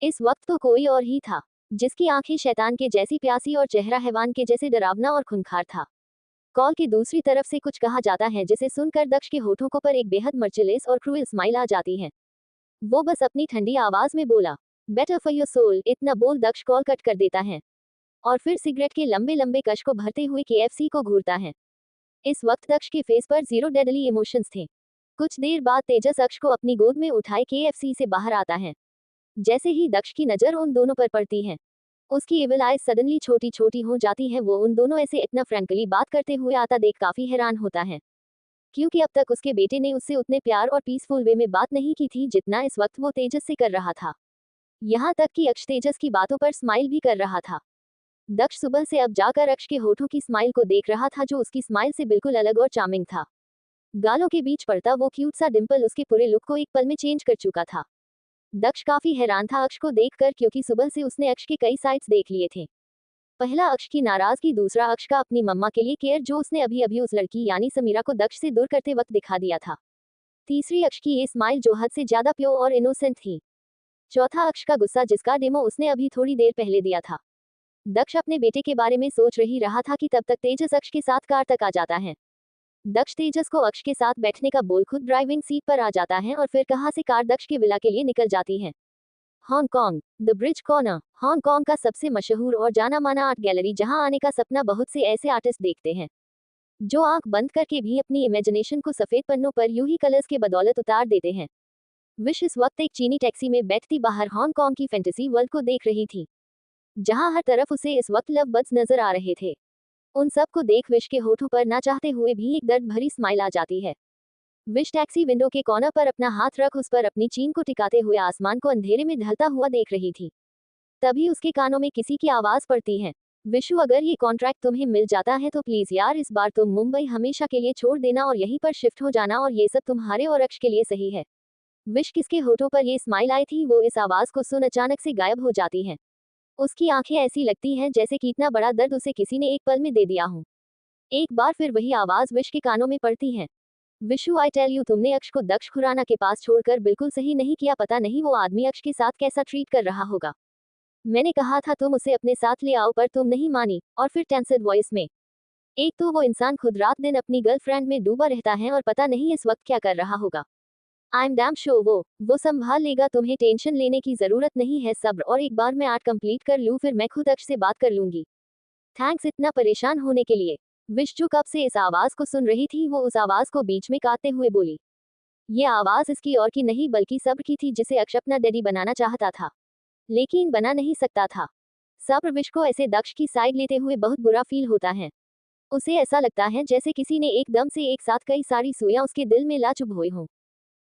इस वक्त तो कोई और ही था, जिसकी आंखें शैतान के जैसी प्यासी और चेहरा हैवान के जैसे डरावना और खूंखार था। कॉल की दूसरी तरफ से कुछ कहा जाता है, जिसे सुनकर दक्ष के होठों को पर एक बेहद मर्चिलेस और क्रूएल स्माइल आ जाती है। वो बस अपनी ठंडी आवाज में बोला, बेटर फॉर योर सोल। इतना बोल दक्ष कॉल कट कर देता है। और फिर सिगरेट के लंबे लंबे कश को भरते हुए केएफसी को घूरता है। इस वक्त दक्ष के फेस पर जीरो डेडली इमोशंस थे। कुछ देर बाद तेजस अक्ष को अपनी गोद में उठाए केएफसी से बाहर आता है। जैसे ही दक्ष की नजर उन दोनों पर पड़ती है, उसकी एविल आइज सडनली छोटी छोटी हो जाती है। वो उन दोनों ऐसे इतना फ्रैंकली बात करते हुए आता देख काफी हैरान होता है, क्योंकि अब तक उसके बेटे ने उससे उतने प्यार और पीसफुल वे में बात नहीं की थी जितना इस वक्त वो तेजस से कर रहा था। यहाँ तक कि अक्ष तेजस की बातों पर स्माइल भी कर रहा था। दक्ष सुबह से अब जाकर अक्ष के होठों की स्माइल को देख रहा था, जो उसकी स्माइल से बिल्कुल अलग और चार्मिंग था। गालों के बीच पड़ता वो क्यूट सा डिंपल उसके पूरे लुक को एक पल में चेंज कर चुका था। दक्ष काफी हैरान था अक्ष को देखकर, क्योंकि सुबह से उसने अक्ष के कई साइड्स देख लिए थे। पहला अक्ष की नाराजगी, दूसरा अक्ष का अपनी मम्मा के लिए केयर जो उसने अभी अभी उस लड़की यानी समीरा को दक्ष से दूर करते वक्त दिखा दिया था। तीसरी अक्ष की ये स्माइल जो हद से ज्यादा प्योर और इनोसेंट थी। चौथा अक्ष का गुस्सा, जिसका डेमो उसने अभी थोड़ी देर पहले दिया था। दक्ष अपने बेटे के बारे में सोच रही रहा था कि तब तक तेजस अक्ष के साथ कार तक आ जाता है। दक्ष तेजस को अक्ष के साथ बैठने का बोल खुद ड्राइविंग सीट पर आ जाता है और फिर कहां से कार दक्ष के विला के लिए निकल जाती है। Hong Kong, the bridge corner, Hong Kong का सबसे मशहूर और जाना माना आर्ट गैलरी, जहां आने का सपना बहुत से ऐसे आर्टिस्ट देखते हैं जो आंख बंद करके भी अपनी इमेजिनेशन को सफेद पन्नों पर यूं ही कलर्स के बदौलत उतार देते हैं। विश इस वक्त एक चीनी टैक्सी में बैठती बाहर हांगकांग की फैंटेसी वर्ल्ड को देख रही थी, जहां हर तरफ उसे इस वक्त लव बर्ड्स नजर आ रहे थे। उन सब को देख विश के होठों पर ना चाहते हुए भी एक दर्द भरी स्माइल आ जाती है। विश टैक्सी विंडो के कॉर्नर पर अपना हाथ रख उस पर अपनी चीन को टिकाते हुए आसमान को अंधेरे में ढलता हुआ देख रही थी। तभी उसके कानों में किसी की आवाज पड़ती है, विशु अगर ये कॉन्ट्रैक्ट तुम्हें मिल जाता है तो प्लीज यार इस बार तुम मुंबई हमेशा के लिए छोड़ देना और यहीं पर शिफ्ट हो जाना, और ये सब तुम्हारे और अक्ष के लिए सही है। विश किसके होठों पर ये स्माइल आई थी, वो इस आवाज को सुन अचानक से गायब हो जाती है। उसकी आंखें ऐसी लगती हैं जैसे कि इतना बड़ा दर्द उसे किसी ने एक पल में दे दिया हो। एक बार फिर वही आवाज विश के कानों में पड़ती है, विशु आई टेल यू तुमने अक्ष को दक्ष खुराना के पास छोड़कर बिल्कुल सही नहीं किया। पता नहीं वो आदमी अक्ष के साथ कैसा ट्रीट कर रहा होगा। मैंने कहा था तुम उसे अपने साथ ले आओ, पर तुम नहीं मानी। और फिर टेंसड वॉइस में, एक तो वो इंसान खुद रात दिन अपनी गर्लफ्रेंड में डूबा रहता है और पता नहीं इस वक्त क्या कर रहा होगा। आई एम डैम श्योर वो संभाल लेगा, तुम्हें टेंशन लेने की जरूरत नहीं है। सब्र, और एक बार मैं आर्ट कंप्लीट कर लूँ फिर मैं खुद अक्ष से बात कर लूंगी। थैंक्स इतना परेशान होने के लिए। विश जो कब से इस आवाज को सुन रही थी, वो उस आवाज को बीच में काटते हुए बोली। ये आवाज इसकी और की नहीं बल्कि सब्र की थी, जिसे अक्ष अपना डैडी बनाना चाहता था लेकिन बना नहीं सकता था। सब्र विश को ऐसे दक्ष की साइड लेते हुए बहुत बुरा फील होता है। उसे ऐसा लगता है जैसे किसी ने एकदम से एक साथ कई सारी सुइयां उसके दिल में ला चुभ हुई हों।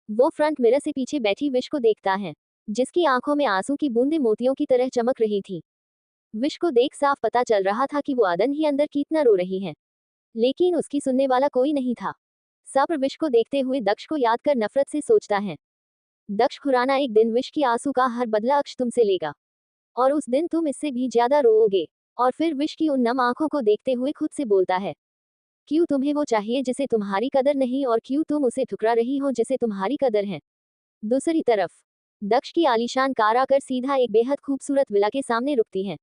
वो फ्रंट मिरर से पीछे बैठी विश को देखता है, जिसकी आंखों में आंसू की बूंदें मोतियों की तरह चमक रही थी। विश को देख साफ पता चल रहा था कि वो अदन ही अंदर कितना रो रही है, लेकिन उसकी सुनने वाला कोई नहीं था। सब्र विश को देखते हुए दक्ष को याद कर नफरत से सोचता है, दक्ष खुराना एक दिन विश की आंसू का हर बदला अक्ष तुमसे लेगा और उस दिन तुम इससे भी ज्यादा रोओगे। और फिर विश की उन नम आंखों को देखते हुए खुद से बोलता है, क्यों तुम्हें वो चाहिए जिसे तुम्हारी कदर नहीं, और क्यों तुम उसे ठुकरा रही हो जिसे तुम्हारी कदर है। दूसरी तरफ दक्ष की आलीशान कार आकर सीधा एक बेहद खूबसूरत विला के सामने रुकती है।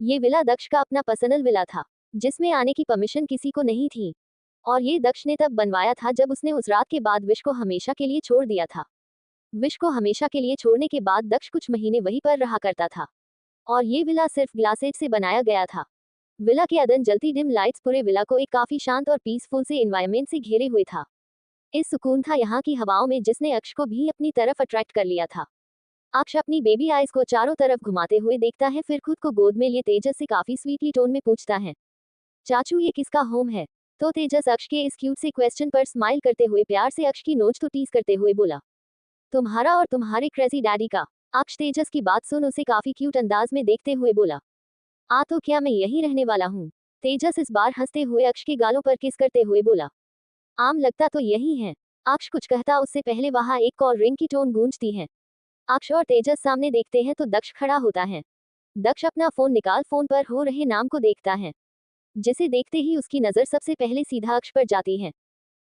ये विला दक्ष का अपना पर्सनल विला था, जिसमें आने की परमिशन किसी को नहीं थी, और ये दक्ष ने तब बनवाया था जब उसने उस रात के बाद विश को हमेशा के लिए छोड़ दिया था। विश को हमेशा के लिए छोड़ने के बाद दक्ष कुछ महीने वहीं पर रहा करता था, और ये विला सिर्फ ग्लासेज से बनाया गया था। विला के अदन जलती डिम लाइट्स पूरे विला को एक काफी शांत और पीसफुल से एनवायरनमेंट से घेरे हुए था। इस सुकून था यहाँ की हवाओं में जिसने अक्ष को भी अपनी तरफ अट्रैक्ट कर लिया था। अक्ष अपनी बेबी आइज को चारों तरफ घुमाते हुए देखता है, फिर खुद को गोद में लिए तेजस से काफी स्वीटली टोन में पूछता है, चाचू ये किसका होम है। तो तेजस अक्ष के इस क्यूट से क्वेश्चन पर स्माइल करते हुए प्यार से अक्ष की नोच तो टीज करते हुए बोला, तुम्हारा और तुम्हारे क्रेजी डैडी का। अक्ष तेजस की बात सुन उसे काफी क्यूट अंदाज में देखते हुए बोला, तो क्या मैं यहीं रहने वाला हूँ। तेजस इस बार हंसते हुए अक्ष के गालों पर किस करते हुए बोला, आम लगता तो यही है। अक्ष कुछ कहता उससे पहले वहां एक कॉल रिंग की टोन गूंजती है। अक्ष और तेजस सामने देखते हैं तो दक्ष खड़ा होता है। दक्ष अपना फोन निकाल फोन पर हो रहे नाम को देखता है, जिसे देखते ही उसकी नजर सबसे पहले सीधा अक्ष पर जाती है।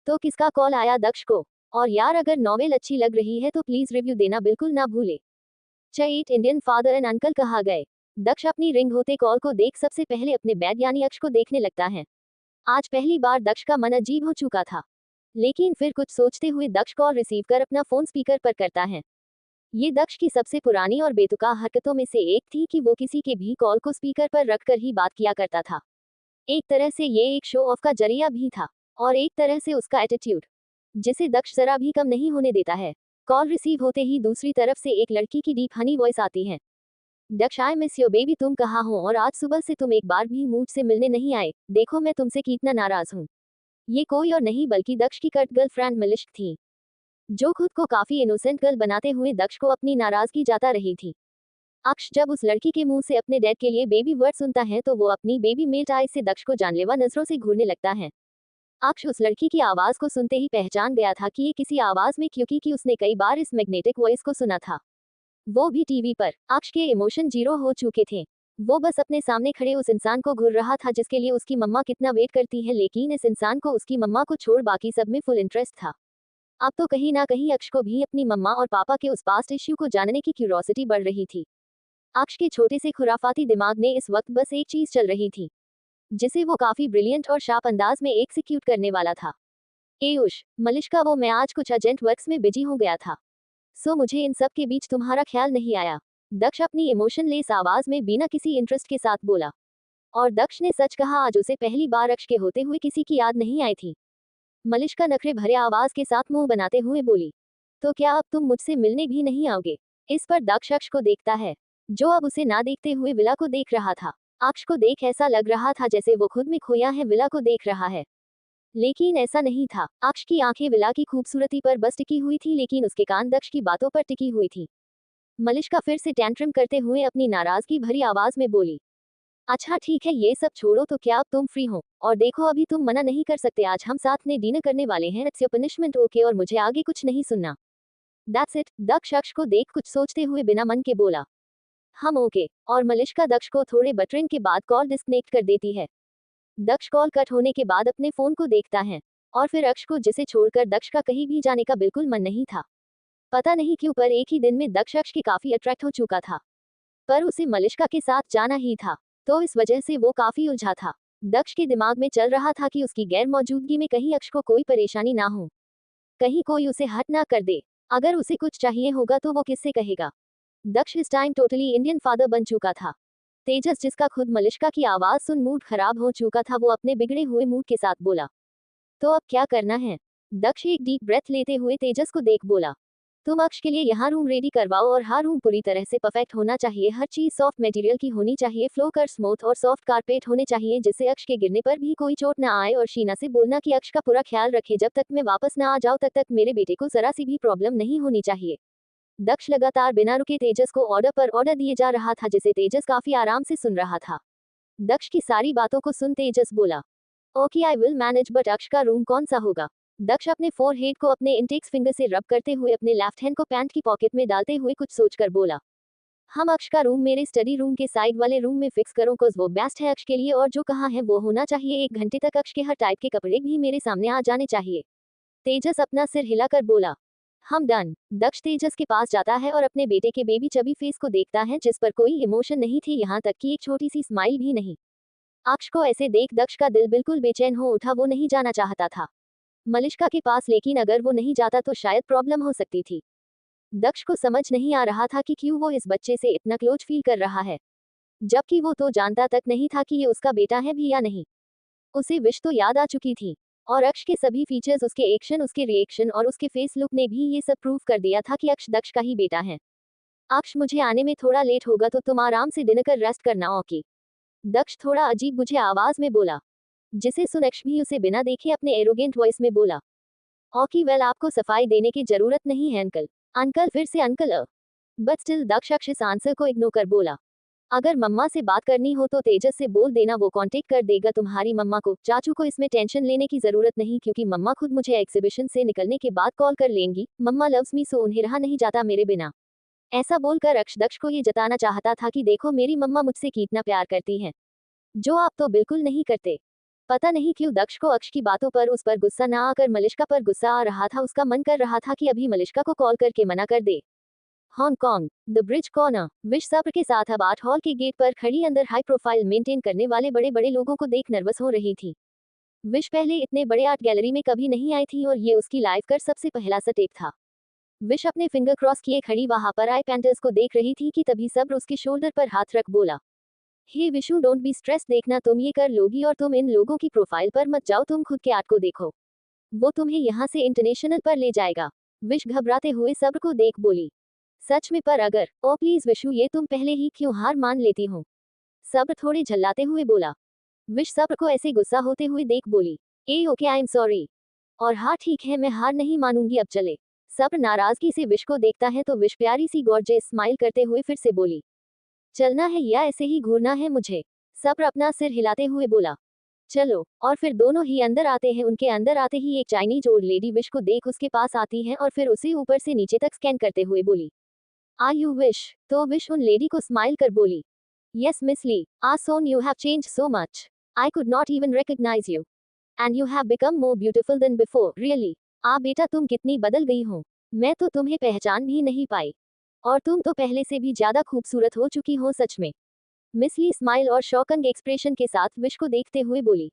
तो किसका कॉल आया दक्ष को। और यार अगर नॉवेल अच्छी लग रही है तो प्लीज रिव्यू देना बिल्कुल ना भूले। चईट इंडियन फादर एंड अंकल कहा गए। दक्ष अपनी रिंग होते कॉल को देख सबसे पहले अपने बैग यानी अक्ष को देखने लगता है। आज पहली बार दक्ष का मन अजीब हो चुका था, लेकिन फिर कुछ सोचते हुए दक्ष कॉल रिसीव कर अपना फोन स्पीकर पर करता है। ये दक्ष की सबसे पुरानी और बेतुका हरकतों में से एक थी कि वो किसी के भी कॉल को स्पीकर पर रखकर ही बात किया करता था। एक तरह से ये एक शो ऑफ का जरिया भी था, और एक तरह से उसका एटीट्यूड, जिसे दक्ष जरा भी कम नहीं होने देता है। कॉल रिसीव होते ही दूसरी तरफ से एक लड़की की डीप हनी वॉइस आती है। दक्ष, आई मिस यू बेबी, तुम कहाँ हो और आज सुबह से तुम एक बार भी मुझसे मिलने नहीं आए, देखो मैं तुमसे कितना नाराज हूँ। ये कोई और नहीं बल्कि दक्ष की कट गर्लफ्रेंड मलिश्क थी, जो खुद को काफी इनोसेंट गर्ल बनाते हुए दक्ष को अपनी नाराजगी जाता रही थी। अक्ष जब उस लड़की के मुंह से अपने डैड के लिए बेबी वर्ड सुनता है तो वो अपनी बेबी मेल्ट आईज से दक्ष को जानलेवा नजरों से घूरने लगता है। अक्ष उस लड़की की आवाज को सुनते ही पहचान गया था कि ये किसी आवाज में, क्योंकि उसने कई बार इस मैग्नेटिक वॉइस को सुना था, वो भी टीवी पर। अक्ष के इमोशन जीरो हो चुके थे। वो बस अपने सामने खड़े उस इंसान को घूर रहा था जिसके लिए उसकी मम्मा कितना वेट करती है, लेकिन इस इंसान को उसकी मम्मा को छोड़ बाकी सब में फुल इंटरेस्ट था। अब तो कहीं ना कहीं अक्ष को भी अपनी मम्मा और पापा के उस पास्ट इश्यू को जानने की क्यूरोसिटी बढ़ रही थी। अक्ष के छोटे से खुराफाती दिमाग ने इस वक्त बस एक चीज चल रही थी, जिसे वो काफी ब्रिलियंट और शार्प अंदाज में एक्सिक्यूट करने वाला था। एयुष, मलिश्का, वो मैं आज कुछ अर्जेंट वर्क्स में बिजी हो गया था, सो मुझे इन सब के बीच तुम्हारा ख्याल नहीं आया। दक्ष अपनी इमोशनलेस आवाज में बिना किसी इंटरेस्ट के साथ बोला। और दक्ष ने सच कहा, आज उसे पहली बार अक्ष के होते हुए किसी की याद नहीं आई थी। मलिश्का नखरे भरे आवाज के साथ मुंह बनाते हुए बोली, तो क्या अब तुम मुझसे मिलने भी नहीं आओगे? इस पर दक्ष अक्ष को देखता है, जो अब उसे ना देखते हुए विला को देख रहा था। अक्ष को देख ऐसा लग रहा था जैसे वो खुद में खोया है, विला को देख रहा है, लेकिन ऐसा नहीं था। अक्ष की आंखें विला की खूबसूरती पर बस टिकी हुई थी, लेकिन उसके कान दक्ष की बातों पर टिकी हुई थी। मलिश्का फिर से टेंट्रम करते हुए अपनी नाराजगी भरी आवाज में बोली, अच्छा ठीक है, ये सब छोड़ो, तो क्या अब तुम फ्री हो? और देखो, अभी तुम मना नहीं कर सकते, आज हम साथ में डिनर करने वाले हैं, इट्स योर पनिशमेंट, ओके? और मुझे आगे कुछ नहीं सुनना, दैट्स इट। दक्ष अक्ष को देख कुछ सोचते हुए बिना मन के बोला, हम ओके। और मलिश्का दक्ष को थोड़े बटरिंग के बाद कॉल डिस्कनेक्ट कर देती है। दक्ष कॉल कट होने के बाद अपने फोन को देखता है, और फिर अक्ष को, जिसे छोड़कर दक्ष का कहीं भी जाने का बिल्कुल मन नहीं था। पता नहीं क्यों, पर एक ही दिन में दक्ष अक्ष के काफी अट्रैक्ट हो चुका था, पर उसे मलिश्का के साथ जाना ही था, तो इस वजह से वो काफी उलझा था। दक्ष के दिमाग में चल रहा था कि उसकी गैर मौजूदगी में कहीं अक्ष को कोई परेशानी ना हो, कहीं कोई उसे हर्ट ना कर दे। अगर उसे कुछ चाहिए होगा तो वो किससे कहेगा? दक्ष इस टाइम टोटली इंडियन फादर बन चुका था। तेजस, जिसका खुद मलिश्का की आवाज सुन मूड खराब हो चुका था, वो अपने बिगड़े हुए मूड के साथ बोला, तो अब क्या करना है? दक्ष एक डीप ब्रेथ लेते हुए तेजस को देख बोला, तुम अक्ष के लिए यहाँ रूम रेडी करवाओ, और हर रूम पूरी तरह से परफेक्ट होना चाहिए, हर चीज सॉफ्ट मटेरियल की होनी चाहिए, फ्लोर कर स्मूथ और सॉफ्ट कारपेट होने चाहिए, जिससे अक्ष के गिरने पर भी कोई चोट ना आए। और शीना से बोलना कि अक्ष का पूरा ख्याल रखे, जब तक मैं वापस ना आ जाऊं तक मेरे बेटे को जरा सी भी प्रॉब्लम नहीं होनी चाहिए। दक्ष लगातार बिना रुके तेजस को ऑर्डर पर ऑर्डर दिए जा रहा था, जिसे तेजस काफी आराम से सुन रहा था। दक्ष की सारी बातों को सुन तेजस बोला, okay I will manage, but अक्ष का रूम कौन सा होगा? दक्ष अपने फोरहेड को अपने इंडेक्स फिंगर से रब करते हुए अपने लेफ्ट हैंड को पैंट की पॉकेट में डालते हुए कुछ सोचकर बोला, हम अक्ष का रूम मेरे स्टडी रूम के साइड वाले रूम में फिक्स करो, कोज वो बेस्ट है अक्ष के लिए, और जो कहा है वो होना चाहिए, 1 घंटे तक अक्ष के हर टाइप के कपड़े भी मेरे सामने आ जाने चाहिए। तेजस अपना सिर हिलाकर बोला, हम डन। दक्ष तेजस के पास जाता है और अपने बेटे के बेबी चबी फेस को देखता है, जिस पर कोई इमोशन नहीं थी, यहाँ तक कि एक छोटी सी स्माइल भी नहीं। अक्ष को ऐसे देख दक्ष का दिल बिल्कुल बेचैन हो उठा, वो नहीं जाना चाहता था मलिश्का के पास, लेकिन अगर वो नहीं जाता तो शायद प्रॉब्लम हो सकती थी। दक्ष को समझ नहीं आ रहा था कि क्यों वो इस बच्चे से इतना क्लोज फील कर रहा है, जबकि वो तो जानता तक नहीं था कि ये उसका बेटा है भी या नहीं। उसे विश तो याद आ चुकी थी, और अक्ष के सभी फीचर्स, उसके एक्शन, उसके रिएक्शन और उसके फेस लुक ने भी ये सब प्रूव कर दिया था कि अक्ष दक्ष का ही बेटा है। अक्ष, मुझे आने में थोड़ा लेट होगा, तो तुम आराम से डिनर कर रेस्ट करना, ओके? दक्ष थोड़ा अजीब बुझे आवाज में बोला, जिसे सुन अक्ष भी उसे बिना देखे अपने एरोगेंट वॉइस में बोला, ओके वेल, आपको सफाई देने की जरूरत नहीं है अंकल। अंकल, फिर से अंकल? बट स्टिल दक्ष अक्ष इस आंसर को इग्नोर कर बोला, अगर मम्मा से बात करनी हो तो तेजस से बोल देना, वो कांटेक्ट कर देगा तुम्हारी मम्मा को। चाचू को इसमें टेंशन लेने की जरूरत नहीं, क्योंकि मम्मा खुद मुझे एग्जीबिशन से निकलने के बाद कॉल कर लेंगी। मम्मा लव्स मी, सो उन्हें रहा नहीं जाता मेरे बिना। ऐसा बोलकर अक्ष दक्ष को ये जताना चाहता था कि देखो मेरी मम्मा मुझसे कितना प्यार करती है, जो आप तो बिल्कुल नहीं करते। पता नहीं क्यों दक्ष को अक्ष की बातों पर उस पर गुस्सा ना आकर मलिश्का पर गुस्सा आ रहा था। उसका मन कर रहा था कि अभी मलिश्का को कॉल करके मना कर दे। Hong Kong the bridge corner. Vish सब्र के साथ अब आर्ट हॉल के गेट पर खड़ी अंदर हाई प्रोफाइल मेंटेन करने वाले बड़े बड़े लोगों को देख नर्वस हो रही थी। विश पहले इतने बड़े आर्ट गैलरी में कभी नहीं आई थी, और ये उसकी लाइफ का सबसे पहला स्टेप था। विश अपने फिंगर क्रॉस किए खड़ी वहां पर आई पेंटर्स को देख रही थी कि तभी सब्र उसके शोल्डर पर हाथ रख बोला, हे विशु डोंट बी स्ट्रेस, देखना तुम ये कर लोगी और तुम इन लोगों की प्रोफाइल पर मत जाओ, तुम खुद के आर्ट को देखो, वो तुम्हें यहाँ से इंटरनेशनल पर ले जाएगा। विश घबराते हुए सब्र को देख बोली, सच में? पर अगर, ओ प्लीज विशु, ये तुम पहले ही क्यों हार मान लेती हो? सब्र थोड़े झल्लाते हुए बोला। विश सब्र को ऐसे गुस्सा होते हुए देख बोली, ए ओके आई एम सॉरी, और हाँ ठीक है मैं हार नहीं मानूंगी, अब चले। सब्र नाराजगी से विश को देखता है तो विश प्यारी सी गॉर्जियस स्माइल करते हुए फिर से बोली, चलना है या ऐसे ही घूरना है मुझे? सब्र अपना सिर हिलाते हुए बोला, चलो। और फिर दोनों ही अंदर आते हैं। उनके अंदर आते ही एक चाइनीज ओल्ड लेडी विश को देख उसके पास आती है और फिर उसे ऊपर से नीचे तक स्कैन करते हुए बोली, आर यू विश? तो विश उन लेडी को स्माइल कर बोली, yes miss Lee, ah son you have change so much, I could not even recognize you, and you have become more beautiful than before, really. आ बेटा तुम कितनी बदल गई हो, मैं तो तुम्हें पहचान भी नहीं पाई, और तुम तो पहले से भी ज्यादा खूबसूरत हो चुकी हो सच में। मिस ली स्माइल और शॉकिंग एक्सप्रेशन के साथ विश को देखते हुए बोली।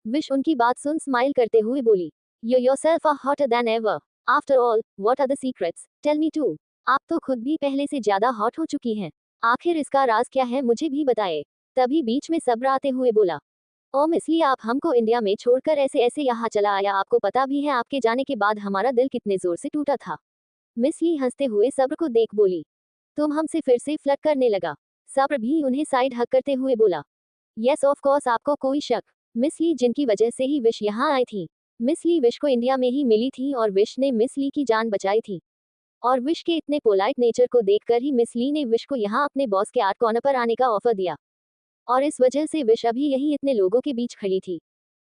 विश उनकी बात सुन स्माइल करते हुए बोली, you yourself are hotter than ever, after all what are the secrets, tell me too. आप तो खुद भी पहले से ज्यादा हॉट हो चुकी हैं, आखिर इसका राज क्या है मुझे भी बताए। तभी बीच में सब्र आते हुए बोला, ओ मिस ली आप हमको इंडिया में छोड़कर ऐसे ऐसे यहाँ चला आया, आपको पता भी है आपके जाने के बाद हमारा दिल कितने जोर से टूटा था। मिस ली हंसते हुए सब्र को देख बोली, तुम हमसे फिर से फ्लर्ट करने लगा? सब्र भी उन्हें साइड हक करते हुए बोला, यस ऑफ कोर्स, आपको कोई शक? मिस ली जिनकी वजह से ही विश यहाँ आई थी। मिस ली विश को इंडिया में ही मिली थी और विश ने मिस ली की जान बचाई थी, और विश के इतने पोलाइट नेचर को देखकर ही मिस ली ने विश को यहाँ अपने बॉस के आर्ट कॉर्नर पर आने का ऑफर दिया, और इस वजह से विश अभी यही इतने लोगों के बीच खड़ी थी।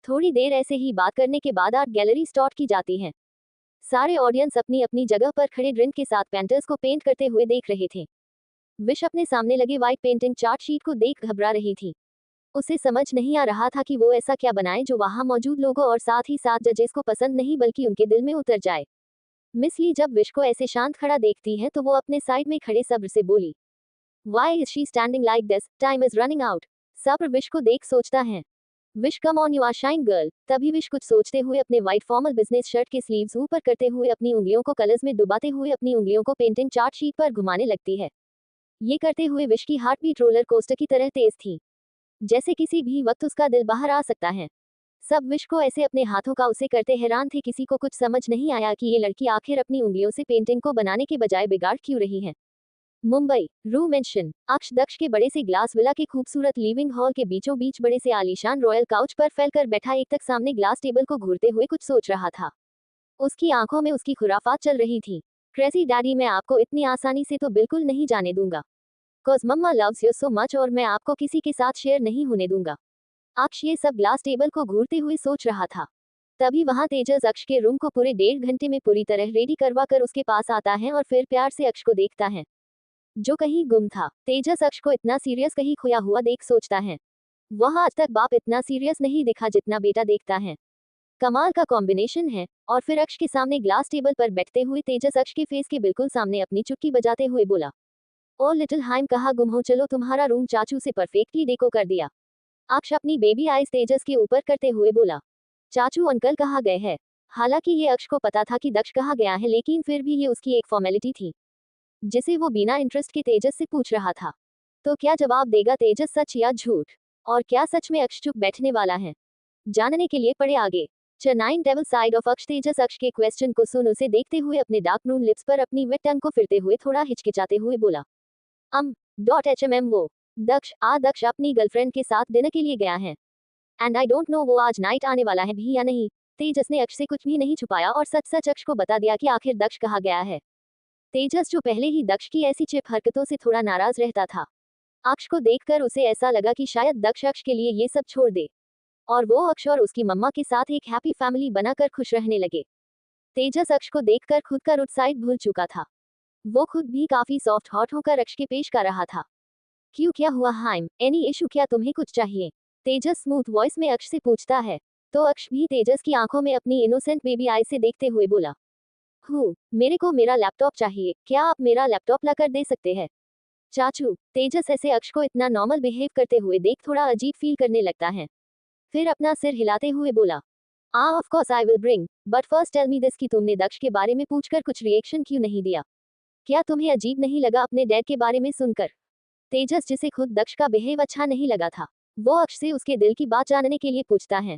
थोड़ी देर ऐसे ही बात करने के बाद आर्ट गैलरी स्टार्ट की जाती है। सारे ऑडियंस अपनी अपनी जगह पर खड़े ड्रिंक के साथ पेंटर्स को पेंट करते हुए देख रहे थे। विश अपने सामने लगे व्हाइट पेंटिंग चार्ट शीट को देख घबरा रही थी। उसे समझ नहीं आ रहा था कि वो ऐसा क्या बनाए जो वहां मौजूद लोगों और साथ ही साथ जजेस को पसंद नहीं बल्कि उनके दिल में उतर जाए। मिस ली जब विश को ऐसे शांत खड़ा देखती है तो वो अपने साइड में खड़े सब्र से बोली, why is she standing like this, time is running out. Sabr Vish को देख सोचता है, Vish come on you are shine girl. तभी विश कुछ सोचते हुए अपने व्हाइट फॉर्मल बिजनेस शर्ट के स्लीव्स ऊपर करते हुए अपनी उंगलियों को कलर्स में डुबाते हुए अपनी उंगलियों को पेंटिंग चार्ट शीट पर घुमाने लगती है। ये करते हुए विश की हार्ट बीट रोलर कोस्टर की तरह तेज थी, जैसे किसी भी वक्त उसका दिल बाहर आ सकता है। सब विश को ऐसे अपने हाथों का उसे करते हैरान थे, किसी को कुछ समझ नहीं आया कि ये लड़की आखिर अपनी उंगलियों से पेंटिंग को बनाने के बजाय बिगाड़ क्यों रही है। मुंबई रू मेंशन अक्ष दक्ष के बड़े से ग्लास विला के खूबसूरत लिविंग हॉल के बीचों बीच बड़े से आलीशान रॉयल काउच पर फैलकर बैठा एक तक सामने ग्लास टेबल को घूरते हुए कुछ सोच रहा था। उसकी आंखों में उसकी खुराफात चल रही थी। क्रेजी डैडी, मैं आपको इतनी आसानी से तो बिल्कुल नहीं जाने दूंगा, cause mama loves you so much, और मैं आपको किसी के साथ शेयर नहीं होने दूंगा। अक्ष ये सब ग्लास टेबल को घूरते हुए सोच रहा था। तभी वहां तेजस अक्ष के रूम को पूरे 1.5 घंटे में पूरी तरह रेडी करवा कर उसके पास आता है और फिर प्यार से अक्ष को देखता है, जो कहीं गुम था। तेजस अक्ष को इतना सीरियस कहीं खोया हुआ देख सोचता है, वह आज तक बाप इतना सीरियस नहीं दिखा जितना बेटा देखता है। कमाल का कॉम्बिनेशन है। और फिर अक्ष के सामने ग्लास टेबल पर बैठते हुए तेजस अक्ष के फेस के बिल्कुल सामने अपनी चुटकी बजाते हुए बोला, ओ लिटिल हाइम, कहाँ गुम हो, चलो तुम्हारा रूम चाचू से परफेक्टली डेको कर दिया। अक्ष अपनी बेबी आइज तेजस के ऊपर करते हुए बोला, चाचू अंकल कहाँ गए हैं? हालांकि ये अक्ष को पता था कि दक्ष कहाँ गया है, लेकिन फिर भी ये उसकी एक फॉर्मेलिटी थी जिसे वो बिना इंटरेस्ट के तेजस से पूछ रहा था। तो क्या जवाब देगा तेजस, सच या झूठ? और क्या सच में अक्ष चुप बैठने वाला है? जानने के लिए पढ़े आगे। चेन्नई डेविल साइड ऑफ अक्ष। तेजस अक्ष के क्वेश्चन को सुन उसे देखते हुए अपने डार्क ब्राउन लिप्स पर अपनी वेट टंग को फिरते हुए थोड़ा हिचकिचाते हुए बोला, वो दक्ष अपनी गर्लफ्रेंड के साथ डिनर के लिए गया है, एंड आई डोंट नो वो आज नाइट आने वाला है भी या नहीं। तेजस ने अक्ष से कुछ भी नहीं छुपाया और सच सच अक्ष को बता दिया कि आखिर दक्ष कहाँ गया है। तेजस जो पहले ही दक्ष की ऐसी चिप हरकतों से थोड़ा नाराज रहता था, अक्ष को देखकर उसे ऐसा लगा कि शायद दक्ष अक्ष के लिए ये सब छोड़ दे और वो अक्ष और उसकी मम्मा के साथ एक हैप्पी फैमिली बनाकर खुश रहने लगे। तेजस अक्ष को देखकर खुद का रूट साइड भूल चुका था। वो खुद भी काफी सॉफ्ट हॉट होकर अक्ष के पेश कर रहा था। क्यों, क्या हुआ हाइम, एनी इशू, क्या तुम्हें कुछ चाहिए? तेजस स्मूथ वॉइस में अक्ष से पूछता है। तो अक्ष भी तेजस की आंखों में अपनी इनोसेंट बेबी आई से देखते हुए बोला, मेरे को मेरा लैपटॉप चाहिए, क्या आप मेरा लैपटॉप ला कर दे सकते हैं? चाचू। तेजस ऐसे अक्ष को इतना नॉर्मल बिहेव करते हुए देख थोड़ा अजीब फील करने लगता है, फिर अपना सिर हिलाते हुए बोला, of course I will bring, but first tell me this कि तुमने दक्ष के बारे में पूछकर कुछ रिएक्शन क्यों नहीं दिया? क्या तुम्हें अजीब नहीं लगा अपने डैड के बारे में सुनकर? तेजस, जिसे खुद दक्ष का बिहेव अच्छा नहीं लगा था, वो अक्ष से उसके दिल की बात जानने के लिए पूछता है।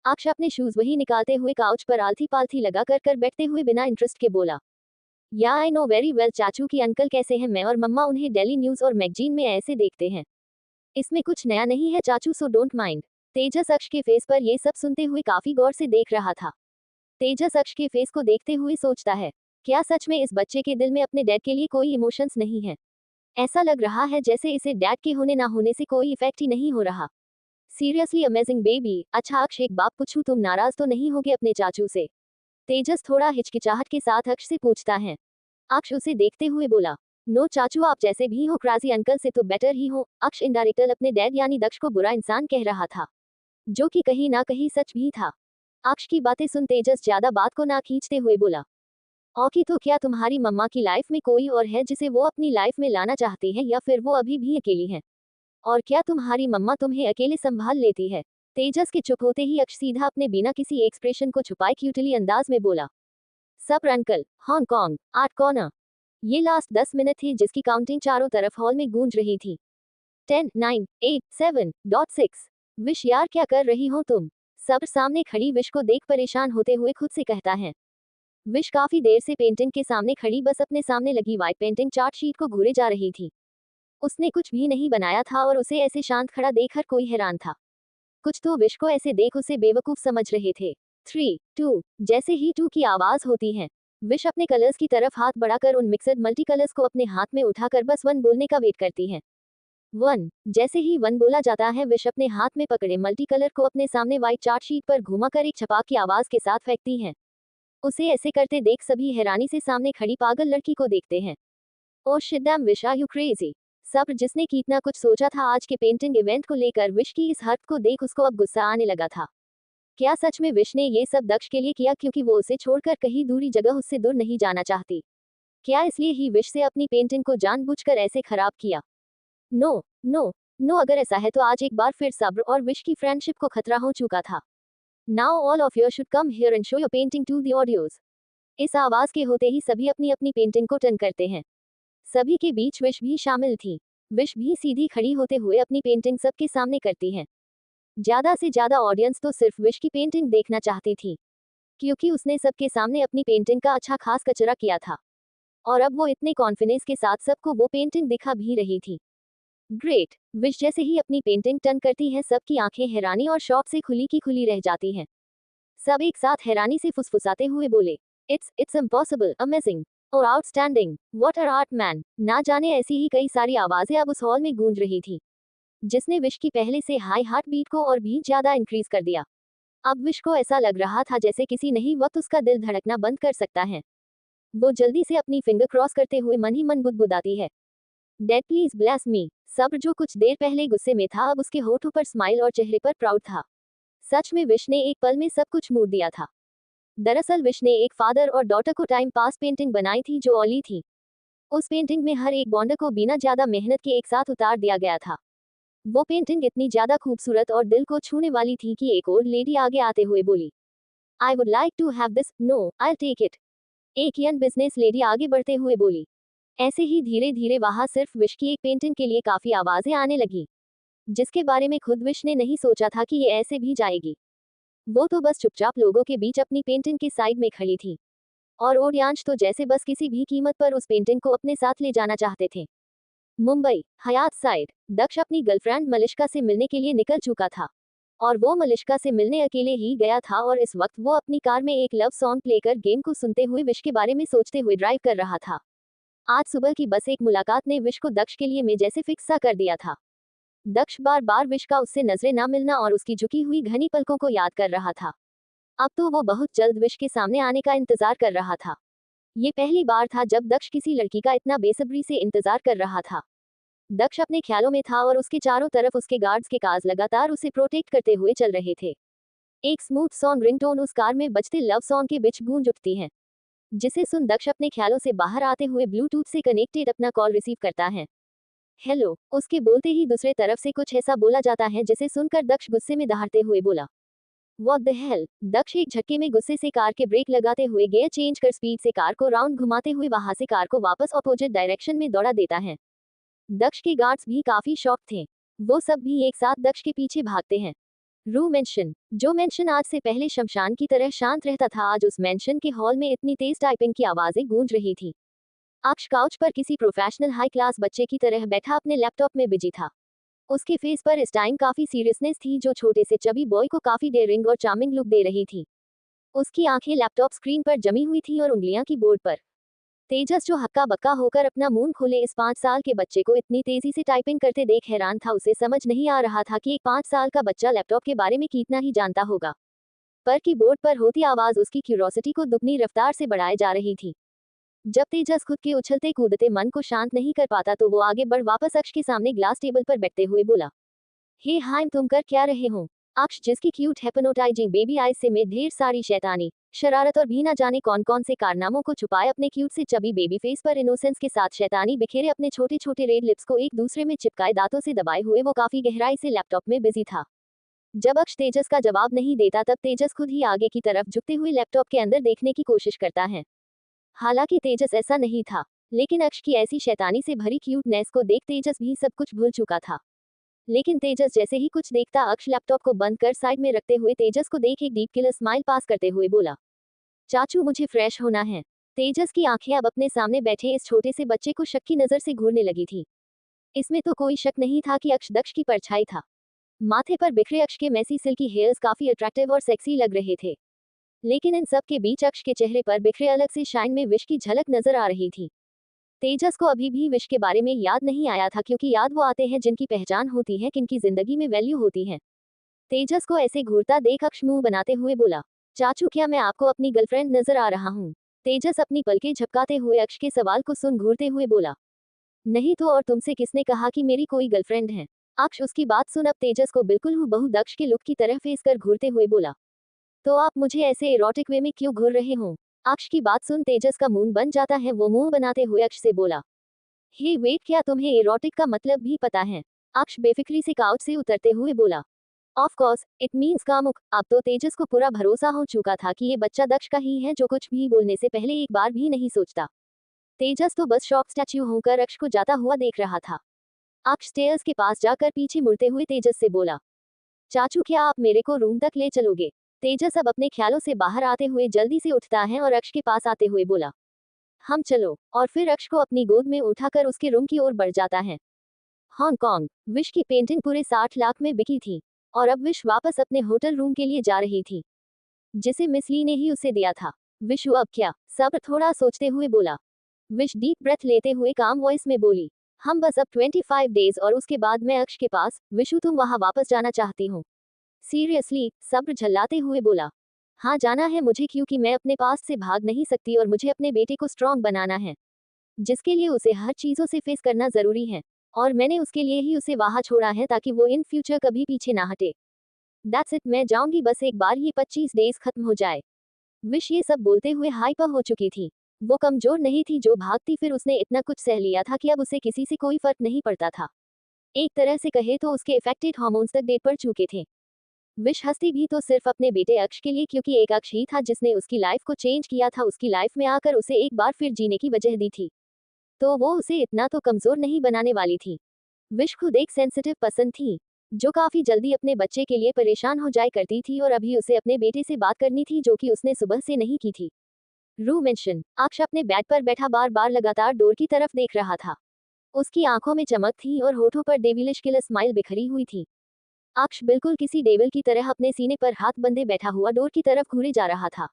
अक्ष अपने शूज वही निकालते हुए काउच पर आलथी पालथी लगा कर बैठते हुए बिना इंटरेस्ट के बोला, या आई नो वेरी वेल चाचू की अंकल कैसे हैं, मैं और मम्मा उन्हें डेली न्यूज और मैगजीन में ऐसे देखते हैं। इसमें कुछ नया नहीं है चाचू, सो डोंट माइंड। तेजस अक्ष के फेस पर ये सब सुनते हुए काफी गौर से देख रहा था। तेजस अक्ष के फेस को देखते हुए सोचता है, क्या सच में इस बच्चे के दिल में अपने डैड के लिए कोई इमोशंस नहीं है? ऐसा लग रहा है जैसे इसे डैड के होने ना होने से कोई इफेक्ट ही नहीं हो रहा। Seriously amazing baby. अच्छा अक्ष, एक बात पूछूं, तुम नाराज तो नहीं होगे अपने चाचू से? तेजस थोड़ा हिचकिचाहट के साथ अक्ष से पूछता है। अक्ष उसे देखते हुए बोला, नो चाचू, आप जैसे भी हो क्राजी अंकल से तो बेटर ही हो। अक्ष इनडायरेक्टली अपने डैड यानी दक्ष को बुरा इंसान कह रहा था, जो कि कहीं ना कहीं सच भी था। अक्ष की बातें सुन तेजस ज्यादा बात को ना खींचते हुए बोला, ओके, तो क्या तुम्हारी मम्मा की लाइफ में कोई और है जिसे वो अपनी लाइफ में लाना चाहती है, या फिर वो अभी भी अकेली है? और क्या तुम्हारी मम्मा तुम्हें अकेले संभाल लेती है? तेजस के चुप होते ही अक्ष सीधा अपने बिना किसी एक्सप्रेशन को छुपाए क्यूटली अंदाज में बोला, सप्र अंकल, हांगकांग, आर्ट कॉर्नर। ये लास्ट 10 मिनट थे जिसकी काउंटिंग चारों तरफ हॉल में गूंज रही थी। 10, 9, 8, 7.6। विश यार, क्या कर रही हो तुम? सब्र सामने खड़ी विश को देख परेशान होते हुए खुद से कहता है। विश काफी देर से पेंटिंग के सामने खड़ी बस अपने सामने लगी व्हाइट पेंटिंग चार्ट शीट को घूरे जा रही थी। उसने कुछ भी नहीं बनाया था और उसे ऐसे शांत खड़ा देख हर कोई हैरान था। कुछ तो विश को ऐसे देख उसे बेवकूफ समझ रहे थे। 3, 2। जैसे ही 2 की आवाज होती है, विश अपने कलर्स की तरफ हाथ बढ़ाकर उन मिक्सड मल्टी कलर्स को अपने हाथ में उठाकर बस 1 बोलने का वेट करती है। 1। जैसे ही 1 बोला जाता है, विश अपने हाथ में पकड़े मल्टी कलर को अपने सामने व्हाइट चार्ट शीट पर घुमाकर एक छपाक की आवाज के साथ फेंकती है। उसे ऐसे करते देख सभी हैरानी से सामने खड़ी पागल लड़की को देखते हैं। Oh shit damn wish, are you crazy? सब्र, जिसने कितना कुछ सोचा था आज के पेंटिंग इवेंट को लेकर, विश की इस हरकत को देख उसको अब गुस्सा आने लगा था। क्या सच में विश ने ये सब दक्ष के लिए किया क्योंकि वो उसे छोड़कर कहीं दूरी जगह उससे दूर नहीं जाना चाहती? क्या इसलिए ही विश से अपनी पेंटिंग को जानबूझकर ऐसे खराब किया? नो, नो, नो, अगर ऐसा है तो आज एक बार फिर सब्र और विश की फ्रेंडशिप को खतरा हो चुका था। Now all of you should come here and show your painting to the audios. इस आवाज के होते ही सभी अपनी अपनी पेंटिंग को टर्न करते हैं। सभी के बीच विश भी शामिल थी। विश भी सीधी खड़ी होते हुए अपनी पेंटिंग सबके सामने करती है। ज्यादा से ज्यादा ऑडियंस तो सिर्फ विश की पेंटिंग देखना चाहती थी, क्योंकि उसने सबके सामने अपनी पेंटिंग का अच्छा खास कचरा किया था, और अब वो इतने कॉन्फिडेंस के साथ सबको वो पेंटिंग दिखा भी रही थी। ग्रेट। विश जैसे ही अपनी पेंटिंग टर्न करती है, सबकी आंखें हैरानी और शौक से खुली की खुली रह जाती हैं। सब एक साथ हैरानी से फुसफुसाते हुए बोले, इट्स इम्पॉसिबल, अमेजिंग, और outstanding, what a art man. ना जाने ऐसी ही कई सारी आवाजें अब उस हॉल में गूंज रही थी, जिसने विश की पहले से हाई हार्ट बीट को और भी ज्यादा इंक्रीज कर दिया। अब विश को ऐसा लग रहा था जैसे किसी नहीं वक्त उसका दिल धड़कना बंद कर सकता है। वो जल्दी से अपनी फिंगर क्रॉस करते हुए मन ही मन बुदबुदाती है, डैड प्लीज ब्लेस मी। सब्र, जो कुछ देर पहले गुस्से में था, अब उसके होठों पर स्माइल और चेहरे पर प्राउड था। सच में विश ने एक पल में सब कुछ मोड़ दिया था। दरअसल विश ने एक फादर और डॉटर को टाइम पास पेंटिंग बनाई थी जो ओली थी। उस पेंटिंग में हर एक बॉन्ड को बिना ज्यादा मेहनत के एक साथ उतार दिया गया था। वो पेंटिंग इतनी ज्यादा खूबसूरत और दिल को छूने वाली थी कि एक ओल्ड लेडी आगे आते हुए बोली, I would like to have this, no I take it. एक यंग बिजनेस लेडी आगे बढ़ते हुए बोली। ऐसे ही धीरे धीरे वहां सिर्फ विश की एक पेंटिंग के लिए काफी आवाजें आने लगी, जिसके बारे में खुद विश ने नहीं सोचा था कि ये ऐसे भी जाएगी। वो तो बस चुपचाप लोगों के बीच अपनी पेंटिंग के साइड में खड़ी थी, और ओडियांश तो जैसे बस किसी भी कीमत पर उस पेंटिंग को अपने साथ ले जाना चाहते थे। मुंबई हयात साइड, दक्ष अपनी गर्लफ्रेंड मलिष्का से मिलने के लिए निकल चुका था, और वो मलिष्का से मिलने अकेले ही गया था, और इस वक्त वो अपनी कार में एक लव सॉन्ग प्ले कर गेम को सुनते हुए विश के बारे में सोचते हुए ड्राइव कर रहा था। आज सुबह की बस एक मुलाकात ने विश को दक्ष के लिए में जैसे फिक्स सा कर दिया था। दक्ष बार बार विश का उससे नजरें ना मिलना और उसकी झुकी हुई घनी पलकों को याद कर रहा था। अब तो वो बहुत जल्द विश के सामने आने का इंतजार कर रहा था। ये पहली बार था जब दक्ष किसी लड़की का इतना बेसब्री से इंतजार कर रहा था। दक्ष अपने ख्यालों में था और उसके चारों तरफ उसके गार्ड्स के कार्स लगातार उसे प्रोटेक्ट करते हुए चल रहे थे। एक स्मूथ सॉन्ग रिंगटोन उस कार में बजते लव सॉन्ग के बीच गूंज उठती है, जिसे सुन दक्ष अपने ख्यालों से बाहर आते हुए ब्लूटूथ से कनेक्टेड अपना कॉल रिसीव करता है। हेलो, उसके बोलते ही दूसरे तरफ से कुछ ऐसा बोला जाता है जिसे सुनकर दक्ष गुस्से में दहाड़ते हुए बोला, व्हाट द हेल। दक्ष एक झटके में गुस्से से कार के ब्रेक लगाते हुए गियर चेंज कर स्पीड से कार को राउंड घुमाते हुए वहां से कार को वापस अपोजिट डायरेक्शन में दौड़ा देता है। दक्ष के गार्ड्स भी काफी शॉक थे। वो सब भी एक साथ दक्ष के पीछे भागते हैं। रू मेंशन। जो मेंशन आज से पहले शमशान की तरह शांत रहता था, आज उस मेंशन के हॉल में इतनी तेज टाइपिंग की आवाजें गूंज रही थी। अक्ष काउच पर किसी प्रोफेशनल हाई क्लास बच्चे की तरह बैठा अपने लैपटॉप में बिजी था। उसके फेस पर इस टाइम काफी सीरियसनेस थी, जो छोटे से चबी बॉय को काफी डेयरिंग और चार्मिंग लुक दे रही थी। उसकी आंखें लैपटॉप स्क्रीन पर जमी हुई थी और उंगलियां कीबोर्ड पर। तेजस, जो हक्का बक्का होकर अपना मुंह खोले इस 5 साल के बच्चे को इतनी तेजी से टाइपिंग करते देख हैरान था। उसे समझ नहीं आ रहा था कि एक 5 साल का बच्चा लैपटॉप के बारे में कितना ही जानता होगा, पर कीबोर्ड पर होती आवाज उसकी क्यूरोसिटी को दुगनी रफ्तार से बढ़ाए जा रही थी। जब तेजस खुद के उछलते कूदते मन को शांत नहीं कर पाता तो वो आगे बढ़ वापस अक्ष के सामने ग्लास टेबल पर बैठते हुए बोला, हे हाय, तुम कर क्या रहे हो? अक्ष, जिसकी क्यूट हेप्नोटाइजिंग बेबी आइज से में ढेर सारी शैतानी, शरारत और भी ना जाने कौन कौन से कारनामों को छुपाए अपने क्यूट से चबी बेबी फेस पर इनोसेंस के साथ शैतानी बिखेरे अपने छोटे छोटे रेड लिप्स को एक दूसरे में चिपकाए दांतों से दबाए हुए वो काफी गहराई से लैपटॉप में बिजी था। जब अक्ष तेजस का जवाब नहीं देता तब तेजस खुद ही आगे की तरफ झुकते हुए लैपटॉप के अंदर देखने की कोशिश करता है। हालांकि तेजस ऐसा नहीं था, लेकिन अक्ष की ऐसी शैतानी से भरी क्यूटनेस को देख तेजस भी सब कुछ भूल चुका था। लेकिन तेजस जैसे ही कुछ देखता, अक्ष लैपटॉप को बंद कर साइड में रखते हुए तेजस को देख एक डीप किलर स्माइल पास करते हुए बोला, चाचू, मुझे फ्रेश होना है। तेजस की आंखें अब अपने सामने बैठे इस छोटे से बच्चे को शक की नजर से घूरने लगी थी। इसमें तो कोई शक नहीं था कि अक्ष दक्ष की परछाई था। माथे पर बिखरे अक्ष के मैसी सिल्की हेयर्स काफी अट्रैक्टिव और सेक्सी लग रहे थे, लेकिन इन सब के बीच अक्ष के चेहरे पर बिखरे अलग से शाइन में विश की झलक नजर आ रही थी। तेजस को अभी भी विश के बारे में याद नहीं आया था, क्योंकि याद वो आते हैं जिनकी पहचान होती है, किनकी जिंदगी में वैल्यू होती है। तेजस को ऐसे घूरता देख अक्ष मुंह बनाते हुए बोला, चाचू, क्या मैं आपको अपनी गर्लफ्रेंड नजर आ रहा हूँ? तेजस अपनी पलकें झपकाते हुए अक्ष के सवाल को सुन घूरते हुए बोला, नहीं तो और तुमसे किसने कहा कि मेरी कोई गर्लफ्रेंड है? अक्ष उसकी बात सुन अब तेजस को बिल्कुल हूबहू दक्ष के लुक की तरह फेस कर घूरते हुए बोला, तो आप मुझे ऐसे इरोटिक वे में क्यों घूर रहे हो? अक्ष की बात सुन तेजस का मुंह बन जाता है। वो मुंह बनाते हुए अक्ष से बोला, हे वेट, क्या तुम्हें इरोटिक का मतलब भी पता है? अक्ष बेफिक्री से काउच से उतरते हुए बोला, ऑफ कोर्स इट मीन्स कामुक। अब तो तेजस को पूरा भरोसा हो चुका था कि ये बच्चा दक्ष का ही है, जो कुछ भी बोलने से पहले एक बार भी नहीं सोचता। तेजस तो बस शॉक स्टैच्यू होकर अक्ष को जाता हुआ देख रहा था। अक्ष स्टेयर्स के पास जाकर पीछे मुड़ते हुए तेजस से बोला, चाचू, क्या आप मेरे को रूम तक ले चलोगे? तेजस अब अपने ख्यालों से बाहर आते हुए जल्दी से उठता है और अक्ष के पास आते हुए बोला, हम चलो, और फिर अक्ष को अपनी गोद में उठाकर उसके रूम की ओर बढ़ जाता है। हांगकांग। विश की पेंटिंग पूरे 60 लाख में बिकी थी, और अब विश वापस अपने होटल रूम के लिए जा रही थी, जिसे मिस ली ने ही उसे दिया था। विशु, अब क्या? सब्र थोड़ा सोचते हुए बोला। विश डीप ब्रेथ लेते हुए काम वॉइस में बोली, हम बस अब 25 डेज और उसके बाद मैं अक्ष के पास। विशु, तुम वहां वापस जाना चाहती हो? सीरियसली? सब्र झल्लाते हुए बोला, हाँ, जाना है मुझे, क्योंकि मैं अपने पास से भाग नहीं सकती और मुझे अपने बेटे को स्ट्रांग बनाना है, जिसके लिए उसे हर चीजों से फेस करना जरूरी है, और मैंने उसके लिए ही उसे वहां छोड़ा है ताकि वो इन फ्यूचर कभी पीछे ना हटे। दैट्स इट, मैं जाऊंगी, बस एक बार ये 25 डेज खत्म हो जाए। विश ये सब बोलते हुए हाइपर हो चुकी थी। वो कमजोर नहीं थी जो भागती फिर उसने इतना कुछ सह लिया था कि अब उसे किसी से कोई फर्क नहीं पड़ता था। एक तरह से कहे तो उसके इफेक्टेड हार्मोन्स तक डेट पर चुके थे। विश हंसती भी तो सिर्फ अपने बेटे अक्ष के लिए, क्योंकि एक अक्ष ही था जिसने उसकी लाइफ को चेंज किया था, उसकी लाइफ में आकर उसे एक बार फिर जीने की वजह दी थी, तो वो उसे इतना तो कमजोर नहीं बनाने वाली थी। विश खुद एक सेंसिटिव पसंद थी, जो काफी जल्दी अपने बच्चे के लिए परेशान हो जाए करती थी, और अभी उसे अपने बेटे से बात करनी थी जो कि उसने सुबह से नहीं की थी। रू मेंशन। अक्ष अपने बेड पर बैठा बार बार लगातार डोर की तरफ देख रहा था। उसकी आंखों में चमक थी और होठों पर डेविलिश किलर स्माइल बिखरी हुई थी। अक्ष बिल्कुल किसी डेविल की तरह अपने सीने पर हाथ बंधे बैठा हुआ डोर की तरफ घूरे जा रहा था।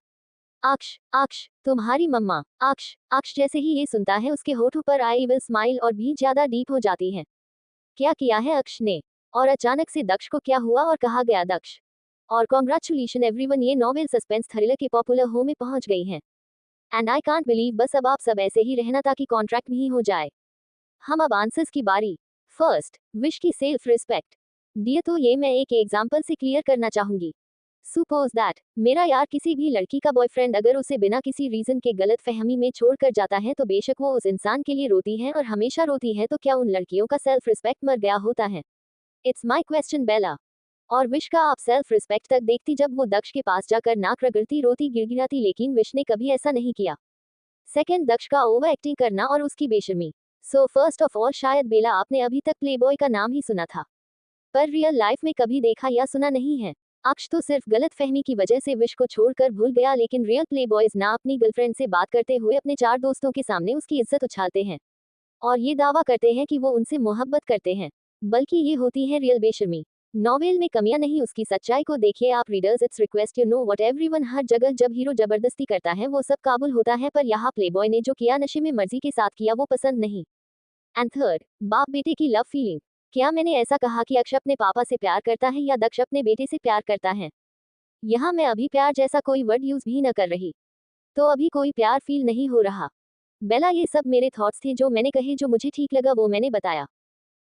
अक्ष, अक्ष, तुम्हारी मम्मा। अक्ष, अक्ष जैसे ही ये सुनता है उसके होठों पर आई विल स्माइल और भी ज्यादा डीप हो जाती है। क्या किया है अक्ष ने? और अचानक से दक्ष को क्या हुआ और कहा गया दक्ष? और कॉन्ग्रेचुलेशन एवरीवन, ये नॉवेल सस्पेंस थ्रिलर के पॉपुलर हो में पहुंच गई है। एंड आई कांट बिलीव, बस अब आप सब ऐसे ही रहना ताकि कॉन्ट्रैक्ट भी हो जाए। हम अब आंसर्स की बारी। फर्स्ट, विश की सेल्फ रिस्पेक्ट। डियर, तो ये मैं एक एग्जांपल से क्लियर करना चाहूंगी। सुपोज दैट मेरा यार किसी भी लड़की का बॉयफ्रेंड अगर उसे बिना किसी रीजन के गलत फहमी में छोड़कर जाता है, तो बेशक वो उस इंसान के लिए रोती है और हमेशा रोती है, तो क्या उन लड़कियों का सेल्फ रिस्पेक्ट मर गया होता है? इट्स माई क्वेश्चन बेला। और विश का आप सेल्फ रिस्पेक्ट तक देखती जब वो दक्ष के पास जाकर नाक रगड़ती रोती गिड़गिड़ाती, लेकिन विश ने कभी ऐसा नहीं किया। सेकंड, दक्ष का ओवर एक्टिंग करना और उसकी बेशर्मी। सो फर्स्ट ऑफ ऑल, शायद बेला आपने अभी तक प्लेबॉय का नाम ही सुना था, पर रियल लाइफ में कभी देखा या सुना नहीं है। अक्ष तो सिर्फ गलत फहमी की वजह से विश को छोड़कर भूल गया, लेकिन रियल प्लेबॉयज ना अपनी गर्लफ्रेंड से बात करते हुए अपने 4 दोस्तों के सामने उसकी इज्जत उछालते हैं और ये दावा करते हैं कि वो उनसे मोहब्बत करते हैं, बल्कि ये होती है रियल बेशर्मी। नॉवेल में कमियां नहीं, उसकी सच्चाई को देखिए आप readers. It's request you know what everyone. हर जगह जब हीरो जबरदस्ती करता है वो सब काबुल होता है, पर यहाँ प्लेबॉय ने जो किया नशे में मर्जी के साथ किया, वो पसंद नहीं। एंड थर्ड, बाप बेटे की लव फीलिंग। क्या मैंने ऐसा कहा कि अक्ष अपने पापा से प्यार करता है या दक्ष अपने बेटे से प्यार करता है? यहाँ मैं अभी प्यार जैसा कोई वर्ड यूज भी न कर रही, तो अभी कोई प्यार फील नहीं हो रहा। बेला, ये सब मेरे थॉट्स थे जो मैंने कहे, जो मुझे ठीक लगा वो मैंने बताया।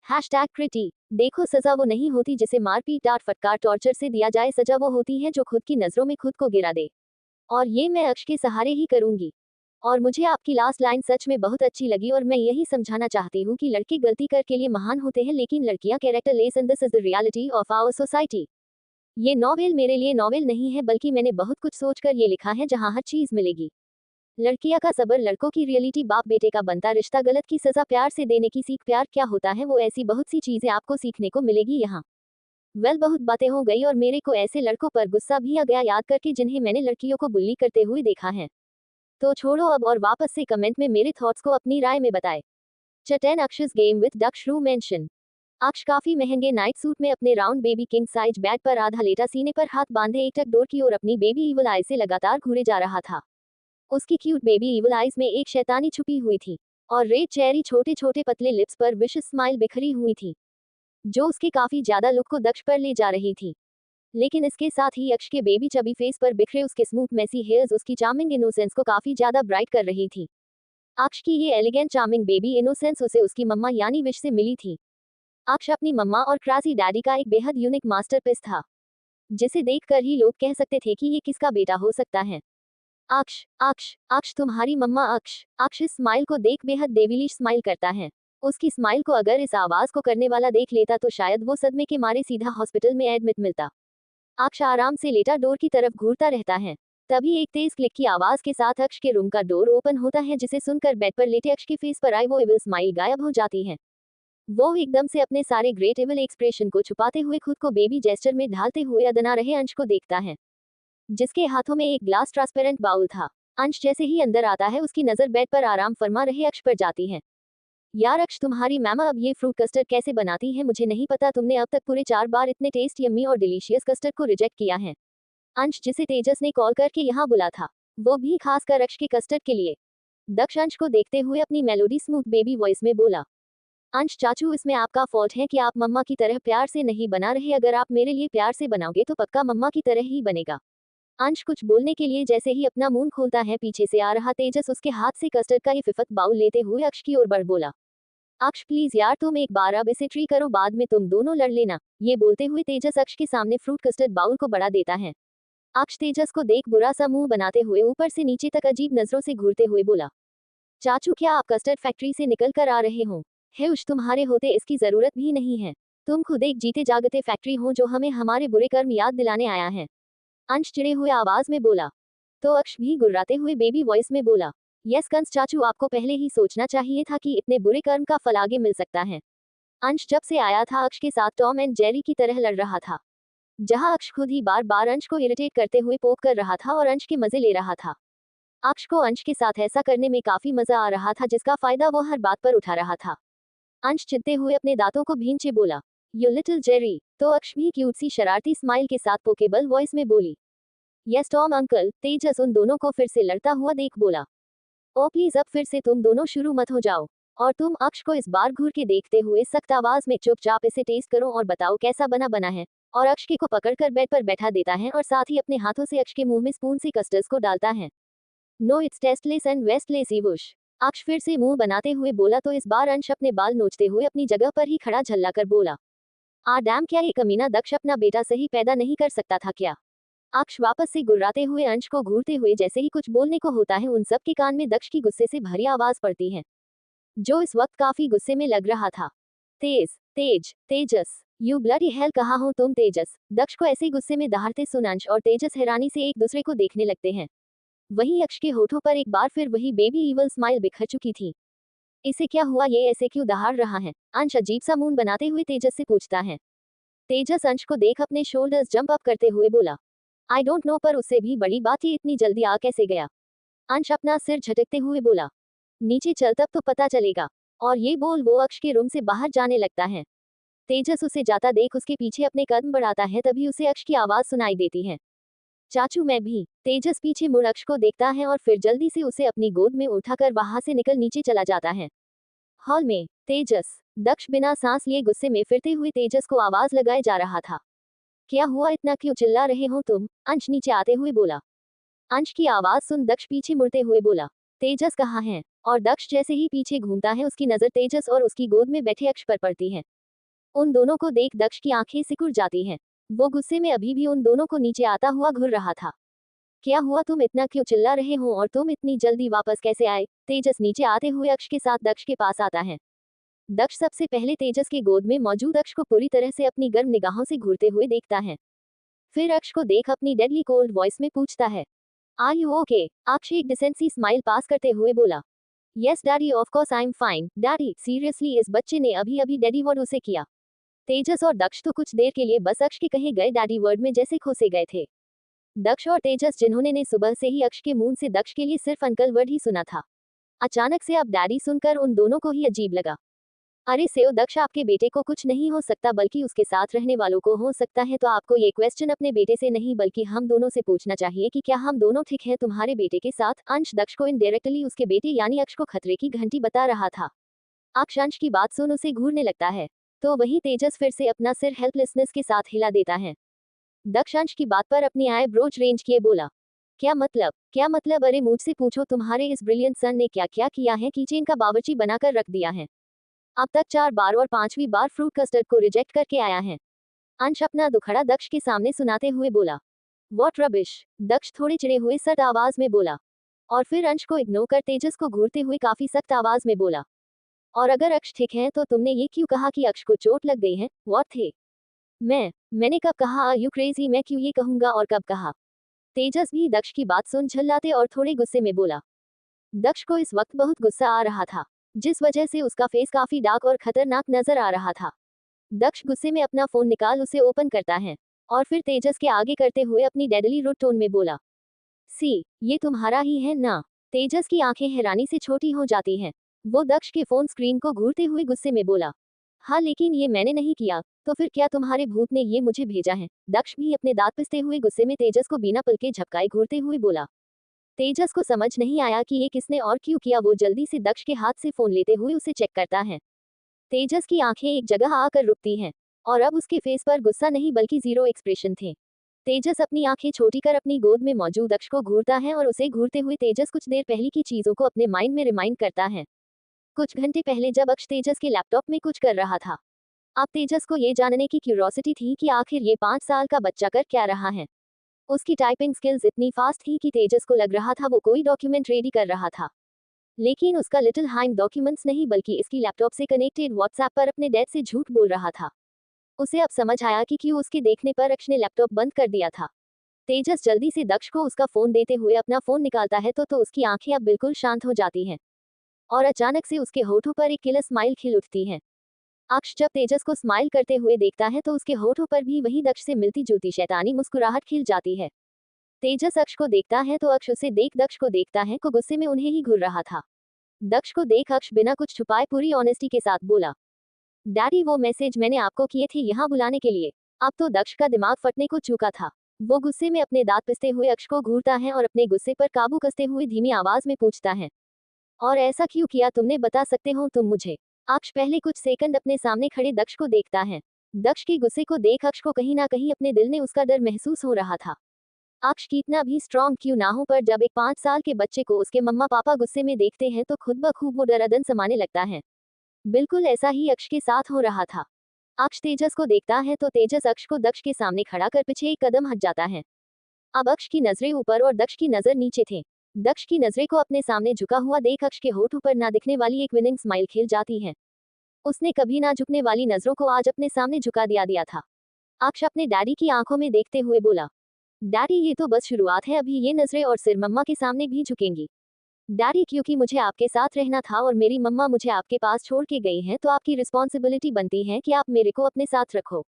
#क्रिटी। देखो, सजा वो नहीं होती जिसे मारपीट, डांट, फटकार, टॉर्चर से दिया जाए। सजा वो होती है जो खुद की नजरों में खुद को गिरा दे, और ये मैं अक्ष के सहारे ही करूंगी। और मुझे आपकी लास्ट लाइन सच में बहुत अच्छी लगी, और मैं यही समझाना चाहती हूँ कि लड़के गलती करके लिए महान होते हैं, लेकिन लड़कियां characterless, and this is the reality of our society. ये नॉवेल मेरे लिए नॉवेल नहीं है, बल्कि मैंने बहुत कुछ सोचकर ये लिखा है, जहाँ हर चीज मिलेगी। लड़कियां का सबर, लड़कों की रियलिटी, बाप बेटे का बनता रिश्ता, गलत की सजा, प्यार से देने की सीख, प्यार क्या होता है, वो ऐसी बहुत सी चीजें आपको सीखने को मिलेगी यहाँ। बहुत बातें हो गई, और मेरे को ऐसे लड़कों पर गुस्सा भी आ गया याद करके जिन्हें मैंने लड़कियों को बुल्ली करते हुए देखा है। तो छोड़ो अब, और वापस से कमेंट में मेरे थॉट्स को अपनी राय में बताए। चटेन अक्षस गेम विद दक्ष रू मेंशन। अक्ष काफी महंगे नाइट सूट में अपने round baby king size bed पर आधा लेटा, सीने पर हाथ बांधे एकटक डोर की ओर अपनी बेबी इवल आइज से लगातार घूरे जा रहा था। उसकी क्यूट बेबी इवल आइज में एक शैतानी छुपी हुई थी, और रेड चेरी छोटे छोटे पतले लिप्स पर विशिष्ट स्माइल बिखरी हुई थी, जो उसके काफी ज्यादा लुक को दक्ष पर ले जा रही थी। लेकिन इसके साथ ही अक्ष के बेबी चबी फेस पर बिखरे उसके स्मूथ मेसी हेयर्स उसकी चार्मिंग इनोसेंस को काफी ज्यादा ब्राइट कर रही थी। अक्ष की ये एलिगेंट चार्मिंग बेबी इनोसेंस उसे उसकी मम्मा यानी विश से मिली थी। अक्ष अपनी मम्मा और क्रासी डैडी का एक बेहद यूनिक मास्टरपीस था, जिसे देखकर ही लोग कह सकते थे कि ये किसका बेटा हो सकता है। अक्ष अक्ष अक्ष तुम्हारी मम्मा। अक्ष अक्ष इस स्माइल को देख बेहद देविलिश स्माइल करता है। उसकी स्माइल को अगर इस आवाज को करने वाला देख लेता तो शायद वो सदमे के मारे सीधा हॉस्पिटल में एडमिट मिलता। अक्ष आराम से लेटा डोर की तरफ घूरता रहता है। तभी एक तेज क्लिक की आवाज के साथ अक्ष के रूम का डोर ओपन होता है, जिसे सुनकर बेड पर लेटे अक्ष के फेस पर आई वो इविल स्माइल गायब हो जाती है। वो एकदम से अपने सारे ग्रेट इविल एक्सप्रेशन को छुपाते हुए खुद को बेबी जेस्चर में ढालते हुए अदना रहे अंश को देखता है, जिसके हाथों में एक ग्लास ट्रांसपेरेंट बाउल था। अंश जैसे ही अंदर आता है, उसकी नजर बेड पर आराम फरमा रहे अक्ष पर जाती है। यार अक्ष, तुम्हारी मैमा अब ये फ्रूट कस्टर्ड कैसे बनाती है मुझे नहीं पता, तुमने अब तक पूरे 4 बार इतने टेस्ट, यम्मी और डिलीशियस कस्टर्ड को रिजेक्ट किया है। अंश, जिसे तेजस ने कॉल करके यहाँ बुला था, वो भी खासकर अक्ष के कस्टर्ड के लिए। दक्ष अंश को देखते हुए अपनी मेलोडी स्मूथ बेबी वॉइस में बोला, अंश चाचू, इसमें आपका फॉल्ट है कि आप मम्मा की तरह प्यार से नहीं बना रहे। अगर आप मेरे लिए प्यार से बनाओगे तो पक्का मम्मा की तरह ही बनेगा। अंश कुछ बोलने के लिए जैसे ही अपना मुंह खोलता है, पीछे से आ रहा तेजस उसके हाथ से कस्टर्ड का ये फिफत बाउल लेते हुए अक्ष की ओर बढ़ बोला, अक्ष प्लीज यार, तुम एक बार अब इसे ट्री करो, बाद में तुम दोनों लड़ लेना। ये बोलते हुए तेजस अक्ष के सामने फ्रूट कस्टर्ड बाउल को बढ़ा देता है। अक्ष तेजस को देख बुरा सा मुंह बनाते हुए ऊपर से नीचे तक अजीब नजरों से घूरते हुए बोला, चाचू क्या आप कस्टर्ड फैक्ट्री से निकल कर आ रहे हो? हेउश, तुम्हारे होते इसकी जरूरत भी नहीं है। तुम खुद एक जीते जागते फैक्ट्री हो जो हमें हमारे बुरे कर्म याद दिलाने आया है। अंश चिड़े हुए आवाज में बोला। तो अक्ष भी गुर्राते हुए बेबी वॉइस में बोला, यस कंस चाचू, आपको पहले ही सोचना चाहिए था कि इतने बुरे कर्म का फल आगे मिल सकता है। अंश जब से आया था अक्ष के साथ टॉम एंड जेरी की तरह लड़ रहा था, जहां अक्ष खुद ही बार बार अंश को इरिटेट करते हुए पोक कर रहा था और अंश के मजे ले रहा था। अक्ष को अंश के साथ ऐसा करने में काफी मजा आ रहा था, जिसका फायदा वो हर बात पर उठा रहा था। अंश चिढ़ते हुए अपने दांतों को भींचे बोला, यू लिटिल जेरी। तो अक्ष भी क्यूट सी शरारती स्माइल के साथ पोकेबल वॉइस में बोली, यस टॉम अंकल। तेजस उन दोनों को फिर से लड़ता हुआ देख बोला, ओ प्लीज अब फिर से तुम दोनों शुरू मत हो जाओ। और तुम अक्ष को इस बार घूर के देखते हुए सख्त आवाज में, चुपचाप इसे टेस्ट करो और बताओ कैसा बना है। और अक्ष के को पकड़कर बेड पर बैठा देता है और साथ ही अपने हाथों से अक्ष के मुंह में स्पून से कस्टर्ड्स को डालता है। No it's tasteless and wasteless ईवुश। अक्ष फिर से मुंह बनाते हुए बोला, तो इस बार अंश अपने बाल नोचते हुए अपनी जगह पर ही खड़ा झल्लाकर बोला, आ डैम, क्या ये कमीना दक्ष अपना बेटा सही पैदा नहीं कर सकता था क्या? अक्ष वापस से गुर्राते हुए अंश को घूरते हुए जैसे ही कुछ बोलने को होता है, उन सब के कान में दक्ष की गुस्से से भरी आवाज पड़ती है, जो इस वक्त काफी गुस्से में लग रहा था। तेज तेजस, यू ब्लडी हेल, कहाँ हो तुम तेजस। दक्ष को ऐसे गुस्से में दहाड़ते सुन अंश और तेजस हैरानी से एक दूसरे को देखने लगते हैं। वहीं अक्ष के होठों पर एक बार फिर वही बेबी ईवल स्माइल बिखर चुकी थी। इसे क्या हुआ, ये ऐसे क्यों दहाड़ रहा है? अंश अजीब सा मुंह बनाते हुए तेजस से पूछता है। तेजस अंश को देख अपने शोल्डर्स जंप अप करते हुए बोला, आई डोंट नो, पर उससे भी बड़ी बात, ये इतनी जल्दी आ कैसे गया? अंश अपना सिर झटकते हुए बोला, नीचे चल तब तो पता चलेगा। और ये बोल वो अक्ष के रूम से बाहर जाने लगता है। तेजस उसे जाता देख उसके पीछे अपने कदम बढ़ाता है, तभी उसे अक्ष की आवाज सुनाई देती है, चाचू मैं भी। तेजस पीछे मुड़ अक्ष को देखता है और फिर जल्दी से उसे अपनी गोद में उठाकर वहां से निकल नीचे चला जाता है। हॉल में तेजस, दक्ष बिना सांस लिए गुस्से में फिरते हुए तेजस को आवाज लगाए जा रहा था। क्या हुआ, इतना क्यों चिल्ला रहे हो तुम? अंश नीचे आते हुए बोला। अंश की आवाज सुन दक्ष पीछे मुड़ते हुए बोला, तेजस कहाँ है? और दक्ष जैसे ही पीछे घूमता है उसकी नजर तेजस और उसकी गोद में बैठे अक्ष पर पड़ती है। उन दोनों को देख दक्ष की आंखें सिकुड़ जाती हैं। वो गुस्से में अभी भी उन दोनों को नीचे आता हुआ घूर रहा था। क्या हुआ, तुम इतना क्यों चिल्ला रहे हो और तुम इतनी जल्दी वापस कैसे आए? तेजस नीचे आते हुए अक्ष के साथ दक्ष के पास आता है। दक्ष सबसे पहले तेजस के गोद में मौजूद अक्ष को पूरी तरह से अपनी गर्म निगाहों से घूरते हुए देखता है। फिर अक्ष को देख अपनी डेडली कोल्ड वॉइस में पूछता है, आर यू ओके? अक्ष एक डिसेंसी स्माइल पास करते हुए बोला, yes daddy, of course I am fine. Daddy seriously, इस बच्चे ने अभी अभी डैडी वर्ड उसे किया। तेजस और दक्ष तो कुछ देर के लिए बस अक्ष के कहे गए डैडी वर्ड में जैसे खोसे गए थे। दक्ष और तेजस जिन्होंने ने सुबह से ही अक्ष के मुंह से दक्ष के लिए सिर्फ अंकल वर्ड ही सुना था, अचानक से अब डैडी सुनकर उन दोनों को ही अजीब लगा। अरे सेओ दक्ष, आपके बेटे को कुछ नहीं हो सकता, बल्कि उसके साथ रहने वालों को हो सकता है। तो आपको ये क्वेश्चन अपने बेटे से नहीं बल्कि हम दोनों से पूछना चाहिए कि क्या हम दोनों ठीक हैं तुम्हारे बेटे के साथ? अंश दक्ष को इनडायरेक्टली उसके बेटे यानी अक्ष को खतरे की घंटी बता रहा था। अक्ष अंश की बात सुन उसे घूरने लगता है, तो वहीं तेजस फिर से अपना सिर हेल्पलेसनेस के साथ हिला देता है। दक्ष अंश की बात पर अपनी आईब्रोज रेंज किए बोला, क्या मतलब? क्या मतलब? अरे मुझसे पूछो, तुम्हारे इस ब्रिलियंट सन ने क्या क्या किया है? कीचेन का बावर्ची बनाकर रख दिया है। अब तक 4 बार और 5वीं बार फ्रूट कस्टर्ड को रिजेक्ट करके आया है। अंश अपना दुखड़ा दक्ष के सामने सुनाते हुए बोला, व्हाट रबिश? दक्ष थोड़े चिढ़े हुए सख्त आवाज में बोला, और फिर अंश को इग्नोर कर तेजस को घूरते हुए काफी सख्त आवाज में बोला, और अगर अक्ष ठीक है तो तुमने ये क्यों कहा कि अक्ष को चोट लग गई है? व्हाट थे? मैंने कब कहा? Are you crazy? मैं क्यों ये कहूंगा और कब कहा? तेजस भी दक्ष की बात सुन झल्लाते और थोड़े गुस्से में बोला। दक्ष को इस वक्त बहुत गुस्सा आ रहा था, जिस वजह से उसका फेस काफी डार्क और खतरनाक नजर आ रहा था। दक्ष गुस्से में अपना फोन निकाल उसे ओपन करता है, और फिर तेजस के आगे करते हुए अपनी डेडली रूड टोन में बोला, सी, ये तुम्हारा ही है ना? तेजस की आंखें हैरानी से छोटी हो जाती हैं। वो दक्ष के फोन स्क्रीन को घूरते हुए गुस्से में बोला, हाँ लेकिन ये मैंने नहीं किया। तो फिर क्या तुम्हारे भूत ने ये मुझे भेजा है? दक्ष भी अपने दांत पिसते हुए गुस्से में तेजस को बिना पल के झपकाए घूरते हुए बोला। तेजस को समझ नहीं आया कि ये किसने और क्यों किया। वो जल्दी से दक्ष के हाथ से फोन लेते हुए उसे चेक करता है। तेजस की आंखें एक जगह आकर रुकती हैं, और अब उसके फेस पर गुस्सा नहीं बल्कि जीरो एक्सप्रेशन थे। तेजस अपनी आंखें छोटी कर अपनी गोद में मौजूद अक्ष को घूरता है, और उसे घूरते हुए तेजस कुछ देर पहले की चीजों को अपने माइंड में रिमाइंड करता है। कुछ घंटे पहले जब अक्ष तेजस के लैपटॉप में कुछ कर रहा था। अब तेजस को ये जानने की क्यूरोसिटी थी कि आखिर ये 5 साल का बच्चा कर क्या रहा है। उसकी टाइपिंग स्किल्स इतनी फास्ट थी कि तेजस को लग रहा था वो कोई डॉक्यूमेंट रेडी कर रहा था। लेकिन उसका लिटिल हाइंड डॉक्यूमेंट्स नहीं बल्कि इसकी लैपटॉप से कनेक्टेड व्हाट्सएप पर अपने डैड से झूठ बोल रहा था। उसे अब समझ आया कि क्यों उसके देखने पर अक्ष ने लैपटॉप बंद कर दिया था। तेजस जल्दी से दक्ष को उसका फोन देते हुए अपना फोन निकालता है तो उसकी आंखें अब बिल्कुल शांत हो जाती हैं, और अचानक से उसके होठों पर एक किलर स्माइल खिल उठती है। अक्ष जब तेजस को स्माइल करते हुए देखता है तो उसके होठों पर भी वही दक्ष से मिलती जुलती शैतानी मुस्कुराहट खिल जाती है। तेजस अक्ष को देखता है तो अक्ष उसे देख दक्ष को देखता है को गुस्से में उन्हें ही घूर रहा था। दक्ष को देख अक्ष बिना कुछ छुपाए पूरी ऑनेस्टी के साथ बोला, डैडी वो मैसेज मैंने आपको किए थे यहाँ बुलाने के लिए। अब तो दक्ष का दिमाग फटने को चुका था। वो गुस्से में अपने दांत पिसते हुए अक्ष को घूरता है और अपने गुस्से पर काबू कसते हुए धीमी आवाज में पूछता है, और ऐसा क्यों किया तुमने, बता सकते हो तुम मुझे? अक्ष पहले कुछ सेकंड अपने सामने खड़े दक्ष को देखता है। दक्ष के गुस्से को देख अक्ष को कहीं ना कहीं अपने दिल में उसका डर महसूस हो रहा था। अक्ष कितना भी स्ट्रांग क्यों ना हो, पर जब एक 5 साल के बच्चे को उसके मम्मा पापा गुस्से में देखते हैं तो खुद ब खुद वो डराधन समाने लगता है। बिल्कुल ऐसा ही अक्ष के साथ हो रहा था। अक्ष तेजस को देखता है तो तेजस अक्ष को दक्ष के सामने खड़ा कर पीछे एक कदम हट जाता है। अब अक्ष की नजरें ऊपर और दक्ष की नजर नीचे थे। दक्ष की नजरें को अपने सामने झुका हुआ देख अक्ष के होठों पर ना दिखने वाली एक विनिंग स्माइल खिल जाती है। उसने कभी ना झुकने वाली नजरों को आज अपने सामने झुका दिया था। अक्ष अपने डैडी की आंखों में देखते हुए बोला, डैडी ये तो बस शुरुआत है, अभी ये नजरें और सिर मम्मा के सामने भी झुकेंगी। डैडी क्योंकि मुझे आपके साथ रहना था और मेरी मम्मा मुझे आपके पास छोड़ के गई हैं, तो आपकी रिस्पॉन्सिबिलिटी बनती है कि आप मेरे को अपने साथ रखो।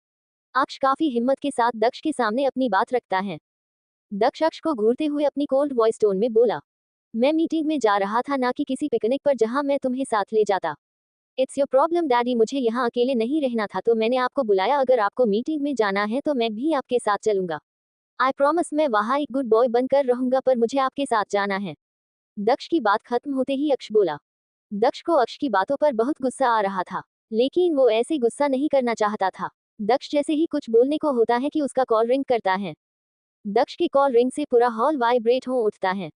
अक्ष काफी हिम्मत के साथ दक्ष के सामने अपनी बात रखता है। दक्ष अक्ष को घूरते हुए अपनी कोल्ड वॉइस टोन में बोला, मैं मीटिंग में जा रहा था, ना कि किसी पिकनिक पर जहां मैं तुम्हें साथ ले जाता। इट्स योर प्रॉब्लम डैडी, मुझे यहाँ अकेले नहीं रहना था तो मैंने आपको बुलाया। अगर आपको मीटिंग में जाना है तो मैं भी आपके साथ चलूंगा। आई प्रॉमिस मैं वहाँ एक गुड बॉय बनकर रहूंगा, पर मुझे आपके साथ जाना है। दक्ष की बात खत्म होते ही अक्ष बोला। दक्ष को अक्ष की बातों पर बहुत गुस्सा आ रहा था, लेकिन वो ऐसे गुस्सा नहीं करना चाहता था। दक्ष जैसे ही कुछ बोलने को होता है कि उसका कॉल रिंग करता है। दक्ष की कॉल रिंग से पूरा हॉल वाइब्रेट हो उठता है।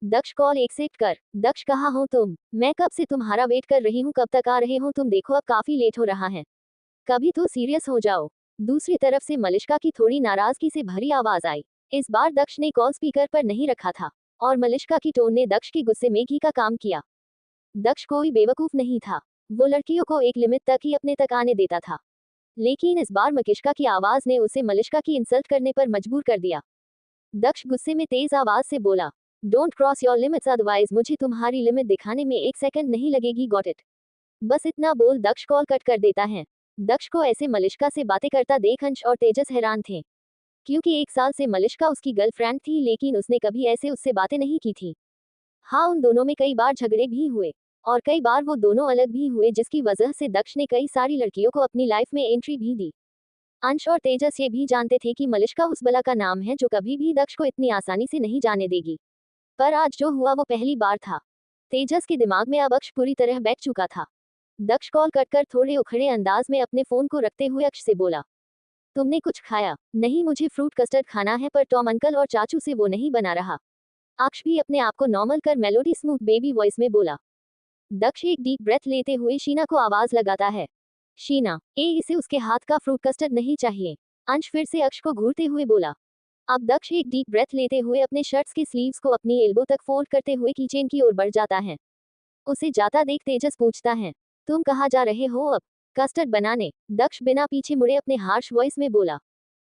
दक्ष कॉल एक्सेप्ट कर। दक्ष कहाँ हो तुम? मैं कब से तुम्हारा वेट कर रही हूँ, कब तक आ रहे हो तुम? देखो अब काफी लेट हो रहा है, कभी तो सीरियस हो जाओ। दूसरी तरफ से मलिष्का की थोड़ी नाराजगी से भरी आवाज आई। इस बार दक्ष ने कॉल स्पीकर पर नहीं रखा था और मलिष्का की टोन ने दक्ष के गुस्से में घी का काम किया। दक्ष कोई बेवकूफ नहीं था, वो लड़कियों को एक लिमिट तक ही अपने तक आने देता था, लेकिन इस बार मलिष्का की आवाज ने उसे मलिष्का की इंसल्ट करने पर मजबूर कर दिया। दक्ष गुस्से में तेज आवाज से बोला, don't cross your limits, otherwise मुझे तुम्हारी लिमिट दिखाने में एक सेकंड नहीं लगेगी, गॉट इट। बस इतना बोल दक्ष कॉल कट कर देता है। दक्ष को ऐसे मलिष्का से बातें करता देख अंश और तेजस हैरान थे, क्योंकि 1 साल से मलिष्का उसकी गर्लफ्रेंड थी, लेकिन उसने कभी ऐसे उससे बातें नहीं की थी। हाँ, उन दोनों में कई बार झगड़े भी हुए और कई बार वो दोनों अलग भी हुए, जिसकी वजह से दक्ष ने कई सारी लड़कियों को अपनी लाइफ में एंट्री भी दी। अंश और तेजस ये भी जानते थे कि मलिष्का उस बला का नाम है जो कभी भी दक्ष को इतनी आसानी से नहीं जाने देगी, पर आज जो हुआ वो पहली बार था। तेजस के दिमाग में अब अक्ष पूरी तरह बैठ चुका था। दक्ष कॉल कट कर थोड़े उखड़े अंदाज में अपने फोन को रखते हुए अक्ष से बोला, तुमने कुछ खाया? नहीं, मुझे फ्रूट कस्टर्ड खाना है, पर टॉम अंकल और चाचू से वो नहीं बना रहा। अक्ष भी अपने आप को नॉर्मल कर मेलोडी स्मूथ बेबी वॉइस में बोला। दक्ष एक डीप ब्रेथ लेते हुए शीना को आवाज लगाता है, शीना, इसे उसके हाथ का फ्रूट कस्टर्ड नहीं चाहिए। अंश फिर से अक्ष को घूरते हुए बोला। अब दक्ष एक डीप ब्रेथ लेते हुए अपने शर्ट्स के स्लीव्स को अपनी एल्बो तक फोल्ड करते हुए किचन की ओर बढ़ जाता है। उसे जाता देख तेजस पूछता है, तुम कहाँ जा रहे हो? अब कस्टर्ड बनाने। दक्ष बिना पीछे मुड़े अपने हार्श वॉइस में बोला।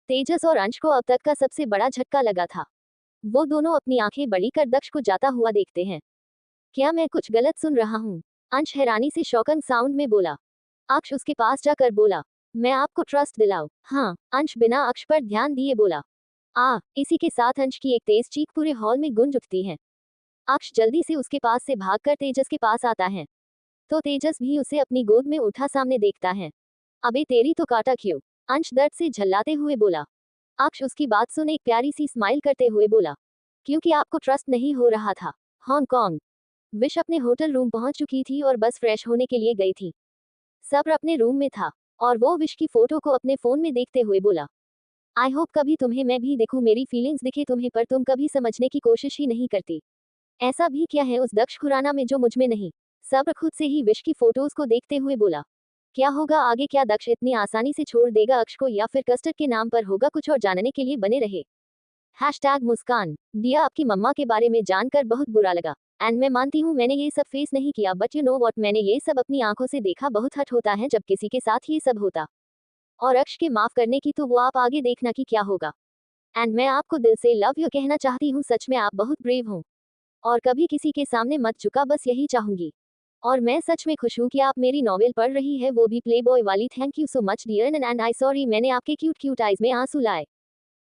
तेजस और अंश को अब तक का सबसे बड़ा झटका लगा था। वो दोनों अपनी आंखें बड़ी कर दक्ष को जाता हुआ देखते हैं। क्या मैं कुछ गलत सुन रहा हूँ? अंश हैरानी से शॉकिंग साउंड में बोला। अक्ष उसके पास जाकर बोला, मैं आपको ट्रस्ट दिलाऊं? हाँ। अंश बिना अक्ष पर ध्यान दिए बोला। इसी के साथ अंश की एक तेज चीख पूरे हॉल में गूंज उठती है। अक्ष जल्दी से उसके पास से भागकर तेजस के पास आता है, तो तेजस भी उसे अपनी गोद में उठा सामने देखता है। अबे तेरी तो काटा क्यों? अंश दर्द से झल्लाते हुए बोला। अक्ष उसकी बात सुन एक प्यारी सी स्माइल करते हुए बोला, क्योंकि आपको ट्रस्ट नहीं हो रहा था। हांगकांग। विश अपने होटल रूम पहुंच चुकी थी और बस फ्रेश होने के लिए गई थी। सब्र अपने रूम में था और वो विश की फोटो को अपने फोन में देखते हुए बोला, आई होप कभी तुम्हें मैं भी देखूं, मेरी फीलिंग्स दिखे तुम्हें, पर तुम कभी समझने की कोशिश ही नहीं करती। ऐसा भी क्या है उस दक्ष खुराना में जो मुझ में नहीं? सब्र खुद से ही विश की फोटोज को देखते हुए बोला। क्या होगा आगे? क्या दक्ष इतनी आसानी से छोड़ देगा अक्ष को, या फिर कस्टर्ड के नाम पर होगा कुछ और? जानने के लिए बने रहे। #मुस्कान। दिया, आपकी मम्मा के बारे में जानकर बहुत बुरा लगा, एंड मैं मानती हूँ मैंने ये सब फेस नहीं किया, बट यू नो व्हाट, मैंने ये सब अपनी आंखों से देखा। बहुत हर्ट होता है जब किसी के साथ ये सब होता, और अक्ष के माफ करने की तो वो आप आगे देखना कि क्या होगा। एंड मैं आपको दिल से लव यू कहना चाहती हूँ, सच में आप बहुत ब्रेव हो और कभी किसी के सामने मत झुका, बस यही चाहूंगी। और मैं सच में खुश हूँ कि आप मेरी नॉवेल पढ़ रही है, वो भी प्लेबॉय वाली। Thank you so much dear, and I sorry मैंने आपके क्यूट क्यूट आइज में आंसू लाए।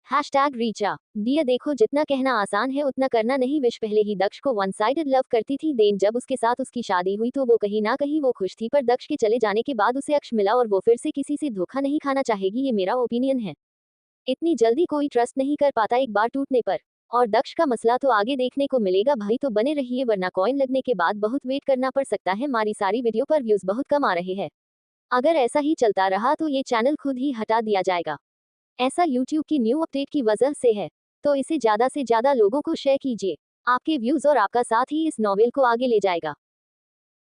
#रीचा। दिया, देखो जितना कहना आसान है उतना करना नहीं। विश पहले ही दक्ष को वन साइडेड लव करती थी, देन जब उसके साथ उसकी शादी हुई तो वो कहीं ना कहीं वो खुश थी, पर दक्ष के चले जाने के बाद उसे अक्ष मिला और वो फिर से किसी से धोखा नहीं खाना चाहेगी, ये मेरा ओपिनियन है। इतनी जल्दी कोई ट्रस्ट नहीं कर पाता एक बार टूटने पर, और दक्ष का मसला तो आगे देखने को मिलेगा भाई, तो बने रहिए, वरना कॉइन लगने के बाद बहुत वेट करना पड़ सकता है। हमारी सारी वीडियो पर व्यूज बहुत कम आ रहे हैं, अगर ऐसा ही चलता रहा तो ये चैनल खुद ही हटा दिया जाएगा। ऐसा YouTube की न्यू अपडेट की वजह से है, तो इसे ज्यादा से ज्यादा लोगों को शेयर कीजिए। आपके व्यूज और आपका साथ ही इस नॉवेल को आगे ले जाएगा।